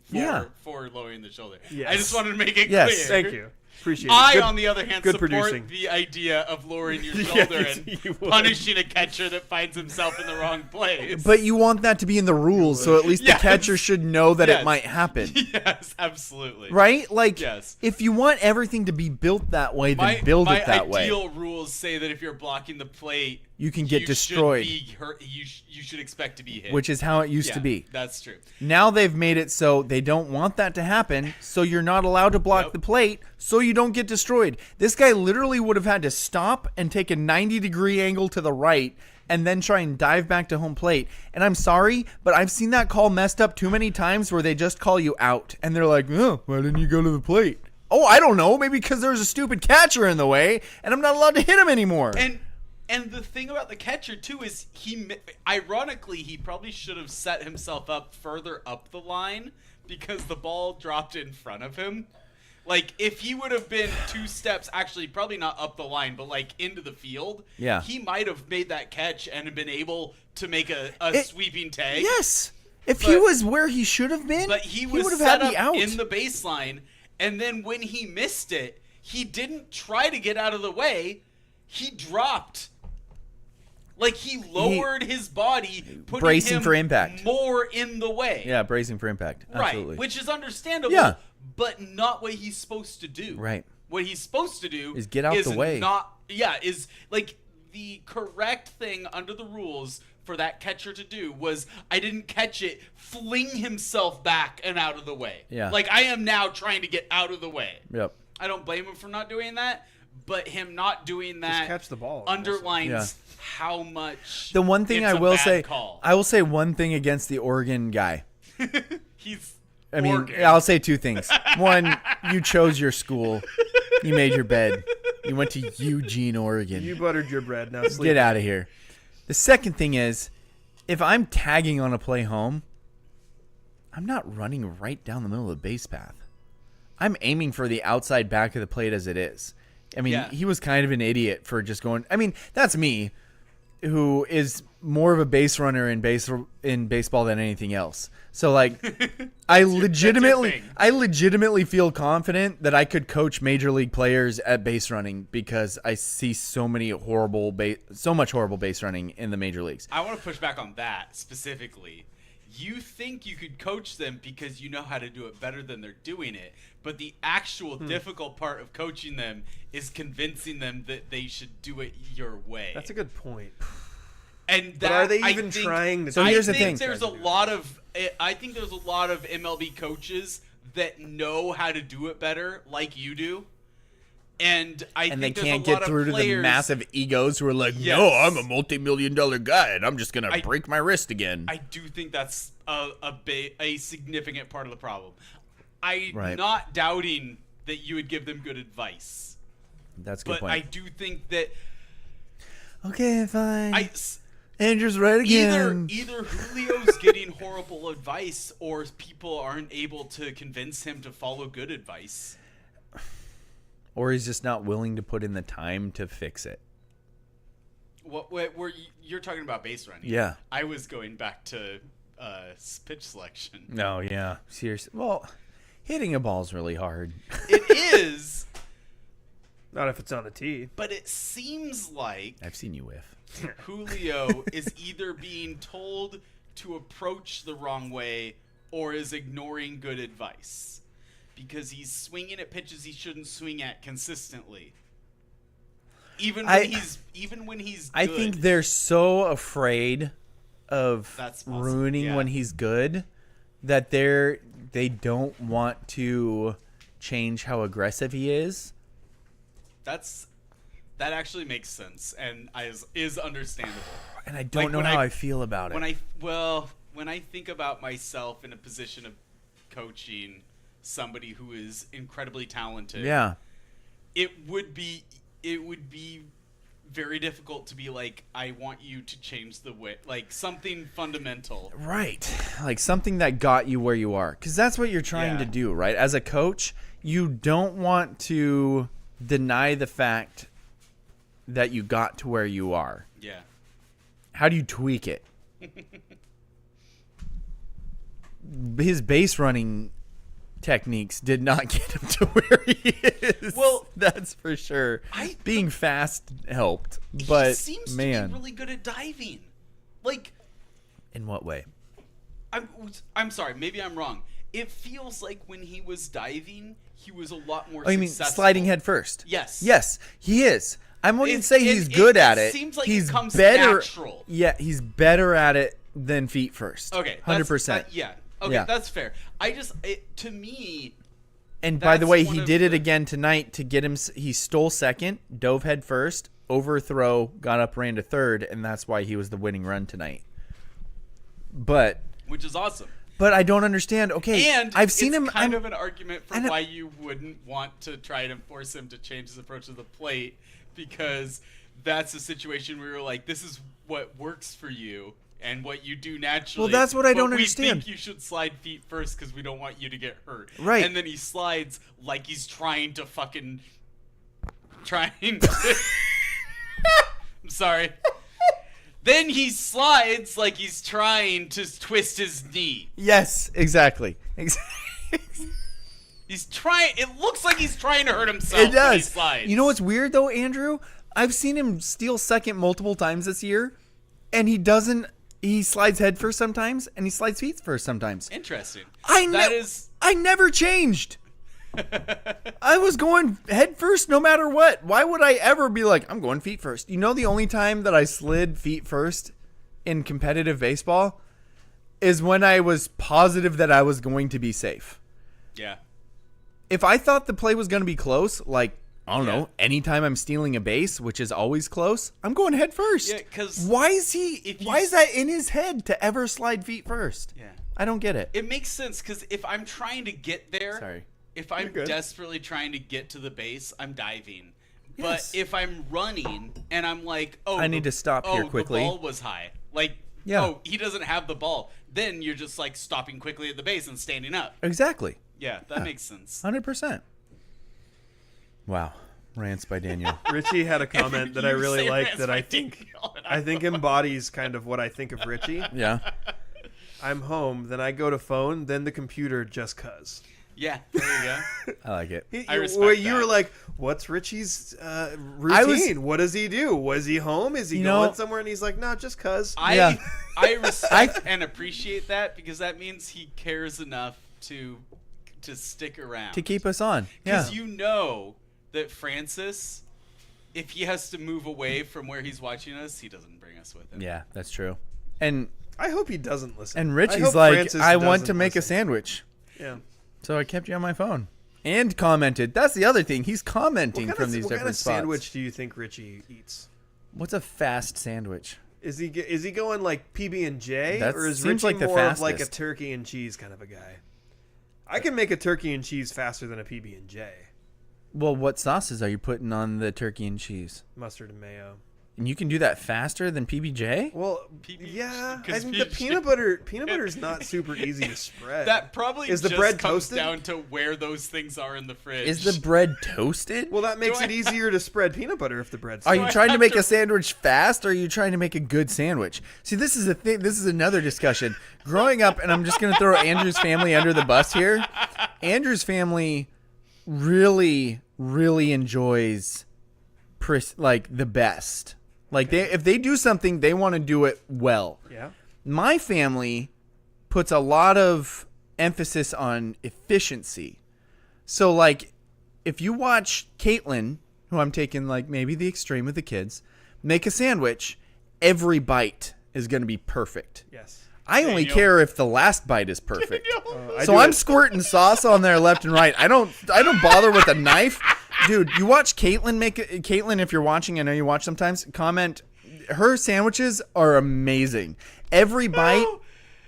Speaker 2: for lowering the shoulder.
Speaker 4: Yes.
Speaker 2: I just wanted to make it
Speaker 1: Yes.
Speaker 2: clear.
Speaker 4: Thank you. Appreciate it.
Speaker 2: On the other hand,
Speaker 4: good
Speaker 2: support
Speaker 4: producing.
Speaker 2: the idea of lowering your shoulder
Speaker 4: you
Speaker 2: and
Speaker 4: would.
Speaker 2: punishing a catcher that finds himself in the wrong place.
Speaker 1: But you want that to be in the rules, so at least
Speaker 2: Yes.
Speaker 1: the catcher should know that
Speaker 2: Yes.
Speaker 1: it might happen.
Speaker 2: Yes, absolutely.
Speaker 1: Right? Like,
Speaker 2: Yes.
Speaker 1: if you want everything to be built that way, then build it that
Speaker 2: My
Speaker 1: way.
Speaker 2: ideal rules say that if you're blocking the plate,
Speaker 1: You can get destroyed.
Speaker 2: Should be hurt. You should expect to be hit.
Speaker 1: Which is how it used
Speaker 2: yeah,
Speaker 1: to be.
Speaker 2: That's true.
Speaker 1: Now they've made it so they don't want that to happen, so you're not allowed to block the plate, so you don't get destroyed. This guy literally would have had to stop and take a 90-degree angle to the right and then try and dive back to home plate. And I'm sorry, but I've seen that call messed up too many times where they just call you out, and they're like, oh, why didn't you go to the plate? Oh, I don't know, maybe because there's a stupid catcher in the way, and I'm not allowed to hit him anymore.
Speaker 2: And the thing about the catcher too is ironically he probably should have set himself up further up the line because the ball dropped in front of him. Like if he would have been 2 steps, actually probably not up the line, but like into the field, he might have made that catch and been able to make a sweeping tag.
Speaker 1: Yes. If he was where he should have been,
Speaker 2: but he
Speaker 1: would
Speaker 2: was
Speaker 1: have
Speaker 2: set
Speaker 1: had the
Speaker 2: up
Speaker 1: out.
Speaker 2: in the baseline, and then when he missed it, he didn't try to get out of the way. He dropped. Like he lowered his body, putting
Speaker 1: bracing
Speaker 2: him
Speaker 1: for impact.
Speaker 2: more in the way.
Speaker 1: Yeah, bracing for impact. Absolutely.
Speaker 2: Right, which is understandable,
Speaker 1: Yeah.
Speaker 2: but not what he's supposed to do.
Speaker 1: Right.
Speaker 2: What he's supposed to do
Speaker 1: Is get out the way.
Speaker 2: Is like the correct thing under the rules for that catcher to do was I didn't catch it, fling himself back and out of the way.
Speaker 1: Yeah.
Speaker 2: Like I am now trying to get out of the way.
Speaker 1: Yep.
Speaker 2: I don't blame him for not doing that, but him not doing that
Speaker 4: catch the ball.
Speaker 2: underlines how much
Speaker 1: The one thing
Speaker 2: it's
Speaker 1: I
Speaker 2: a
Speaker 1: will
Speaker 2: bad
Speaker 1: say,
Speaker 2: call.
Speaker 1: I will say one thing against the Oregon guy.
Speaker 2: He's
Speaker 1: I mean,
Speaker 2: Oregon.
Speaker 1: I'll say 2 things. One, you chose your school. You made your bed. You went to Eugene, Oregon.
Speaker 4: You buttered your bread. Now sleep.
Speaker 1: Get out of here. The second thing is, if I'm tagging on a play home, I'm not running right down the middle of the base path. I'm aiming for the outside back of the plate as it is. I mean, he was kind of an idiot for just going. I mean, that's me, who is more of a base runner in baseball than anything else. So like, I legitimately feel confident that I could coach major league players at base running because I see so much horrible base running in the major leagues.
Speaker 2: I want to push back on that specifically. You think you could coach them because you know how to do it better than they're doing it, but the actual difficult part of coaching them is convincing them that they should do it your way.
Speaker 4: That's a good point.
Speaker 2: And
Speaker 4: But are they even trying to?
Speaker 1: So here's the thing.
Speaker 2: I think there's a lot of MLB coaches that know how to do it better, like you do. And I
Speaker 1: And
Speaker 2: think
Speaker 1: they
Speaker 2: there's
Speaker 1: can't
Speaker 2: a lot
Speaker 1: get
Speaker 2: of
Speaker 1: through to the
Speaker 2: players-
Speaker 1: massive egos who are like,
Speaker 2: Yes.
Speaker 1: no, I'm a multi-million-dollar guy, and I'm just going to break my wrist again.
Speaker 2: I do think that's a significant part of the problem. I'm
Speaker 1: Right.
Speaker 2: not doubting that you would give them good advice,
Speaker 1: That's a good
Speaker 2: but
Speaker 1: point.
Speaker 2: I do think that
Speaker 1: Okay, fine. Andrew's right again.
Speaker 2: either Julio's getting horrible advice or people aren't able to convince him to follow good advice.
Speaker 1: Or he's just not willing to put in the time to fix it.
Speaker 2: You're talking about base running?
Speaker 1: Yeah.
Speaker 2: I was going back to pitch selection.
Speaker 1: No, yeah. Seriously. Well, hitting a ball's really hard.
Speaker 2: It is,
Speaker 4: Not if it's on the tee.
Speaker 2: but it seems like
Speaker 1: I've seen you whiff.
Speaker 2: Julio is either being told to approach the wrong way or is ignoring good advice because he's swinging at pitches he shouldn't swing at consistently. Even when he's
Speaker 1: I
Speaker 2: good.
Speaker 1: think they're so afraid of
Speaker 2: That's possible,
Speaker 1: ruining
Speaker 2: yeah.
Speaker 1: when he's good that they don't want to change how aggressive he is.
Speaker 2: That actually makes sense and is understandable.
Speaker 1: And I don't know how I feel about it.
Speaker 2: When I think about myself in a position of coaching somebody who is incredibly talented,
Speaker 1: yeah,
Speaker 2: it would be very difficult to be like, I want you to change the way, like something fundamental.
Speaker 1: Right. Like something that got you where you are. Because that's what you're trying to do, right? As a coach, you don't want to deny the fact that you got to where you are.
Speaker 2: Yeah.
Speaker 1: How do you tweak it? His base running techniques did not get him to where he is.
Speaker 2: Well,
Speaker 1: that's for sure. Being fast helped, but
Speaker 2: he seems to be really good at diving. Like,
Speaker 1: in what way?
Speaker 2: I'm sorry, maybe I'm wrong. It feels like when he was diving, he was a lot more.
Speaker 1: Oh, you mean sliding head first?
Speaker 2: Yes.
Speaker 1: Yes, he is. I wouldn't say he's good at it.
Speaker 2: Seems like
Speaker 1: he's
Speaker 2: it comes
Speaker 1: better.
Speaker 2: Natural.
Speaker 1: Yeah, he's better at it than feet first.
Speaker 2: Okay,
Speaker 1: 100%.
Speaker 2: Yeah. Okay, that's fair. To me.
Speaker 1: And by the way, he did it again tonight to get him. He stole second, dove head first, overthrow, got up, ran to third, and that's why he was the winning run tonight.
Speaker 2: Which is awesome.
Speaker 1: But I don't understand. Okay,
Speaker 2: and
Speaker 1: I've seen him.
Speaker 2: Kind of an argument for why you wouldn't want to try to force him to change his approach to the plate, because that's a situation where you're like, this is what works for you and what you do naturally.
Speaker 1: Well, that's what I don't
Speaker 2: we
Speaker 1: understand.
Speaker 2: think you should slide feet first because we don't want you to get hurt.
Speaker 1: Right.
Speaker 2: And then he slides like he's trying to. I'm sorry. Then he slides like he's trying to twist his knee.
Speaker 1: Yes, exactly.
Speaker 2: He's trying. It looks like he's trying to hurt himself.
Speaker 1: It does.
Speaker 2: When he slides.
Speaker 1: You know what's weird though, Andrew? I've seen him steal second multiple times this year, and he doesn't. He slides head first sometimes, and he slides feet first sometimes.
Speaker 2: Interesting.
Speaker 1: I never changed. I was going head first no matter what. Why would I ever be like, I'm going feet first? You know, the only time that I slid feet first in competitive baseball is when I was positive that I was going to be safe.
Speaker 2: Yeah.
Speaker 1: If I thought the play was going to be close, like, I don't know, anytime I'm stealing a base, which is always close, I'm going head first.
Speaker 2: Yeah, because
Speaker 1: why is that in his head to ever slide feet first?
Speaker 2: Yeah.
Speaker 1: I don't get it.
Speaker 2: It makes sense because if I'm trying to get there,
Speaker 1: Sorry.
Speaker 2: If I'm desperately trying to get to the base, I'm diving.
Speaker 1: Yes.
Speaker 2: But if I'm running and I'm like, oh,
Speaker 1: I need to stop here quickly.
Speaker 2: The ball was high. Like, oh, he doesn't have the ball. Then you're just like stopping quickly at the base and standing up.
Speaker 1: Exactly.
Speaker 2: Yeah, that makes sense.
Speaker 1: 100%. Wow. Rants by Daniel.
Speaker 4: Richie had a comment that I really like that I think embodies kind of what I think of Richie.
Speaker 1: Yeah.
Speaker 4: I'm home, then I go to phone, then the computer just 'cause.
Speaker 2: Yeah, there you go.
Speaker 1: I like it.
Speaker 2: I respect
Speaker 4: you
Speaker 2: that.
Speaker 4: were like, what's Richie's routine? What does he do? Was he home? Is he going somewhere? And he's like, no, just 'cause.
Speaker 2: I respect and appreciate that because that means he cares enough to stick around.
Speaker 1: To keep us on. Yeah.
Speaker 2: Because you know that Francis, if he has to move away from where he's watching us, he doesn't bring us with him.
Speaker 1: Yeah, that's true. And
Speaker 4: I hope he doesn't listen.
Speaker 1: And Richie's like, I want to make a sandwich.
Speaker 4: Yeah.
Speaker 1: So I kept you on my phone. And commented. That's the other thing. He's commenting from these different spots.
Speaker 4: What kind of sandwich do you think Richie eats?
Speaker 1: What's a fast sandwich?
Speaker 4: Is he going like PB&J?
Speaker 1: That
Speaker 4: or is
Speaker 1: seems
Speaker 4: Richie
Speaker 1: like the
Speaker 4: more of like a
Speaker 1: fastest.
Speaker 4: turkey and cheese kind of a guy? I can make a turkey and cheese faster than a PB&J.
Speaker 1: Well, what sauces are you putting on the turkey and cheese?
Speaker 4: Mustard and mayo.
Speaker 1: And you can do that faster than PB&J?
Speaker 4: Well, yeah. I think the peanut butter is not super easy to spread.
Speaker 2: That probably
Speaker 4: is the
Speaker 2: just
Speaker 4: bread
Speaker 2: comes
Speaker 4: toasted?
Speaker 2: down to where those things are in the fridge.
Speaker 1: Is the bread toasted?
Speaker 4: Well, that makes it easier to spread peanut butter if the bread's
Speaker 1: Are
Speaker 4: toasted.
Speaker 1: you trying to make a sandwich fast, or are you trying to make a good sandwich? See, this is a thing. This is another discussion. Growing up, and I'm just going to throw Andrew's family under the bus here. Andrew's family really, really enjoys the best. Like if they do something, they want to do it well.
Speaker 4: Yeah.
Speaker 1: My family puts a lot of emphasis on efficiency. So like if you watch Caitlin, who I'm taking like maybe the extreme with the kids, make a sandwich, every bite is going to be perfect.
Speaker 4: Yes.
Speaker 1: I only
Speaker 2: Daniel.
Speaker 1: care if the last bite is perfect.
Speaker 4: I
Speaker 1: So
Speaker 4: do
Speaker 1: I'm
Speaker 4: it-
Speaker 1: squirting sauce on there left and right. I don't bother with a knife. Dude, you watch Caitlin make it. Caitlin, if you're watching, I know you watch sometimes, comment. Her sandwiches are amazing. Every bite,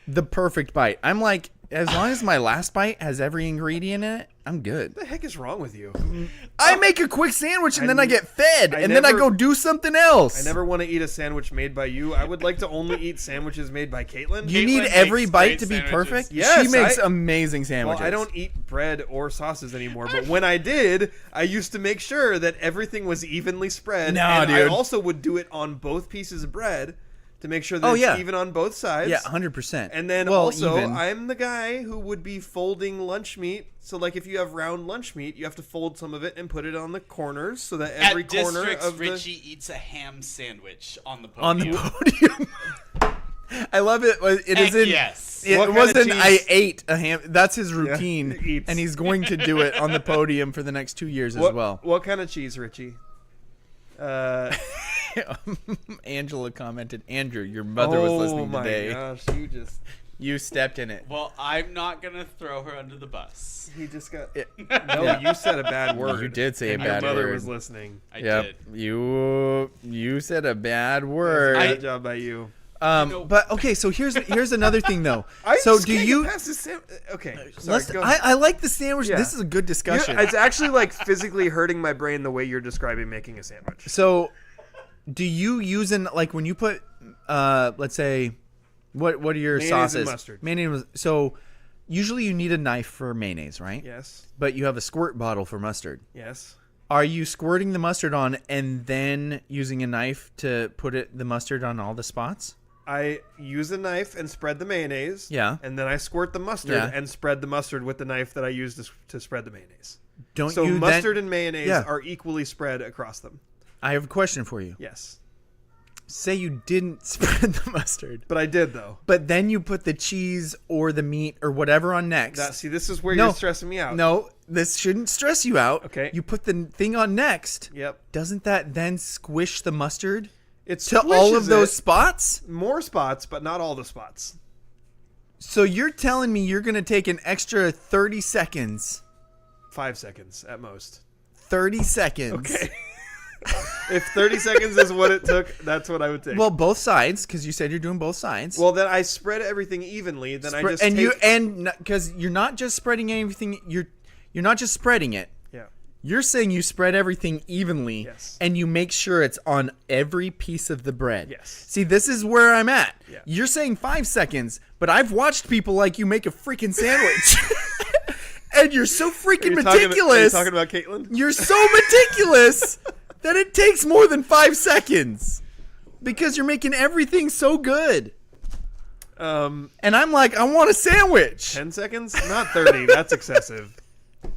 Speaker 1: the perfect bite. I'm like, as long as my last bite has every ingredient in it, I'm good.
Speaker 4: What the heck is wrong with you?
Speaker 1: I make a quick sandwich and then I get fed,
Speaker 4: I
Speaker 1: and then I
Speaker 4: never-
Speaker 1: go do something else.
Speaker 4: I never want to eat a sandwich made by you. I would like to only eat sandwiches made by Caitlin.
Speaker 1: You
Speaker 2: Caitlin
Speaker 1: need
Speaker 2: makes
Speaker 1: every bite
Speaker 2: great
Speaker 1: to be
Speaker 2: sandwiches.
Speaker 1: perfect.
Speaker 4: Yes,
Speaker 1: She makes
Speaker 4: I-
Speaker 1: amazing sandwiches.
Speaker 4: Well, I don't eat bread or sauces anymore, but when I did, I used to make sure that everything was evenly spread.
Speaker 1: No,
Speaker 4: and I
Speaker 1: dude.
Speaker 4: also would do it on both pieces of bread to make sure that
Speaker 1: Oh,
Speaker 4: it's
Speaker 1: yeah.
Speaker 4: even on both sides.
Speaker 1: Yeah, 100%.
Speaker 4: And then
Speaker 1: well,
Speaker 4: also,
Speaker 1: even.
Speaker 4: I'm the guy who would be folding lunch meat. So, like, if you have round lunch meat, you have to fold some of it and put it on the corners so that every
Speaker 2: At
Speaker 4: corner
Speaker 2: districts,
Speaker 4: of the...
Speaker 2: Richie eats a ham sandwich on the
Speaker 1: on
Speaker 2: podium.
Speaker 1: the podium. I love it. It
Speaker 2: Heck
Speaker 1: isn't.
Speaker 2: yes.
Speaker 1: It
Speaker 4: What kind of
Speaker 1: wasn't. I
Speaker 4: cheese?
Speaker 1: ate a ham. That's his routine,
Speaker 4: he eats.
Speaker 1: and he's going to do it on the podium for the next 2 years
Speaker 4: What,
Speaker 1: as well.
Speaker 4: what kind of cheese, Richie?
Speaker 1: Angela commented, "Andrew, your mother was listening today.
Speaker 4: Oh, my gosh, you just...
Speaker 1: You stepped in it."
Speaker 2: Well, I'm not gonna throw her under the bus.
Speaker 4: He just got...
Speaker 1: It-
Speaker 4: No,
Speaker 1: Yeah.
Speaker 4: you said a bad word.
Speaker 1: You did say a
Speaker 4: and
Speaker 1: bad
Speaker 4: your mother
Speaker 1: word.
Speaker 4: was listening.
Speaker 2: I
Speaker 1: Yep.
Speaker 2: did.
Speaker 1: You said a bad word.
Speaker 4: Good job by you.
Speaker 1: But okay, so here's another thing though.
Speaker 4: I
Speaker 1: So
Speaker 4: just
Speaker 1: do
Speaker 4: can't
Speaker 1: you?
Speaker 4: get past this okay, sorry,
Speaker 1: Let's,
Speaker 4: go ahead.
Speaker 1: I like the sandwich.
Speaker 4: Yeah.
Speaker 1: This is a good discussion.
Speaker 4: It's actually like physically hurting my brain the way you're describing making a sandwich.
Speaker 1: So, do you use like when you put, let's say, what are your
Speaker 4: Mayonnaise
Speaker 1: sauces?
Speaker 4: and mustard.
Speaker 1: Mayonnaise. So, usually you need a knife for mayonnaise, right?
Speaker 4: Yes.
Speaker 1: But you have a squirt bottle for mustard.
Speaker 4: Yes.
Speaker 1: Are you squirting the mustard on and then using a knife to put the mustard on all the spots?
Speaker 4: I use a knife and spread the mayonnaise.
Speaker 1: Yeah.
Speaker 4: And then I squirt the mustard
Speaker 1: Yeah.
Speaker 4: and spread the mustard with the knife that I use to spread the mayonnaise.
Speaker 1: Don't
Speaker 4: So
Speaker 1: you
Speaker 4: mustard
Speaker 1: then,
Speaker 4: and mayonnaise
Speaker 1: Yeah.
Speaker 4: are equally spread across them.
Speaker 1: I have a question for you.
Speaker 4: Yes.
Speaker 1: Say you didn't spread the mustard,
Speaker 4: But I did though.
Speaker 1: but then you put the cheese or the meat or whatever on next.
Speaker 4: See, this is where
Speaker 1: No.
Speaker 4: you're stressing me out.
Speaker 1: No, this shouldn't stress you out.
Speaker 4: Okay.
Speaker 1: You put the thing on next.
Speaker 4: Yep.
Speaker 1: Doesn't that then squish the mustard
Speaker 4: It
Speaker 1: to all of
Speaker 4: squishes
Speaker 1: those
Speaker 4: it.
Speaker 1: spots?
Speaker 4: More spots, but not all the spots.
Speaker 1: So you're telling me you're going to take an extra 30 seconds.
Speaker 4: 5 seconds at most.
Speaker 1: 30 seconds.
Speaker 4: Okay. If 30 seconds is what it took, that's what I would take.
Speaker 1: Well, both sides, because you said you're doing both sides.
Speaker 4: Well, then I spread everything evenly. Then I just
Speaker 1: and
Speaker 4: take...
Speaker 1: because you're not just spreading everything. You're not just spreading it.
Speaker 4: Yeah.
Speaker 1: You're saying you spread everything evenly,
Speaker 4: Yes.
Speaker 1: and you make sure it's on every piece of the bread.
Speaker 4: Yes.
Speaker 1: See, this is where I'm at.
Speaker 4: Yeah.
Speaker 1: You're saying 5 seconds, but I've watched people like you make a freaking sandwich, and you're so freaking
Speaker 4: Are you
Speaker 1: meticulous.
Speaker 4: talking about Caitlin?
Speaker 1: You're so meticulous that it takes more than 5 seconds because you're making everything so good. And I'm like, I want a sandwich.
Speaker 4: 10 seconds? Not 30. That's excessive.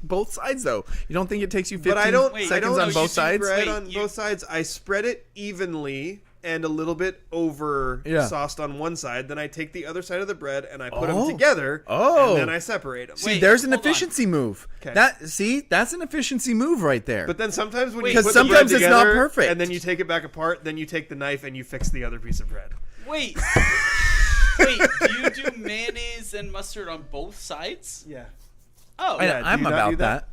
Speaker 1: Both sides, though. You don't think it takes you 15
Speaker 4: But I don't.
Speaker 2: Wait,
Speaker 4: I
Speaker 1: seconds
Speaker 4: don't
Speaker 1: on both sides?
Speaker 4: Spread
Speaker 2: Wait,
Speaker 4: on
Speaker 2: you-
Speaker 4: both sides. I spread it evenly and a little bit over
Speaker 1: Yeah.
Speaker 4: sauced on one side. Then I take the other side of the bread and I put them
Speaker 1: Oh.
Speaker 4: together.
Speaker 1: Oh.
Speaker 4: And then I separate them.
Speaker 1: See,
Speaker 2: Wait,
Speaker 1: there's an
Speaker 2: hold on.
Speaker 1: efficiency move.
Speaker 4: 'Kay.
Speaker 1: That's an efficiency move right there.
Speaker 4: But then sometimes when you
Speaker 1: Because
Speaker 4: put the bread
Speaker 1: sometimes it's not
Speaker 4: together
Speaker 1: perfect.
Speaker 4: and then you take it back apart, then you take the knife and you fix the other piece of bread.
Speaker 2: Wait. Wait, do you do mayonnaise and mustard on both sides?
Speaker 4: Yeah.
Speaker 2: Oh,
Speaker 4: Yeah, do
Speaker 1: I'm
Speaker 4: you not
Speaker 1: about
Speaker 4: do
Speaker 1: that.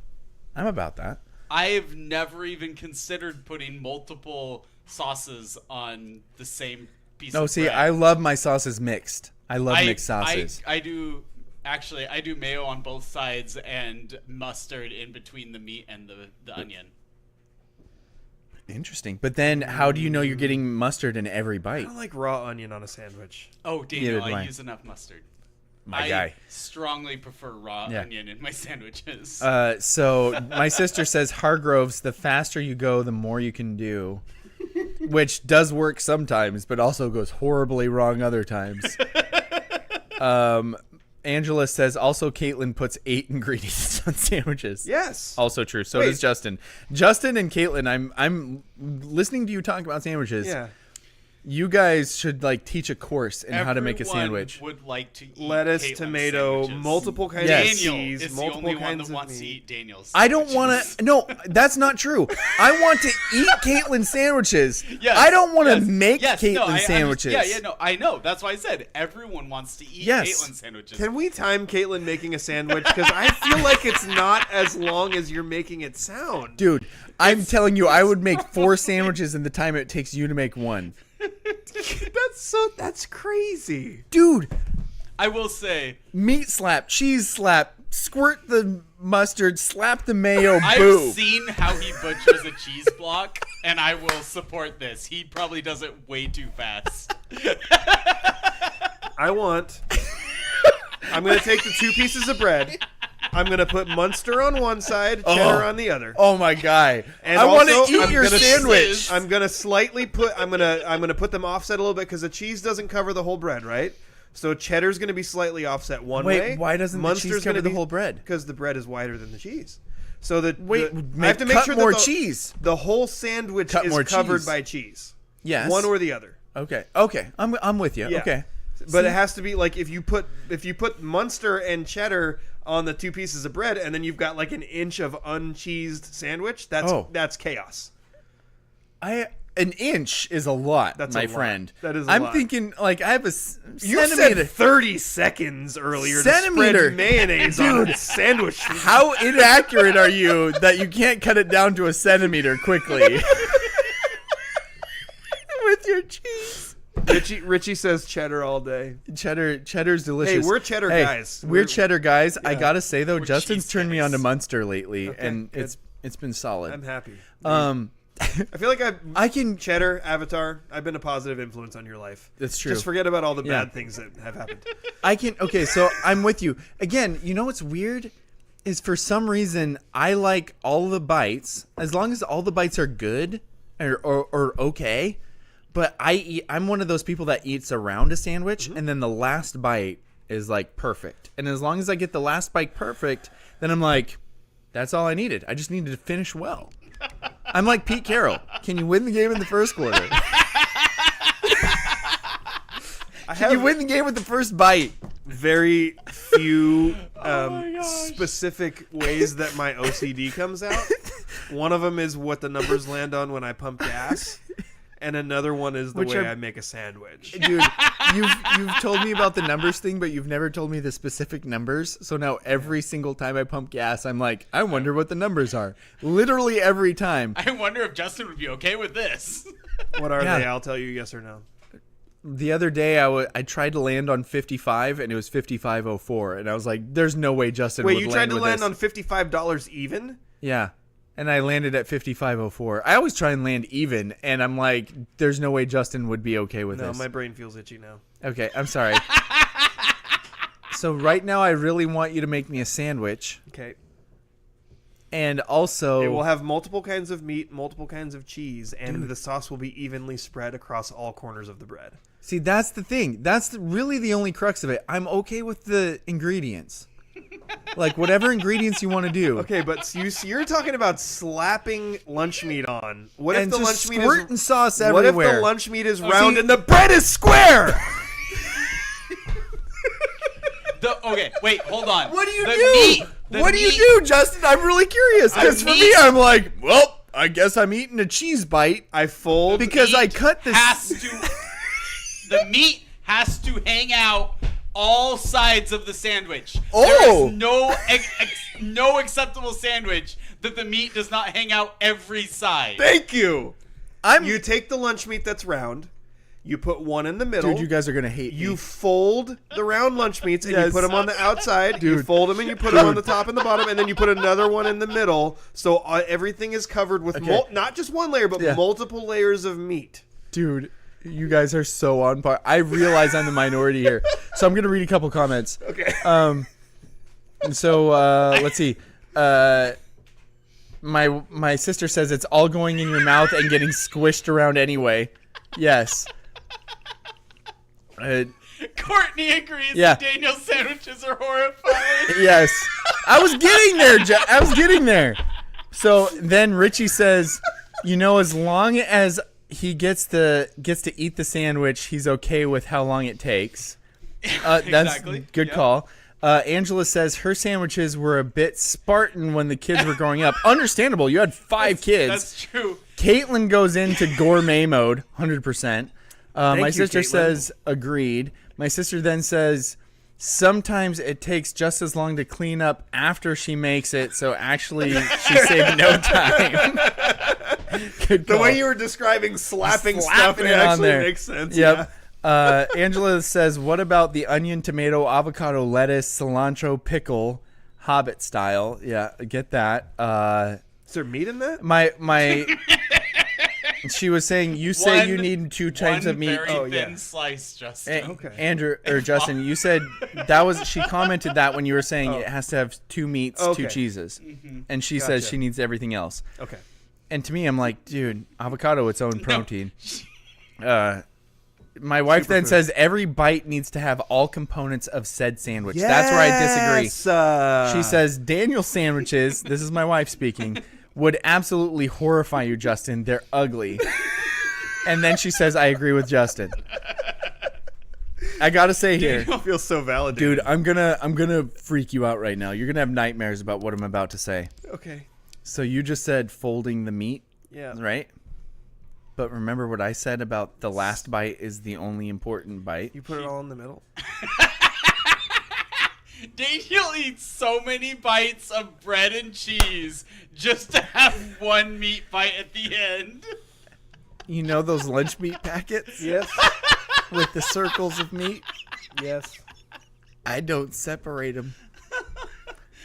Speaker 4: that?
Speaker 1: I'm about that.
Speaker 2: I have never even considered putting multiple sauces on the same piece
Speaker 1: No,
Speaker 2: of
Speaker 1: see,
Speaker 2: bread.
Speaker 1: I love my sauces mixed. I love mixed sauces.
Speaker 2: I do actually. I do mayo on both sides and mustard in between the meat and the onion.
Speaker 1: Interesting. But then how do you know you're getting mustard in every
Speaker 4: I
Speaker 1: bite?
Speaker 4: don't like raw onion on a sandwich.
Speaker 2: Oh, Daniel,
Speaker 1: Neither do
Speaker 2: I
Speaker 1: I.
Speaker 2: use enough mustard.
Speaker 1: My
Speaker 2: I
Speaker 1: guy.
Speaker 2: strongly prefer raw
Speaker 1: Yeah.
Speaker 2: onion in my sandwiches.
Speaker 1: So my sister says, Hargroves, the faster you go, the more you can do. Which does work sometimes, but also goes horribly wrong other times. Angela says, also Caitlin puts 8 ingredients on sandwiches.
Speaker 4: Yes.
Speaker 1: Also true. So
Speaker 4: Wait.
Speaker 1: does Justin. Justin and Caitlin, I'm listening to you talk about sandwiches.
Speaker 4: Yeah.
Speaker 1: You guys should like teach a course in how to make a
Speaker 2: Everyone
Speaker 1: sandwich.
Speaker 2: would like to eat
Speaker 4: Lettuce,
Speaker 2: Caitlin's
Speaker 4: tomato,
Speaker 2: sandwiches.
Speaker 4: multiple kinds
Speaker 1: Yes.
Speaker 4: of
Speaker 2: Daniel
Speaker 4: cheese,
Speaker 2: is the
Speaker 4: multiple
Speaker 2: only one
Speaker 4: kinds
Speaker 2: that
Speaker 4: of
Speaker 2: wants to
Speaker 4: meat.
Speaker 2: eat Daniel's.
Speaker 1: I don't want
Speaker 2: sandwiches.
Speaker 1: to. No, that's not true. I want to eat Caitlin sandwiches.
Speaker 2: Yes,
Speaker 1: I don't want to
Speaker 2: yes,
Speaker 1: make
Speaker 2: yes,
Speaker 1: Caitlin
Speaker 2: no,
Speaker 1: sandwiches.
Speaker 2: No, I know. That's why I said everyone wants to eat
Speaker 1: Yes.
Speaker 2: Caitlin sandwiches.
Speaker 4: Can we time Caitlin making a sandwich? Because I feel like it's not as long as you're making it sound.
Speaker 1: Dude, I'm telling you, I would make 4 sandwiches in the time it takes you to make one.
Speaker 4: That's crazy.
Speaker 1: Dude,
Speaker 2: I will say,
Speaker 1: meat slap, cheese slap, squirt the mustard, slap the mayo,
Speaker 2: I've
Speaker 1: boo.
Speaker 2: seen how he butchers a cheese block, and I will support this. He probably does it way too fast.
Speaker 4: I'm going to take the 2 pieces of bread. I'm going to put Munster on one side, cheddar on the other.
Speaker 1: Oh my god.
Speaker 4: And
Speaker 1: I want
Speaker 4: also,
Speaker 1: to eat
Speaker 4: I'm
Speaker 1: your
Speaker 4: gonna-
Speaker 1: sandwich.
Speaker 4: I'm gonna slightly put. I'm gonna put them offset a little bit because the cheese doesn't cover the whole bread, right? So cheddar's gonna be slightly offset one
Speaker 1: Wait,
Speaker 4: way.
Speaker 1: why doesn't the cheese cover the whole bread?
Speaker 4: Because the bread is wider than the cheese. So I
Speaker 1: Cut
Speaker 4: have to make sure
Speaker 1: more
Speaker 4: that
Speaker 1: cheese.
Speaker 4: the whole sandwich
Speaker 1: Cut
Speaker 4: is
Speaker 1: more
Speaker 4: covered
Speaker 1: cheese.
Speaker 4: by cheese.
Speaker 1: Yes.
Speaker 4: One or the other.
Speaker 1: Okay. I'm with you.
Speaker 4: Yeah.
Speaker 1: Okay.
Speaker 4: But
Speaker 1: See?
Speaker 4: it has to be like if you put Munster and cheddar on the 2 pieces of bread, and then you've got like an inch of uncheesed sandwich. That's chaos.
Speaker 1: An inch is a lot,
Speaker 4: That's
Speaker 1: my
Speaker 4: a lot.
Speaker 1: friend.
Speaker 4: That is a
Speaker 1: I'm
Speaker 4: lot.
Speaker 1: thinking like I have a
Speaker 4: You
Speaker 1: centimeter.
Speaker 4: said 30 seconds earlier
Speaker 1: Centimeter.
Speaker 4: to spread mayonnaise on a sandwich.
Speaker 1: How inaccurate are you that you can't cut it down to a centimeter quickly? With your cheese.
Speaker 4: Richie says cheddar all day.
Speaker 1: Cheddar's delicious.
Speaker 4: Hey, we're cheddar guys.
Speaker 1: We're cheddar guys. I
Speaker 4: Yeah.
Speaker 1: gotta say though,
Speaker 2: We're
Speaker 1: Justin's
Speaker 2: cheese
Speaker 1: turned me
Speaker 2: guys.
Speaker 1: on to Munster lately, and
Speaker 4: good.
Speaker 1: it's been solid.
Speaker 4: I'm happy.
Speaker 1: Um,
Speaker 4: I feel like
Speaker 1: I can.
Speaker 4: cheddar, Avatar, I've been a positive influence on your life.
Speaker 1: That's true.
Speaker 4: Just forget about all the
Speaker 1: Yeah.
Speaker 4: bad things that have happened.
Speaker 1: I can. Okay, so I'm with you again. You know what's weird is for some reason I like all the bites as long as all the bites are good or okay. But I'm one of those people that eats around a sandwich and then the last bite is like perfect. And as long as I get the last bite perfect, then I'm like, that's all I needed. I just needed to finish well. I'm like Pete Carroll. Can you win the game in the first quarter? Can you win the game with the first bite?
Speaker 4: Very few specific ways that my OCD comes out. One of them is what the numbers land on when I pump gas. And another one is the
Speaker 1: Which
Speaker 4: way
Speaker 1: are-
Speaker 4: I make a sandwich.
Speaker 1: Dude, you've told me about the numbers thing, but you've never told me the specific numbers. So now every single time I pump gas, I'm like, I wonder what the numbers are. Literally every time.
Speaker 2: I wonder if Justin would be okay with this.
Speaker 4: What are
Speaker 1: Yeah.
Speaker 4: they? I'll tell you yes or no.
Speaker 1: The other day, I tried to land on 55, and it was 55.04, and I was like, "There's no way Justin
Speaker 4: Wait,
Speaker 1: would
Speaker 4: you
Speaker 1: land
Speaker 4: tried to
Speaker 1: with
Speaker 4: land
Speaker 1: this."
Speaker 4: on $55 even?
Speaker 1: Yeah, and I landed at 55.04. I always try and land even, and I'm like, "There's no way Justin would be okay with
Speaker 4: No,
Speaker 1: this."
Speaker 4: my brain feels itchy now.
Speaker 1: Okay, I'm sorry. So right now, I really want you to make me a sandwich,
Speaker 4: Okay.
Speaker 1: and also
Speaker 4: It will have multiple kinds of meat, multiple kinds of cheese, and the sauce will be evenly spread across all corners of the bread.
Speaker 1: See, that's the thing. That's really the only crux of it. I'm okay with the ingredients. Like, whatever ingredients you want to do.
Speaker 4: Okay, but you're talking about slapping lunch meat on. What
Speaker 1: And
Speaker 4: if the
Speaker 1: just
Speaker 4: lunch meat
Speaker 1: squirting
Speaker 4: is
Speaker 1: sauce
Speaker 4: What if
Speaker 1: everywhere?
Speaker 4: the lunch meat is round
Speaker 1: see-
Speaker 4: and the bread is square?
Speaker 2: Okay, wait, hold on.
Speaker 1: What do you
Speaker 2: The
Speaker 1: do?
Speaker 2: meat- the
Speaker 1: What do you
Speaker 2: meat-
Speaker 1: do, Justin? I'm really curious. Because for me,
Speaker 2: meat-
Speaker 1: I'm like, well, I guess I'm eating a cheese bite
Speaker 4: I fold
Speaker 1: because I
Speaker 2: meat
Speaker 1: cut this.
Speaker 2: The meat has to hang out all sides of the sandwich.
Speaker 1: Oh!
Speaker 2: There is no acceptable sandwich that the meat does not hang out every side.
Speaker 4: Thank you.
Speaker 1: I'm.
Speaker 4: You take the lunch meat that's round, you put one in the middle.
Speaker 1: Dude, you guys are gonna hate
Speaker 4: You
Speaker 1: me.
Speaker 4: fold the round lunch meats and you
Speaker 1: Yes.
Speaker 4: put them on the outside. You
Speaker 1: Dude.
Speaker 4: fold them and you put them on the top and the bottom, and then you put another one in the middle. So everything is covered with
Speaker 1: Okay.
Speaker 4: not just one layer, but
Speaker 1: Yeah.
Speaker 4: multiple layers of meat.
Speaker 1: Dude, you guys are so on par. I realize I'm the minority here, so I'm gonna read a couple comments.
Speaker 4: Okay.
Speaker 1: So let's see. My sister says it's all going in your mouth and getting squished around anyway. Yes.
Speaker 2: Courtney agrees
Speaker 1: Yeah.
Speaker 2: that Daniel's sandwiches are horrifying.
Speaker 1: Yes. I was getting there. I was getting there. So then Richie says, as long as he gets to eat the sandwich. He's okay with how long it takes. That's
Speaker 2: Exactly.
Speaker 1: good
Speaker 2: Yep.
Speaker 1: call. Angela says her sandwiches were a bit Spartan when the kids were growing up. Understandable. You had 5 kids.
Speaker 2: That's true.
Speaker 1: Caitlin goes into gourmet mode, 100%. My
Speaker 4: you,
Speaker 1: sister
Speaker 4: Caitlin.
Speaker 1: says agreed. My sister then says sometimes it takes just as long to clean up after she makes it, so actually she saved no time. Good
Speaker 4: The
Speaker 1: call.
Speaker 4: way you were describing slapping stuff,
Speaker 1: Slapping
Speaker 4: it
Speaker 1: it on
Speaker 4: actually
Speaker 1: there.
Speaker 4: makes sense.
Speaker 1: Yep. Angela says, what about the onion, tomato, avocado, lettuce, cilantro, pickle, Hobbit style? Yeah, I get that.
Speaker 4: Is there meat in that?
Speaker 1: My she was saying you say you need 2 types of meat.
Speaker 2: Very thin slice, Justin.
Speaker 4: Okay.
Speaker 1: Andrew or Justin, you said that was she commented that when you were saying it has to have 2 meats, 2
Speaker 4: Okay.
Speaker 1: cheeses, and she says
Speaker 4: Gotcha.
Speaker 1: she needs everything else.
Speaker 4: Okay.
Speaker 1: And to me, I'm like, dude, avocado its own protein. My wife then says every bite needs to have all components of said sandwich. That's where I disagree. She says Daniel sandwiches, this is my wife speaking, would absolutely horrify you, Justin. They're ugly. And then she says, I agree with Justin. I gotta say here,
Speaker 4: I feel so validated.
Speaker 1: dude, I'm gonna freak you out right now. You're gonna have nightmares about what I'm about to say.
Speaker 4: Okay.
Speaker 1: So you just said folding the meat,
Speaker 4: Yeah.
Speaker 1: right? But remember what I said about the last bite is the only important bite.
Speaker 4: You put it all in the middle.
Speaker 2: Daniel eats so many bites of bread and cheese just to have one meat bite at the end.
Speaker 1: You know those lunch meat packets
Speaker 4: Yes.
Speaker 1: with the circles of meat?
Speaker 4: Yes.
Speaker 1: I don't separate them.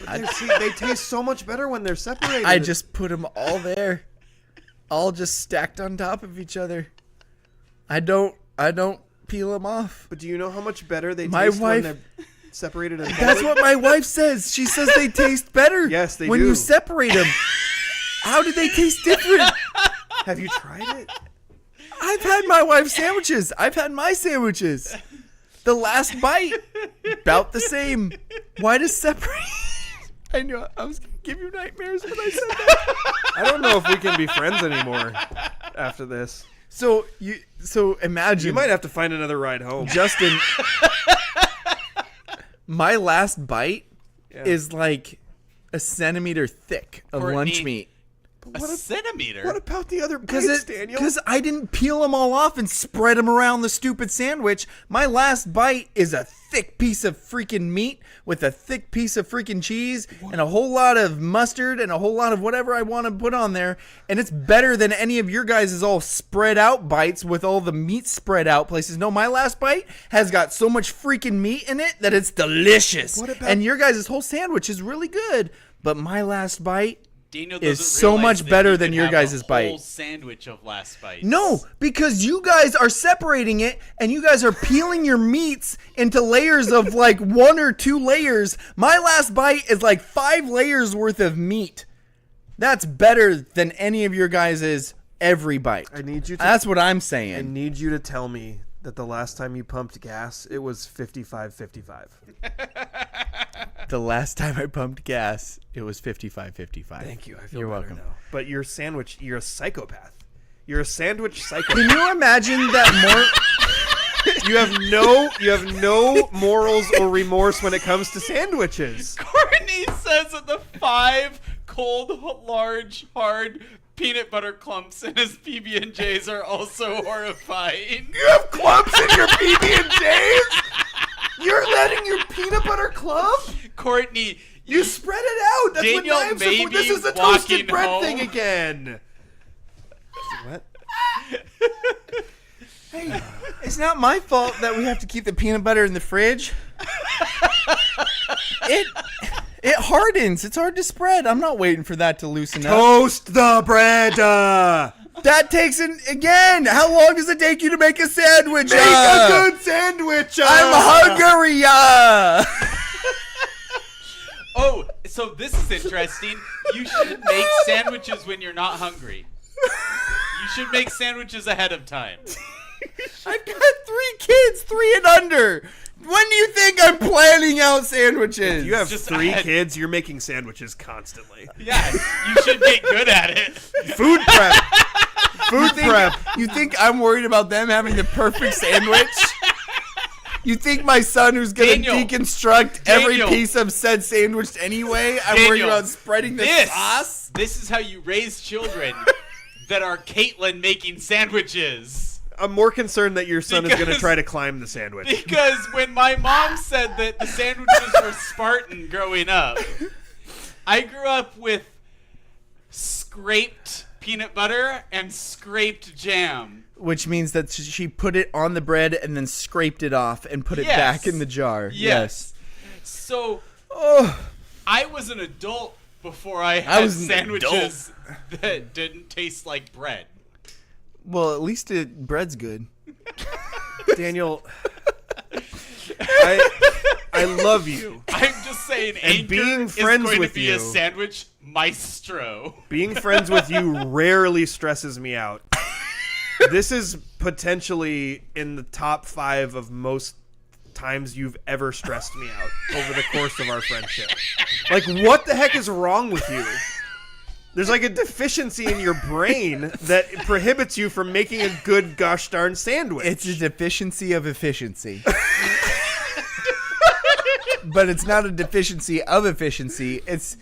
Speaker 4: They taste so much better when they're separated.
Speaker 1: I just put them all there, all just stacked on top of each other. I don't peel them off.
Speaker 4: But do you know how much better they
Speaker 1: My
Speaker 4: taste
Speaker 1: wife-
Speaker 4: when they're separated and
Speaker 1: That's what my wife says. She says they taste better.
Speaker 4: Yes, they
Speaker 1: when
Speaker 4: do.
Speaker 1: you separate them. How do they taste different?
Speaker 4: Have you tried it?
Speaker 1: I've had my wife's sandwiches. I've had my sandwiches. The last bite, about the same. Why does separate? I knew I was going to give you nightmares when I said that.
Speaker 4: I don't know if we can be friends anymore after this.
Speaker 1: So imagine.
Speaker 4: You might have to find another ride home.
Speaker 1: Justin. My last bite is like a centimeter thick of
Speaker 2: Courtney,
Speaker 1: lunch meat.
Speaker 2: A centimeter?
Speaker 4: What about the other bites, Daniel?
Speaker 1: Because I didn't peel them all off and spread them around the stupid sandwich. My last bite is a thick piece of freaking meat with a thick piece of freaking cheese and a whole lot of mustard and a whole lot of whatever I want to put on there. And it's better than any of your guys' all spread out bites with all the meat spread out places. No, my last bite has got so much freaking meat in it that it's delicious.
Speaker 4: What about-
Speaker 1: And your guys' whole sandwich is really good. But my last bite
Speaker 2: Daniel
Speaker 1: is
Speaker 2: doesn't
Speaker 1: so
Speaker 2: realize
Speaker 1: much
Speaker 2: that
Speaker 1: better
Speaker 2: you
Speaker 1: than
Speaker 2: can
Speaker 1: your
Speaker 2: have
Speaker 1: guys'
Speaker 2: a
Speaker 1: bite.
Speaker 2: whole sandwich of last bite.
Speaker 1: No, because you guys are separating it and you guys are peeling your meats into layers of like 1 or 2 layers. My last bite is like 5 layers worth of meat. That's better than any of your guys' every bite.
Speaker 4: I need you to.
Speaker 1: That's what I'm
Speaker 4: I
Speaker 1: saying.
Speaker 4: need you to tell me that the last time you pumped gas, it was 55-55.
Speaker 1: The last time I pumped gas, it was 55-55.
Speaker 4: Thank you. I feel
Speaker 1: You're
Speaker 4: better
Speaker 1: welcome.
Speaker 4: now. But you're a psychopath. You're a sandwich psychopath.
Speaker 1: Can you imagine that more?
Speaker 4: You have no morals or remorse when it comes to sandwiches.
Speaker 2: Courtney says that the 5 cold, large, hard peanut butter clumps in his PB&Js are also horrifying.
Speaker 4: You have clumps in your PB&Js? You're letting your peanut butter clump?
Speaker 2: Courtney,
Speaker 4: You spread it out. That's
Speaker 2: Daniel
Speaker 4: what knives are
Speaker 2: may
Speaker 4: for. This
Speaker 2: be
Speaker 4: is the
Speaker 2: walking
Speaker 4: toasted bread
Speaker 2: home.
Speaker 4: thing again. What?
Speaker 1: Hey, it's not my fault that we have to keep the peanut butter in the fridge. It hardens. It's hard to spread. I'm not waiting for that to loosen up.
Speaker 4: Toast the bread.
Speaker 1: That takes again. How long does it take you to make a sandwich?
Speaker 4: Make a good sandwich.
Speaker 1: I'm hungry.
Speaker 2: oh, so this is interesting. You should make sandwiches when you're not hungry. You should make sandwiches ahead of time.
Speaker 1: I've got 3 kids, 3 and under. When do you think I'm planning out sandwiches?
Speaker 4: You have
Speaker 2: Just
Speaker 4: 3
Speaker 2: ahead.
Speaker 4: kids. You're making sandwiches constantly.
Speaker 2: Yeah, you should get good at it.
Speaker 4: Food prep. Food prep.
Speaker 1: You think I'm worried about them having the perfect sandwich? You think my son, who's going to deconstruct every piece of said sandwich anyway, I'm worried about spreading the sauce?
Speaker 2: This is how you raise children that are Caitlin making sandwiches.
Speaker 4: I'm more concerned that your son is going to try to climb the sandwich.
Speaker 2: Because when my mom said that the sandwiches were Spartan growing up, I grew up with scraped peanut butter and scraped jam.
Speaker 1: Which means that she put it on the bread and then scraped it off and put it back in the jar. Yes.
Speaker 2: So, I was an adult before I had sandwiches that didn't taste like bread.
Speaker 1: Well, at least bread's good.
Speaker 4: Daniel, I love you.
Speaker 2: I'm just saying,
Speaker 4: and being friends
Speaker 2: is going
Speaker 4: with
Speaker 2: to be
Speaker 4: you,
Speaker 2: a sandwich maestro.
Speaker 4: Being friends with you rarely stresses me out. This is potentially in the top 5 of most times you've ever stressed me out over the course of our friendship. Like, what the heck is wrong with you? There's like a deficiency in your brain that prohibits you from making a good gosh darn sandwich.
Speaker 1: It's a deficiency of efficiency. But it's not a deficiency of efficiency. It's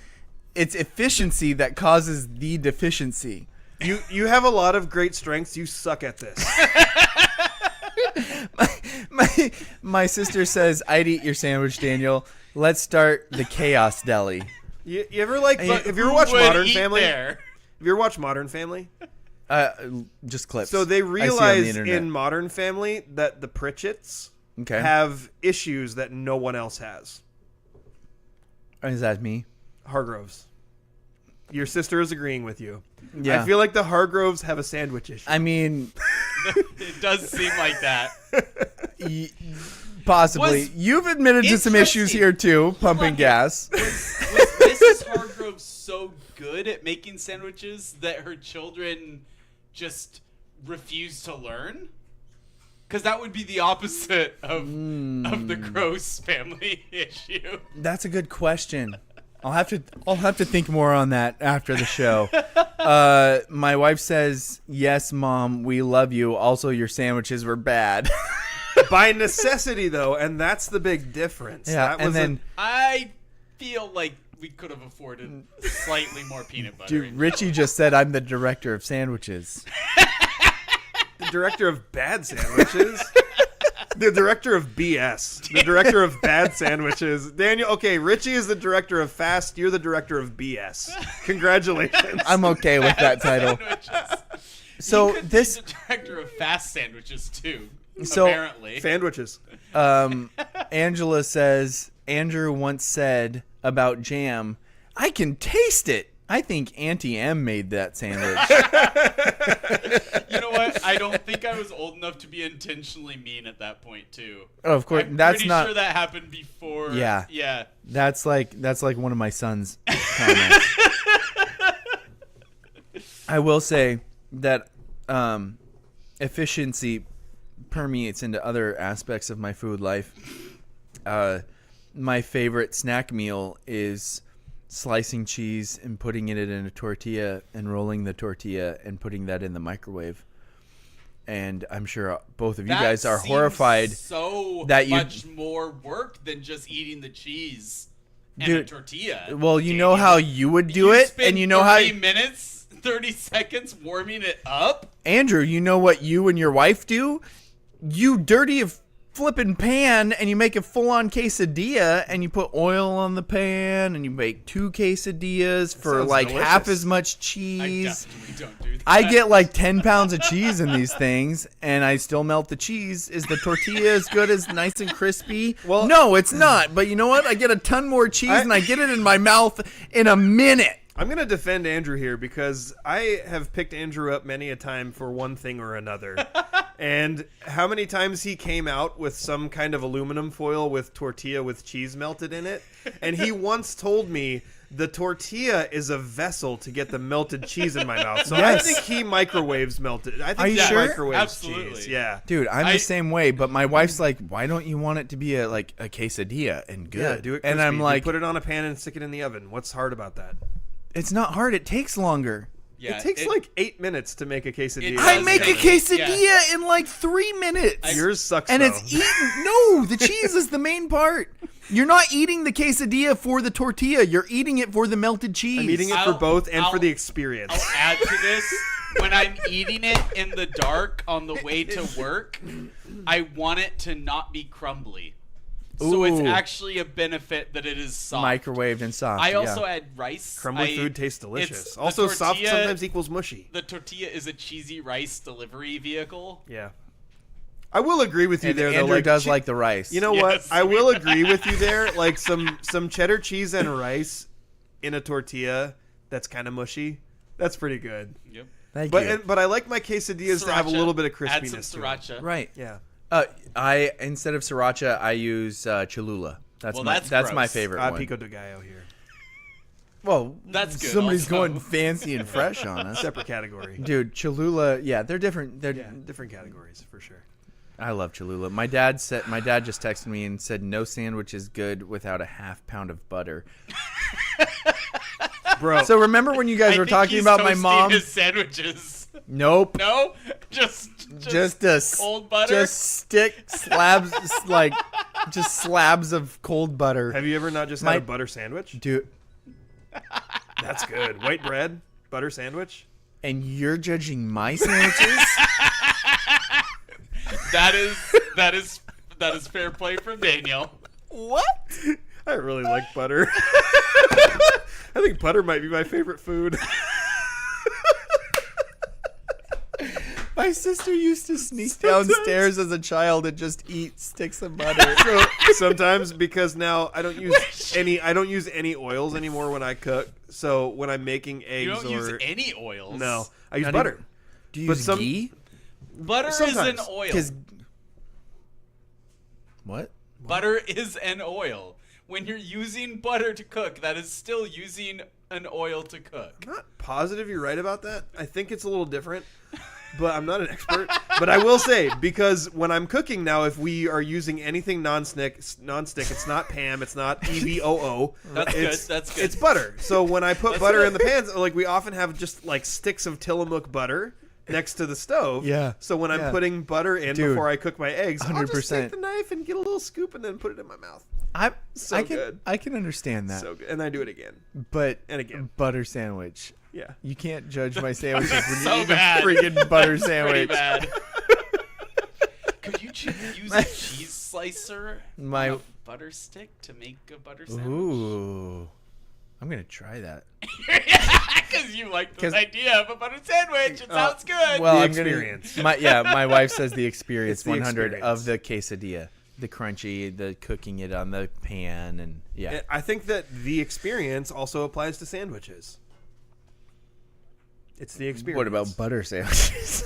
Speaker 1: efficiency that causes the deficiency.
Speaker 4: You have a lot of great strengths. You suck at this.
Speaker 1: My sister says, I'd eat your sandwich, Daniel. Let's start the Chaos Deli.
Speaker 4: You ever have you ever watched Modern Family? Have you ever watched Modern Family?
Speaker 1: Just clips.
Speaker 4: So they realize in Modern Family that the Pritchett's have issues that no one else has.
Speaker 1: Is that me?
Speaker 4: Hargroves. Your sister is agreeing with you.
Speaker 1: Yeah.
Speaker 4: I feel like the Hargroves have a sandwich issue.
Speaker 1: I mean,
Speaker 2: it does seem like that.
Speaker 1: Possibly. You've admitted to some issues here too, pumping gas.
Speaker 2: Was Mrs. Hargrove so good at making sandwiches that her children just refuse to learn? Because that would be the opposite of the gross family issue.
Speaker 1: That's a good question. I'll have to think more on that after the show. My wife says, "Yes, Mom, we love you. Also, your sandwiches were bad."
Speaker 4: By necessity, though, and that's the big difference.
Speaker 1: Yeah, and then
Speaker 2: I feel like we could have afforded slightly more peanut butter.
Speaker 1: Dude, Richie just said I'm the director of sandwiches.
Speaker 4: The director of bad sandwiches. The director of BS. The director of bad sandwiches. Daniel, okay, Richie is the director of fast. You're the director of BS. Congratulations.
Speaker 1: I'm okay with that title. So
Speaker 2: you could
Speaker 1: this
Speaker 2: be the director of fast sandwiches too.
Speaker 1: So,
Speaker 2: apparently,
Speaker 4: sandwiches.
Speaker 1: Angela says Andrew once said about jam, "I can taste it." I think Auntie M made that sandwich.
Speaker 2: You know what? I don't think I was old enough to be intentionally mean at that point, too.
Speaker 1: Oh, of course,
Speaker 2: I'm
Speaker 1: that's
Speaker 2: pretty
Speaker 1: not.
Speaker 2: sure that happened before.
Speaker 1: Yeah,
Speaker 2: yeah.
Speaker 1: That's like one of my son's comments. I will say that efficiency permeates into other aspects of my food life. My favorite snack meal is slicing cheese and putting it in a tortilla and rolling the tortilla and putting that in the microwave. And I'm sure both of you guys are horrified that
Speaker 2: much more work than just eating the cheese and a tortilla.
Speaker 1: Well, you know how you would do it, and you know
Speaker 2: 30 minutes, 30 seconds warming it up.
Speaker 1: Andrew, you know what you and your wife do? You dirty a flipping pan and you make a full-on quesadilla and you put oil on the pan and you make 2 quesadillas for like delicious. Half as much cheese.
Speaker 2: I definitely don't do that.
Speaker 1: I get like 10 pounds of cheese in these things and I still melt the cheese. Is the tortilla as good as nice and crispy? Well, no, it's not. But you know what? I get a ton more cheese and I get it in my mouth in a minute.
Speaker 4: I'm going to defend Andrew here because I have picked Andrew up many a time for one thing or another. And how many times he came out with some kind of aluminum foil with tortilla with cheese melted in it. And he once told me the tortilla is a vessel to get the melted cheese in my mouth. So yes. I think he microwaves melted. I think he microwaves
Speaker 2: Absolutely.
Speaker 4: cheese. Yeah.
Speaker 1: Dude, I'm the same way. But my wife's like, why don't you want it to be a quesadilla and good?
Speaker 4: Yeah, do it crispy.
Speaker 1: And I'm like,
Speaker 4: you put it on a pan and stick it in the oven. What's hard about that?
Speaker 1: It's not hard. It takes longer.
Speaker 2: Yeah,
Speaker 4: it takes like 8 minutes to make a quesadilla.
Speaker 2: It
Speaker 1: I
Speaker 2: does
Speaker 1: make a
Speaker 2: take-
Speaker 1: quesadilla in like 3 minutes.
Speaker 4: Yours sucks,
Speaker 1: and
Speaker 4: though.
Speaker 1: it's eaten. No, the cheese is the main part. You're not eating the quesadilla for the tortilla. You're eating it for the melted cheese.
Speaker 4: I'm eating it for both and for the experience.
Speaker 2: I'll add to this. When I'm eating it in the dark on the way to work, I want it to not be crumbly. So it's
Speaker 1: Ooh.
Speaker 2: actually a benefit that it is soft.
Speaker 1: Microwaved and soft.
Speaker 2: I also
Speaker 1: yeah.
Speaker 2: add rice.
Speaker 4: Crumbly food tastes delicious.
Speaker 2: it's- the
Speaker 4: Also, soft
Speaker 2: tortilla-
Speaker 4: sometimes equals mushy.
Speaker 2: The tortilla is a cheesy rice delivery vehicle.
Speaker 4: Yeah. I will agree with you
Speaker 1: And
Speaker 4: there, though.
Speaker 1: Andrew
Speaker 4: Like,
Speaker 1: does like the rice.
Speaker 4: You know
Speaker 2: Yes.
Speaker 4: what? I will agree with you there. Like some cheddar cheese and rice in a tortilla that's kind of mushy. That's pretty good.
Speaker 2: Yep.
Speaker 1: Thank you.
Speaker 4: But I like my quesadillas to have a
Speaker 2: Sriracha.
Speaker 4: little bit of
Speaker 2: Add
Speaker 4: crispiness
Speaker 2: some
Speaker 4: to it.
Speaker 2: sriracha.
Speaker 1: Right.
Speaker 4: Yeah.
Speaker 1: I instead of sriracha, I use Cholula. That's
Speaker 2: Well,
Speaker 1: my
Speaker 2: that's
Speaker 1: my
Speaker 2: gross.
Speaker 1: favorite one.
Speaker 4: Pico de gallo here.
Speaker 1: Well,
Speaker 2: That's good
Speaker 1: Somebody's
Speaker 2: also.
Speaker 1: going fancy and fresh on us.
Speaker 4: Separate category.
Speaker 1: Dude, Cholula, yeah, they're different. They're
Speaker 4: Yeah, different categories for sure.
Speaker 1: I love Cholula. My dad just texted me and said no sandwich is good without a half pound of butter.
Speaker 4: Bro,
Speaker 1: So remember when you guys
Speaker 2: I
Speaker 1: were
Speaker 2: think
Speaker 1: talking
Speaker 2: he's
Speaker 1: about my
Speaker 2: toasting
Speaker 1: mom?
Speaker 2: his sandwiches.
Speaker 1: Nope.
Speaker 2: No, just cold butter.
Speaker 1: Just stick slabs like just slabs of cold butter.
Speaker 4: have you ever not just
Speaker 1: My-
Speaker 4: had a butter sandwich?
Speaker 1: Dude,
Speaker 4: That's good. White bread, butter sandwich.
Speaker 1: and you're judging my sandwiches?
Speaker 2: That is fair play from Daniel.
Speaker 1: What?
Speaker 4: I really like butter. I think butter might be my favorite food.
Speaker 1: My sister used to sneak downstairs as a child and just eat sticks of butter.
Speaker 4: So sometimes because now I don't use any oils anymore when I cook. So when I'm making eggs
Speaker 2: You don't
Speaker 4: or
Speaker 2: use any oils.
Speaker 4: no, I use
Speaker 1: Not
Speaker 4: butter.
Speaker 1: even- Do you
Speaker 4: But
Speaker 1: use
Speaker 4: some-
Speaker 1: ghee?
Speaker 2: Butter
Speaker 4: Sometimes.
Speaker 2: is an oil.
Speaker 1: Because what?
Speaker 2: Butter is an oil. When you're using butter to cook, that is still using an oil to cook.
Speaker 4: I'm not positive you're right about that. I think it's a little different, but I'm not an expert. But I will say, because when I'm cooking now, if we are using anything non-stick, it's not Pam, it's not EVOO.
Speaker 2: That's good, that's good.
Speaker 4: It's butter. So when I put butter in the pans, like we often have just like sticks of Tillamook butter next to the stove.
Speaker 1: Yeah.
Speaker 4: So when I'm
Speaker 1: Yeah.
Speaker 4: putting butter in
Speaker 1: Dude,
Speaker 4: before I cook my eggs, I'll just
Speaker 1: 100%.
Speaker 4: take the knife and get a little scoop and then put it in my mouth.
Speaker 1: I
Speaker 4: So
Speaker 1: can
Speaker 4: good.
Speaker 1: I can understand that,
Speaker 4: So good. And I do it again.
Speaker 1: but
Speaker 4: And again.
Speaker 1: butter sandwich.
Speaker 4: Yeah.
Speaker 1: You can't judge my sandwiches when
Speaker 2: So
Speaker 1: you eat
Speaker 2: bad.
Speaker 1: a freaking butter
Speaker 2: Pretty
Speaker 1: sandwich.
Speaker 2: bad. Could you use a cheese slicer
Speaker 1: My-
Speaker 2: on a butter stick to make a butter sandwich?
Speaker 1: Ooh, I'm gonna try that.
Speaker 2: Because you like the
Speaker 1: 'Cause-
Speaker 2: idea of a butter sandwich. It sounds good.
Speaker 1: Well,
Speaker 4: The
Speaker 1: I'm
Speaker 4: experience.
Speaker 1: Gonna, my wife says the experience
Speaker 4: It's the
Speaker 1: 100
Speaker 4: experience.
Speaker 1: of the quesadilla, the crunchy, the cooking it on the pan, and yeah.
Speaker 4: I think that the experience also applies to sandwiches. It's the experience.
Speaker 1: What about butter sandwiches?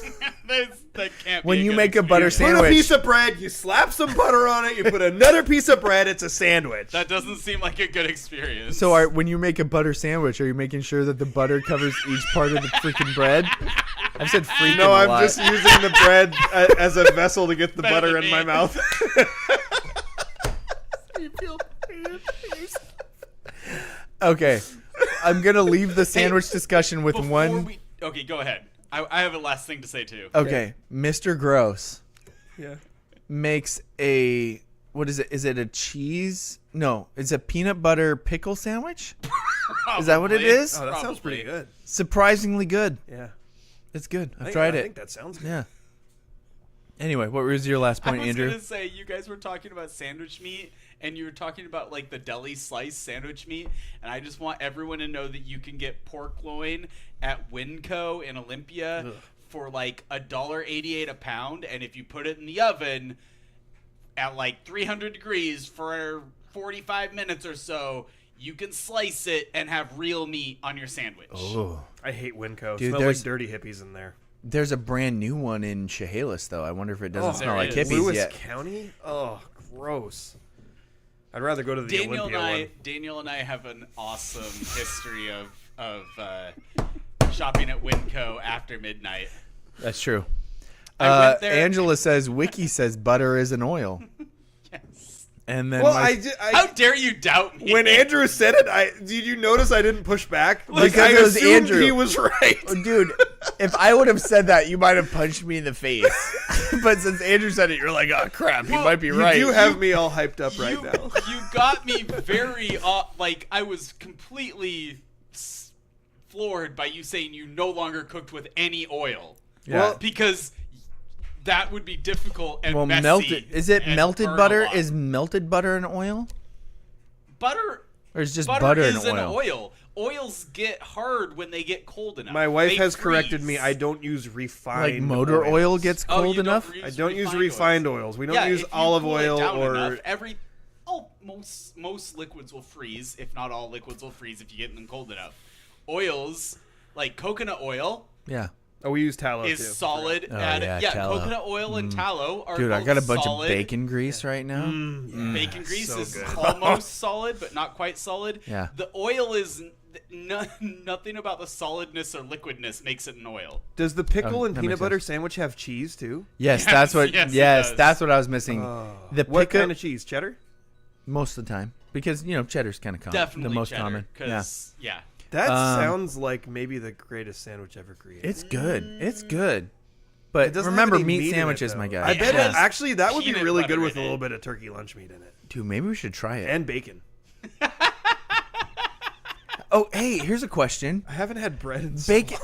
Speaker 2: That can't be
Speaker 1: When
Speaker 2: a
Speaker 1: you
Speaker 2: good
Speaker 1: make a butter
Speaker 2: experience.
Speaker 4: Put a
Speaker 1: sandwich.
Speaker 4: piece of bread, you slap some butter on it, you put another piece of bread, it's a sandwich.
Speaker 2: That doesn't seem like a good experience.
Speaker 1: So when you make a butter sandwich, are you making sure that the butter covers each part of the freaking bread? I've said freaking
Speaker 4: No,
Speaker 1: a
Speaker 4: I'm
Speaker 1: lot.
Speaker 4: just using the bread as a vessel to get the
Speaker 2: Better
Speaker 4: butter
Speaker 2: than
Speaker 4: in my
Speaker 2: me.
Speaker 4: mouth.
Speaker 1: Okay, I'm gonna leave the sandwich discussion with
Speaker 2: Before
Speaker 1: one.
Speaker 2: okay, go ahead. I have a last thing to say too.
Speaker 1: Okay, Mr. Gross
Speaker 4: Yeah.
Speaker 1: makes a what is it? Is it a cheese? No, it's a peanut butter pickle sandwich. Is that what it
Speaker 2: Probably.
Speaker 1: is?
Speaker 4: Oh, that sounds
Speaker 2: Probably.
Speaker 4: pretty good.
Speaker 1: Surprisingly good.
Speaker 4: Yeah.
Speaker 1: It's good. I've
Speaker 4: I
Speaker 1: tried
Speaker 4: I
Speaker 1: it.
Speaker 4: think that sounds good.
Speaker 1: Yeah. Anyway, what was your last
Speaker 2: I
Speaker 1: point,
Speaker 2: was
Speaker 1: Andrew?
Speaker 2: gonna say you guys were talking about sandwich meat, and you were talking about like the deli slice sandwich meat, and I just want everyone to know that you can get pork loin at Winco in Olympia for like $1.88 a pound, and if you put it in the oven at like 300 degrees for 45 minutes or so, you can slice it and have real meat on your sandwich.
Speaker 1: Oh.
Speaker 4: I hate Winco.
Speaker 1: Dude,
Speaker 4: Smells
Speaker 1: there's-
Speaker 4: like dirty hippies in there.
Speaker 1: There's a brand new one in Chehalis, though. I wonder if it doesn't smell
Speaker 2: there
Speaker 1: like
Speaker 2: is.
Speaker 1: hippies
Speaker 4: Lewis
Speaker 1: yet.
Speaker 4: County? Oh, gross. I'd rather go to the
Speaker 2: Daniel
Speaker 4: Olympia one.
Speaker 2: Daniel and I have an awesome history of shopping at Winco after midnight.
Speaker 1: That's true.
Speaker 2: I went there-
Speaker 1: Angela says, Wiki says butter is an oil.
Speaker 2: Yes.
Speaker 1: And then
Speaker 4: Well,
Speaker 2: How dare you doubt me?
Speaker 4: when Andrew said it, did you notice I didn't push back? Like,
Speaker 1: Because
Speaker 4: I
Speaker 1: it was
Speaker 4: assumed
Speaker 1: Andrew.
Speaker 4: he was right.
Speaker 1: Oh, dude, if I would have said that, you might have punched me in the face. But since Andrew said it, you're like, oh crap, he might be right.
Speaker 4: You do have me all hyped up right now.
Speaker 2: You got me very like I was completely floored by you saying you no longer cooked with any oil.
Speaker 1: Yeah.
Speaker 2: Well, because that would be difficult and
Speaker 1: Well,
Speaker 2: messy.
Speaker 1: melted. Is it
Speaker 2: and
Speaker 1: melted
Speaker 2: burn a
Speaker 1: butter?
Speaker 2: lot.
Speaker 1: Is melted butter an oil?
Speaker 2: butter?
Speaker 1: Or is just
Speaker 2: Butter
Speaker 1: butter
Speaker 2: is
Speaker 1: and
Speaker 2: an
Speaker 1: oil?
Speaker 2: oil. Oils get hard when they get cold enough.
Speaker 4: My wife
Speaker 2: They
Speaker 4: has corrected
Speaker 2: freeze.
Speaker 4: me. I don't use refined
Speaker 1: Like motor
Speaker 4: oils.
Speaker 1: oil gets
Speaker 2: Oh,
Speaker 1: cold
Speaker 2: you
Speaker 1: enough?
Speaker 2: Don't
Speaker 4: I don't use refined oils. We don't
Speaker 2: Yeah,
Speaker 4: use
Speaker 2: if you
Speaker 4: olive
Speaker 2: cool it
Speaker 4: oil
Speaker 2: down
Speaker 4: or
Speaker 2: enough, most liquids will freeze. If not all liquids will freeze if you get them cold enough. Oils like coconut oil
Speaker 1: Yeah.
Speaker 4: oh, we use tallow
Speaker 2: is
Speaker 4: too.
Speaker 2: solid.
Speaker 1: Oh, yeah, tallow.
Speaker 2: Coconut oil and tallow are
Speaker 1: Dude, I
Speaker 2: both
Speaker 1: got a bunch
Speaker 2: solid.
Speaker 1: of bacon grease right now.
Speaker 2: Bacon grease
Speaker 4: so
Speaker 2: is
Speaker 4: good.
Speaker 2: almost solid, but not quite solid.
Speaker 1: Yeah.
Speaker 2: The oil is nothing about the solidness or liquidness makes it an oil.
Speaker 4: Does the pickle and
Speaker 1: that
Speaker 4: peanut
Speaker 1: makes
Speaker 4: butter
Speaker 1: sense.
Speaker 4: sandwich have cheese too?
Speaker 1: Yes, that's what.
Speaker 2: yes,
Speaker 1: Yes,
Speaker 2: it does.
Speaker 1: that's what I was missing. The
Speaker 4: What
Speaker 1: pickle,
Speaker 4: kind of cheese? Cheddar?
Speaker 1: most of the time, because cheddar's kind of common.
Speaker 2: Definitely
Speaker 1: the most
Speaker 2: cheddar,
Speaker 1: common. Yeah,
Speaker 2: 'cause, yeah.
Speaker 4: That sounds like maybe the greatest sandwich ever created.
Speaker 1: it's good. It's good. But
Speaker 4: doesn't
Speaker 1: remember,
Speaker 4: have any
Speaker 1: meat
Speaker 4: meat in it,
Speaker 1: sandwiches,
Speaker 4: though.
Speaker 1: my guy.
Speaker 4: I bet
Speaker 2: has
Speaker 4: actually that would be
Speaker 2: peanut
Speaker 4: really
Speaker 2: butter
Speaker 4: good with
Speaker 2: in
Speaker 4: a little
Speaker 2: it.
Speaker 4: bit of turkey lunch meat in it
Speaker 1: Dude, maybe we should try it.
Speaker 4: and bacon.
Speaker 1: Oh, hey, here's a question.
Speaker 4: I haven't had bread in so
Speaker 1: Bacon.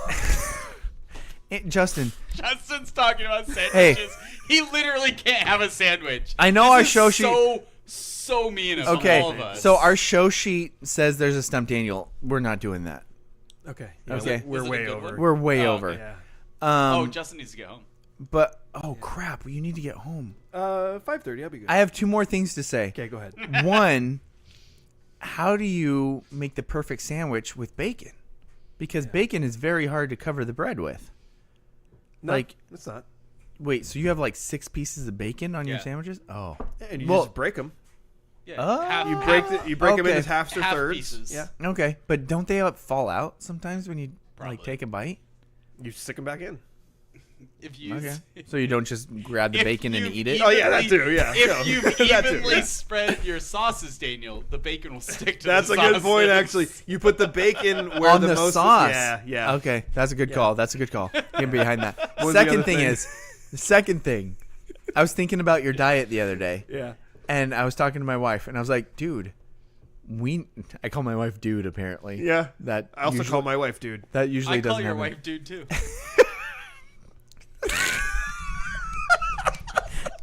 Speaker 4: long.
Speaker 1: Justin,
Speaker 2: Justin's talking about sandwiches. He literally can't have a sandwich.
Speaker 1: I know
Speaker 2: This
Speaker 1: our
Speaker 2: is
Speaker 1: show sheet-
Speaker 2: so mean of
Speaker 1: okay,
Speaker 2: all of us.
Speaker 1: so our show sheet says there's a stumped Daniel. We're not doing that.
Speaker 4: Okay.
Speaker 1: Okay.
Speaker 4: We're
Speaker 2: Is it a
Speaker 4: way
Speaker 2: good
Speaker 4: over.
Speaker 2: one?
Speaker 1: We're way
Speaker 2: Oh,
Speaker 1: over.
Speaker 4: Yeah.
Speaker 2: oh, Justin needs to go home.
Speaker 1: But crap, you need to get home.
Speaker 4: 5:30. I'll be good.
Speaker 1: I have two more things to say.
Speaker 4: Okay, go ahead.
Speaker 1: One, how do you make the perfect sandwich with bacon? Because bacon is very hard to cover the bread with.
Speaker 4: No,
Speaker 1: Like,
Speaker 4: it's not.
Speaker 1: wait, so you have like 6 pieces of bacon on your
Speaker 2: Yeah.
Speaker 1: sandwiches? Oh.
Speaker 4: And you
Speaker 1: Well-
Speaker 4: just break them.
Speaker 2: Yeah,
Speaker 1: Oh.
Speaker 2: half-
Speaker 4: You
Speaker 2: half-
Speaker 4: break them
Speaker 1: Okay.
Speaker 4: into halves or
Speaker 2: Half
Speaker 4: thirds.
Speaker 2: pieces.
Speaker 4: Yeah.
Speaker 1: Okay, but don't they fall out sometimes when you
Speaker 2: Probably.
Speaker 1: like take a bite?
Speaker 4: You stick them back in.
Speaker 2: If you
Speaker 1: Okay. So you don't just grab the
Speaker 2: if
Speaker 1: bacon and
Speaker 2: you've
Speaker 1: eat it?
Speaker 4: Oh, yeah, that
Speaker 2: evenly-
Speaker 4: too, yeah.
Speaker 2: If
Speaker 4: No.
Speaker 2: you've
Speaker 4: That too,
Speaker 2: evenly
Speaker 4: yeah.
Speaker 2: spread your sauces, Daniel, the bacon will stick to
Speaker 4: That's
Speaker 2: the
Speaker 4: a good
Speaker 2: sauces.
Speaker 4: point, actually. You put the bacon where
Speaker 1: On
Speaker 4: the
Speaker 1: the
Speaker 4: most
Speaker 1: sauce.
Speaker 4: Yeah, yeah.
Speaker 1: Okay, that's a good call. That's a good call. Get behind that.
Speaker 4: What was the
Speaker 1: Second
Speaker 4: other
Speaker 1: thing
Speaker 4: thing?
Speaker 1: is, the second thing, I was thinking about your diet the other day.
Speaker 4: Yeah.
Speaker 1: And I was talking to my wife, and I was like, dude, I call my wife dude, apparently.
Speaker 4: Yeah.
Speaker 1: That
Speaker 4: I also
Speaker 1: usually,
Speaker 4: call my wife dude.
Speaker 1: that usually
Speaker 2: I call
Speaker 1: doesn't
Speaker 2: your
Speaker 1: happen.
Speaker 2: wife dude too.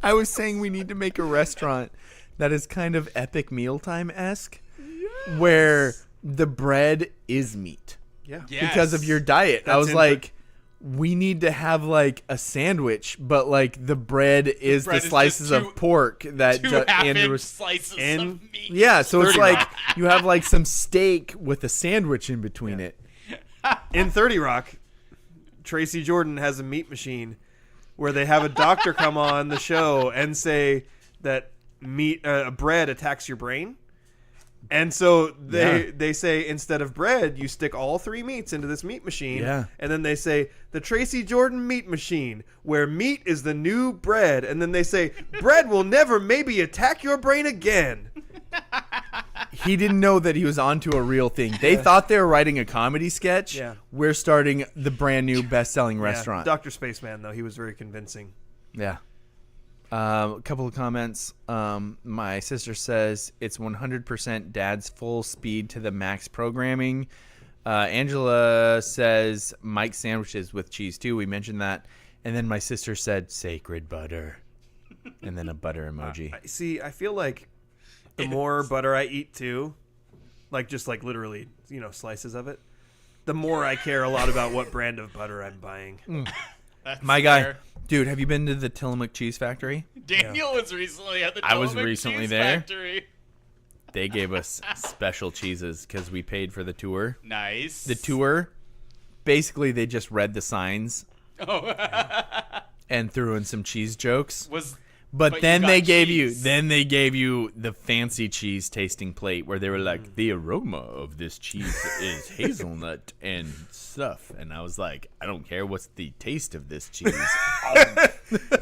Speaker 1: I was saying we need to make a restaurant that is kind of epic mealtime-esque, where the bread is meat.
Speaker 4: Yeah.
Speaker 1: Because of your diet. I
Speaker 4: That's
Speaker 1: was
Speaker 4: in
Speaker 1: like, we need to have like a sandwich, but like the bread is
Speaker 2: bread
Speaker 1: the
Speaker 2: is
Speaker 1: slices
Speaker 2: just two-
Speaker 1: of pork that
Speaker 2: Two
Speaker 1: Andrew
Speaker 2: half-inch
Speaker 1: was.
Speaker 2: slices
Speaker 4: and-
Speaker 2: of meat.
Speaker 1: Yeah, so it's
Speaker 4: 30
Speaker 1: like
Speaker 4: Rock.
Speaker 1: you have like some steak with a sandwich in between it.
Speaker 4: In 30 Rock, Tracy Jordan has a meat machine where they have a doctor come on the show and say that bread attacks your brain. And so they say instead of bread, you stick all 3 meats into this meat machine.
Speaker 1: Yeah.
Speaker 4: And then they say the Tracy Jordan meat machine, where meat is the new bread. And then they say bread will never maybe attack your brain again.
Speaker 1: He didn't know that he was onto a real thing. They thought they were writing a comedy sketch.
Speaker 4: Yeah.
Speaker 1: We're starting the brand new best-selling restaurant.
Speaker 4: Dr. Spaceman, though, he was very convincing.
Speaker 1: Yeah. A couple of comments. My sister says it's 100% dad's full speed to the max programming. Angela says Mike's sandwiches with cheese too. We mentioned that. And then my sister said sacred butter. And then a butter emoji.
Speaker 4: See, I feel like the more butter I eat too, like just like literally, slices of it, the more I care a lot about what brand of butter I'm buying.
Speaker 2: That's
Speaker 1: My guy.
Speaker 2: fair.
Speaker 1: Dude, have you been to the Tillamook Cheese Factory?
Speaker 2: Daniel was recently at the
Speaker 1: I was
Speaker 2: Tillamook
Speaker 1: recently
Speaker 2: Cheese
Speaker 1: there.
Speaker 2: Factory.
Speaker 1: They gave us special cheeses because we paid for the tour.
Speaker 2: Nice.
Speaker 1: The tour, basically, they just read the signs
Speaker 2: Oh.
Speaker 1: and threw in some cheese jokes.
Speaker 2: But
Speaker 1: But
Speaker 2: you
Speaker 1: then
Speaker 2: got
Speaker 1: they gave
Speaker 2: cheese.
Speaker 1: you the fancy cheese tasting plate where they were like, the aroma of this cheese is hazelnut and stuff. And I was like, I don't care what's the taste of this cheese.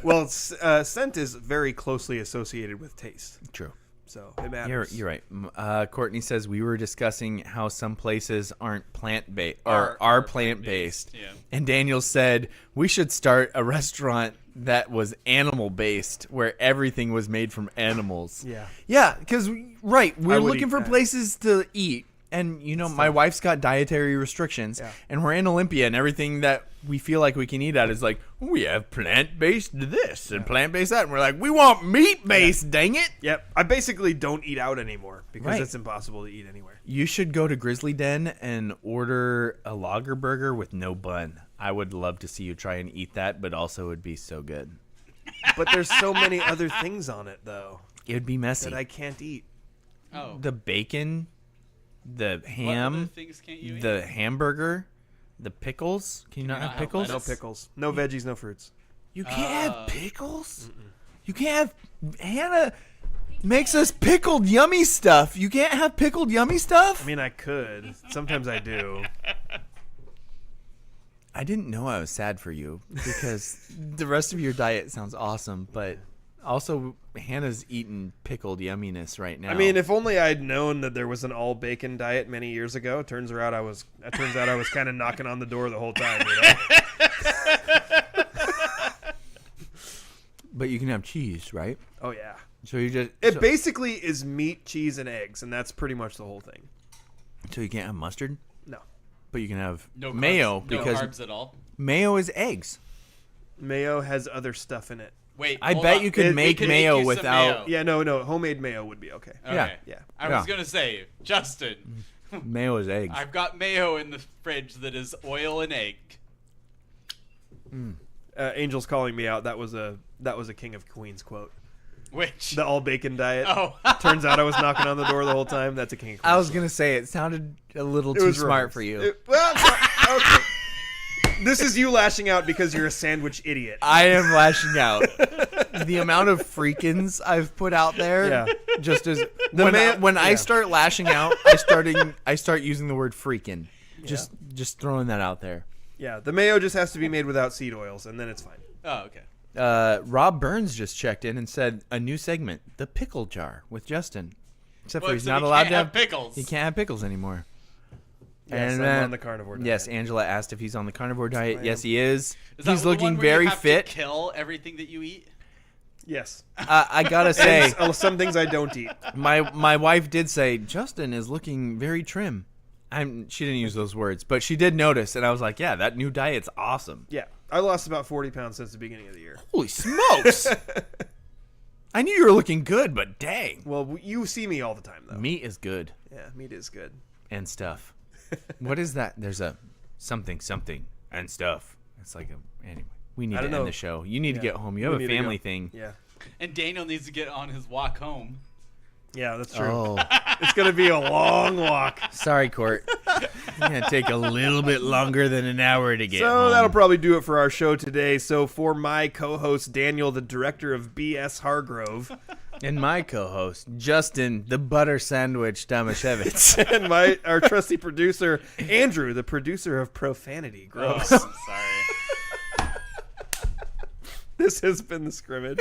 Speaker 4: Well, scent is very closely associated with taste.
Speaker 1: True.
Speaker 4: So it matters.
Speaker 1: You're right. Courtney says we were discussing how some places aren't plant-based or are plant-based.
Speaker 2: Yeah.
Speaker 1: And Daniel said we should start a restaurant that was animal-based where everything was made from animals.
Speaker 4: Yeah.
Speaker 1: Yeah, because, we're
Speaker 4: would
Speaker 1: looking
Speaker 4: eat
Speaker 1: for
Speaker 4: that.
Speaker 1: places to eat. And, my wife's got dietary restrictions.
Speaker 4: Yeah.
Speaker 1: And we're in Olympia, and everything that we feel like we can eat at is like, we have plant-based this and plant-based that. And we're like, we want meat-based, dang it.
Speaker 4: Yep. I basically don't eat out anymore because
Speaker 1: Right.
Speaker 4: it's impossible to eat anywhere.
Speaker 1: You should go to Grizzly Den and order a lager burger with no bun. I would love to see you try and eat that, but also it would be so good.
Speaker 4: But there's so many other things on it, though,
Speaker 1: It would be messy.
Speaker 4: that I can't eat.
Speaker 2: Oh.
Speaker 1: The bacon, the
Speaker 2: What other
Speaker 1: ham,
Speaker 2: things can't you eat?
Speaker 1: the hamburger, the pickles. Can you not
Speaker 2: you
Speaker 1: have
Speaker 2: not have
Speaker 1: pickles?
Speaker 4: No
Speaker 2: lettuce?
Speaker 4: pickles. No veggies, no fruits.
Speaker 1: You can't have pickles? You can't have... Hannah makes us pickled yummy stuff. You can't have pickled yummy stuff?
Speaker 4: I mean, I could. Sometimes I do.
Speaker 1: I didn't know I was sad for you because the rest of your diet sounds awesome, but also Hannah's eating pickled yumminess right now.
Speaker 4: I mean, if only I'd known that there was an all bacon diet many years ago. Turns out I was kind of knocking on the door the whole time.
Speaker 1: But you can have cheese, right?
Speaker 4: Oh yeah.
Speaker 1: So you just
Speaker 4: It basically is meat, cheese, and eggs, and that's pretty much the whole thing.
Speaker 1: so you can't have mustard,
Speaker 4: No.
Speaker 1: but you can have
Speaker 2: no carbs,
Speaker 1: mayo
Speaker 2: no
Speaker 1: because
Speaker 2: carbs at all.
Speaker 1: mayo is eggs.
Speaker 4: Mayo has other stuff in it.
Speaker 2: Wait,
Speaker 1: I
Speaker 2: hold
Speaker 1: bet
Speaker 2: on.
Speaker 1: you could
Speaker 4: It-
Speaker 1: make
Speaker 2: we can
Speaker 1: mayo
Speaker 2: make you some
Speaker 1: without
Speaker 4: Yeah, no. Homemade mayo would be okay.
Speaker 2: Okay.
Speaker 1: Yeah.
Speaker 4: Yeah.
Speaker 2: I
Speaker 1: Yeah.
Speaker 2: was gonna say, Justin,
Speaker 1: mayo is eggs.
Speaker 2: I've got mayo in the fridge that is oil and egg.
Speaker 4: Angel's calling me out. That was a King of Queens quote.
Speaker 2: Which?
Speaker 4: The all bacon diet.
Speaker 2: Oh.
Speaker 4: Turns out I was knocking on the door the whole time. That's a King of Queens.
Speaker 1: I was gonna say it sounded a little
Speaker 4: It
Speaker 1: too
Speaker 4: was
Speaker 1: smart
Speaker 4: reversed.
Speaker 1: for you.
Speaker 4: Okay. This is you lashing out because you're a sandwich idiot.
Speaker 1: I am lashing out. The amount of freakins I've put out there,
Speaker 4: Yeah.
Speaker 1: just as
Speaker 4: The
Speaker 1: when I
Speaker 4: yeah.
Speaker 1: start lashing out, I start using the word freaking. Just throwing that out there.
Speaker 4: Yeah, the mayo just has to be made without seed oils, and then it's fine.
Speaker 2: Oh, okay.
Speaker 1: Rob Burns just checked in and said a new segment, the pickle jar with Justin. Except for
Speaker 2: Well,
Speaker 1: he's
Speaker 2: so
Speaker 1: not
Speaker 2: he
Speaker 1: allowed
Speaker 2: can't
Speaker 1: to
Speaker 2: have pickles.
Speaker 1: He can't have pickles anymore.
Speaker 4: Yes,
Speaker 1: And
Speaker 4: I'm on the carnivore diet.
Speaker 1: Yes, Angela asked if he's on the carnivore diet.
Speaker 4: I
Speaker 1: Yes,
Speaker 4: am.
Speaker 1: he is.
Speaker 2: Is that
Speaker 1: He's
Speaker 2: the one
Speaker 1: looking
Speaker 2: where you
Speaker 1: very
Speaker 2: have to
Speaker 1: fit.
Speaker 2: kill everything that you eat.
Speaker 4: Yes.
Speaker 1: I gotta say,
Speaker 4: And some things I don't eat.
Speaker 1: my wife did say Justin is looking very trim. She didn't use those words, but she did notice, and I was like, yeah, that new diet's awesome.
Speaker 4: Yeah, I lost about 40 pounds since the beginning of the year.
Speaker 1: Holy smokes! I knew you were looking good, but dang,
Speaker 4: Well, you see me all the time, though.
Speaker 1: meat is good
Speaker 4: Yeah, meat is good.
Speaker 1: and stuff. What is that? There's a something and stuff. It's like anyway. We need
Speaker 4: I
Speaker 1: to
Speaker 4: don't
Speaker 1: end
Speaker 4: know.
Speaker 1: the show. You need to get home. You have
Speaker 4: We
Speaker 1: a
Speaker 4: need to
Speaker 1: family
Speaker 4: go.
Speaker 1: thing.
Speaker 4: Yeah.
Speaker 2: And Daniel needs to get on his walk home.
Speaker 4: Yeah, that's true.
Speaker 1: Oh,
Speaker 4: It's going to be a long walk.
Speaker 1: sorry, Court. It's gonna take a little bit longer than an hour to get
Speaker 4: So
Speaker 1: home.
Speaker 4: that'll probably do it for our show today. So for my co-host, Daniel, the director of BS Hargrove,
Speaker 1: And my co-host, Justin, the butter sandwich Damashevitz.
Speaker 4: and our trusty producer, Andrew, the producer of Profanity. Gross.
Speaker 2: Oh, I'm sorry.
Speaker 4: This has been The Scrimmage.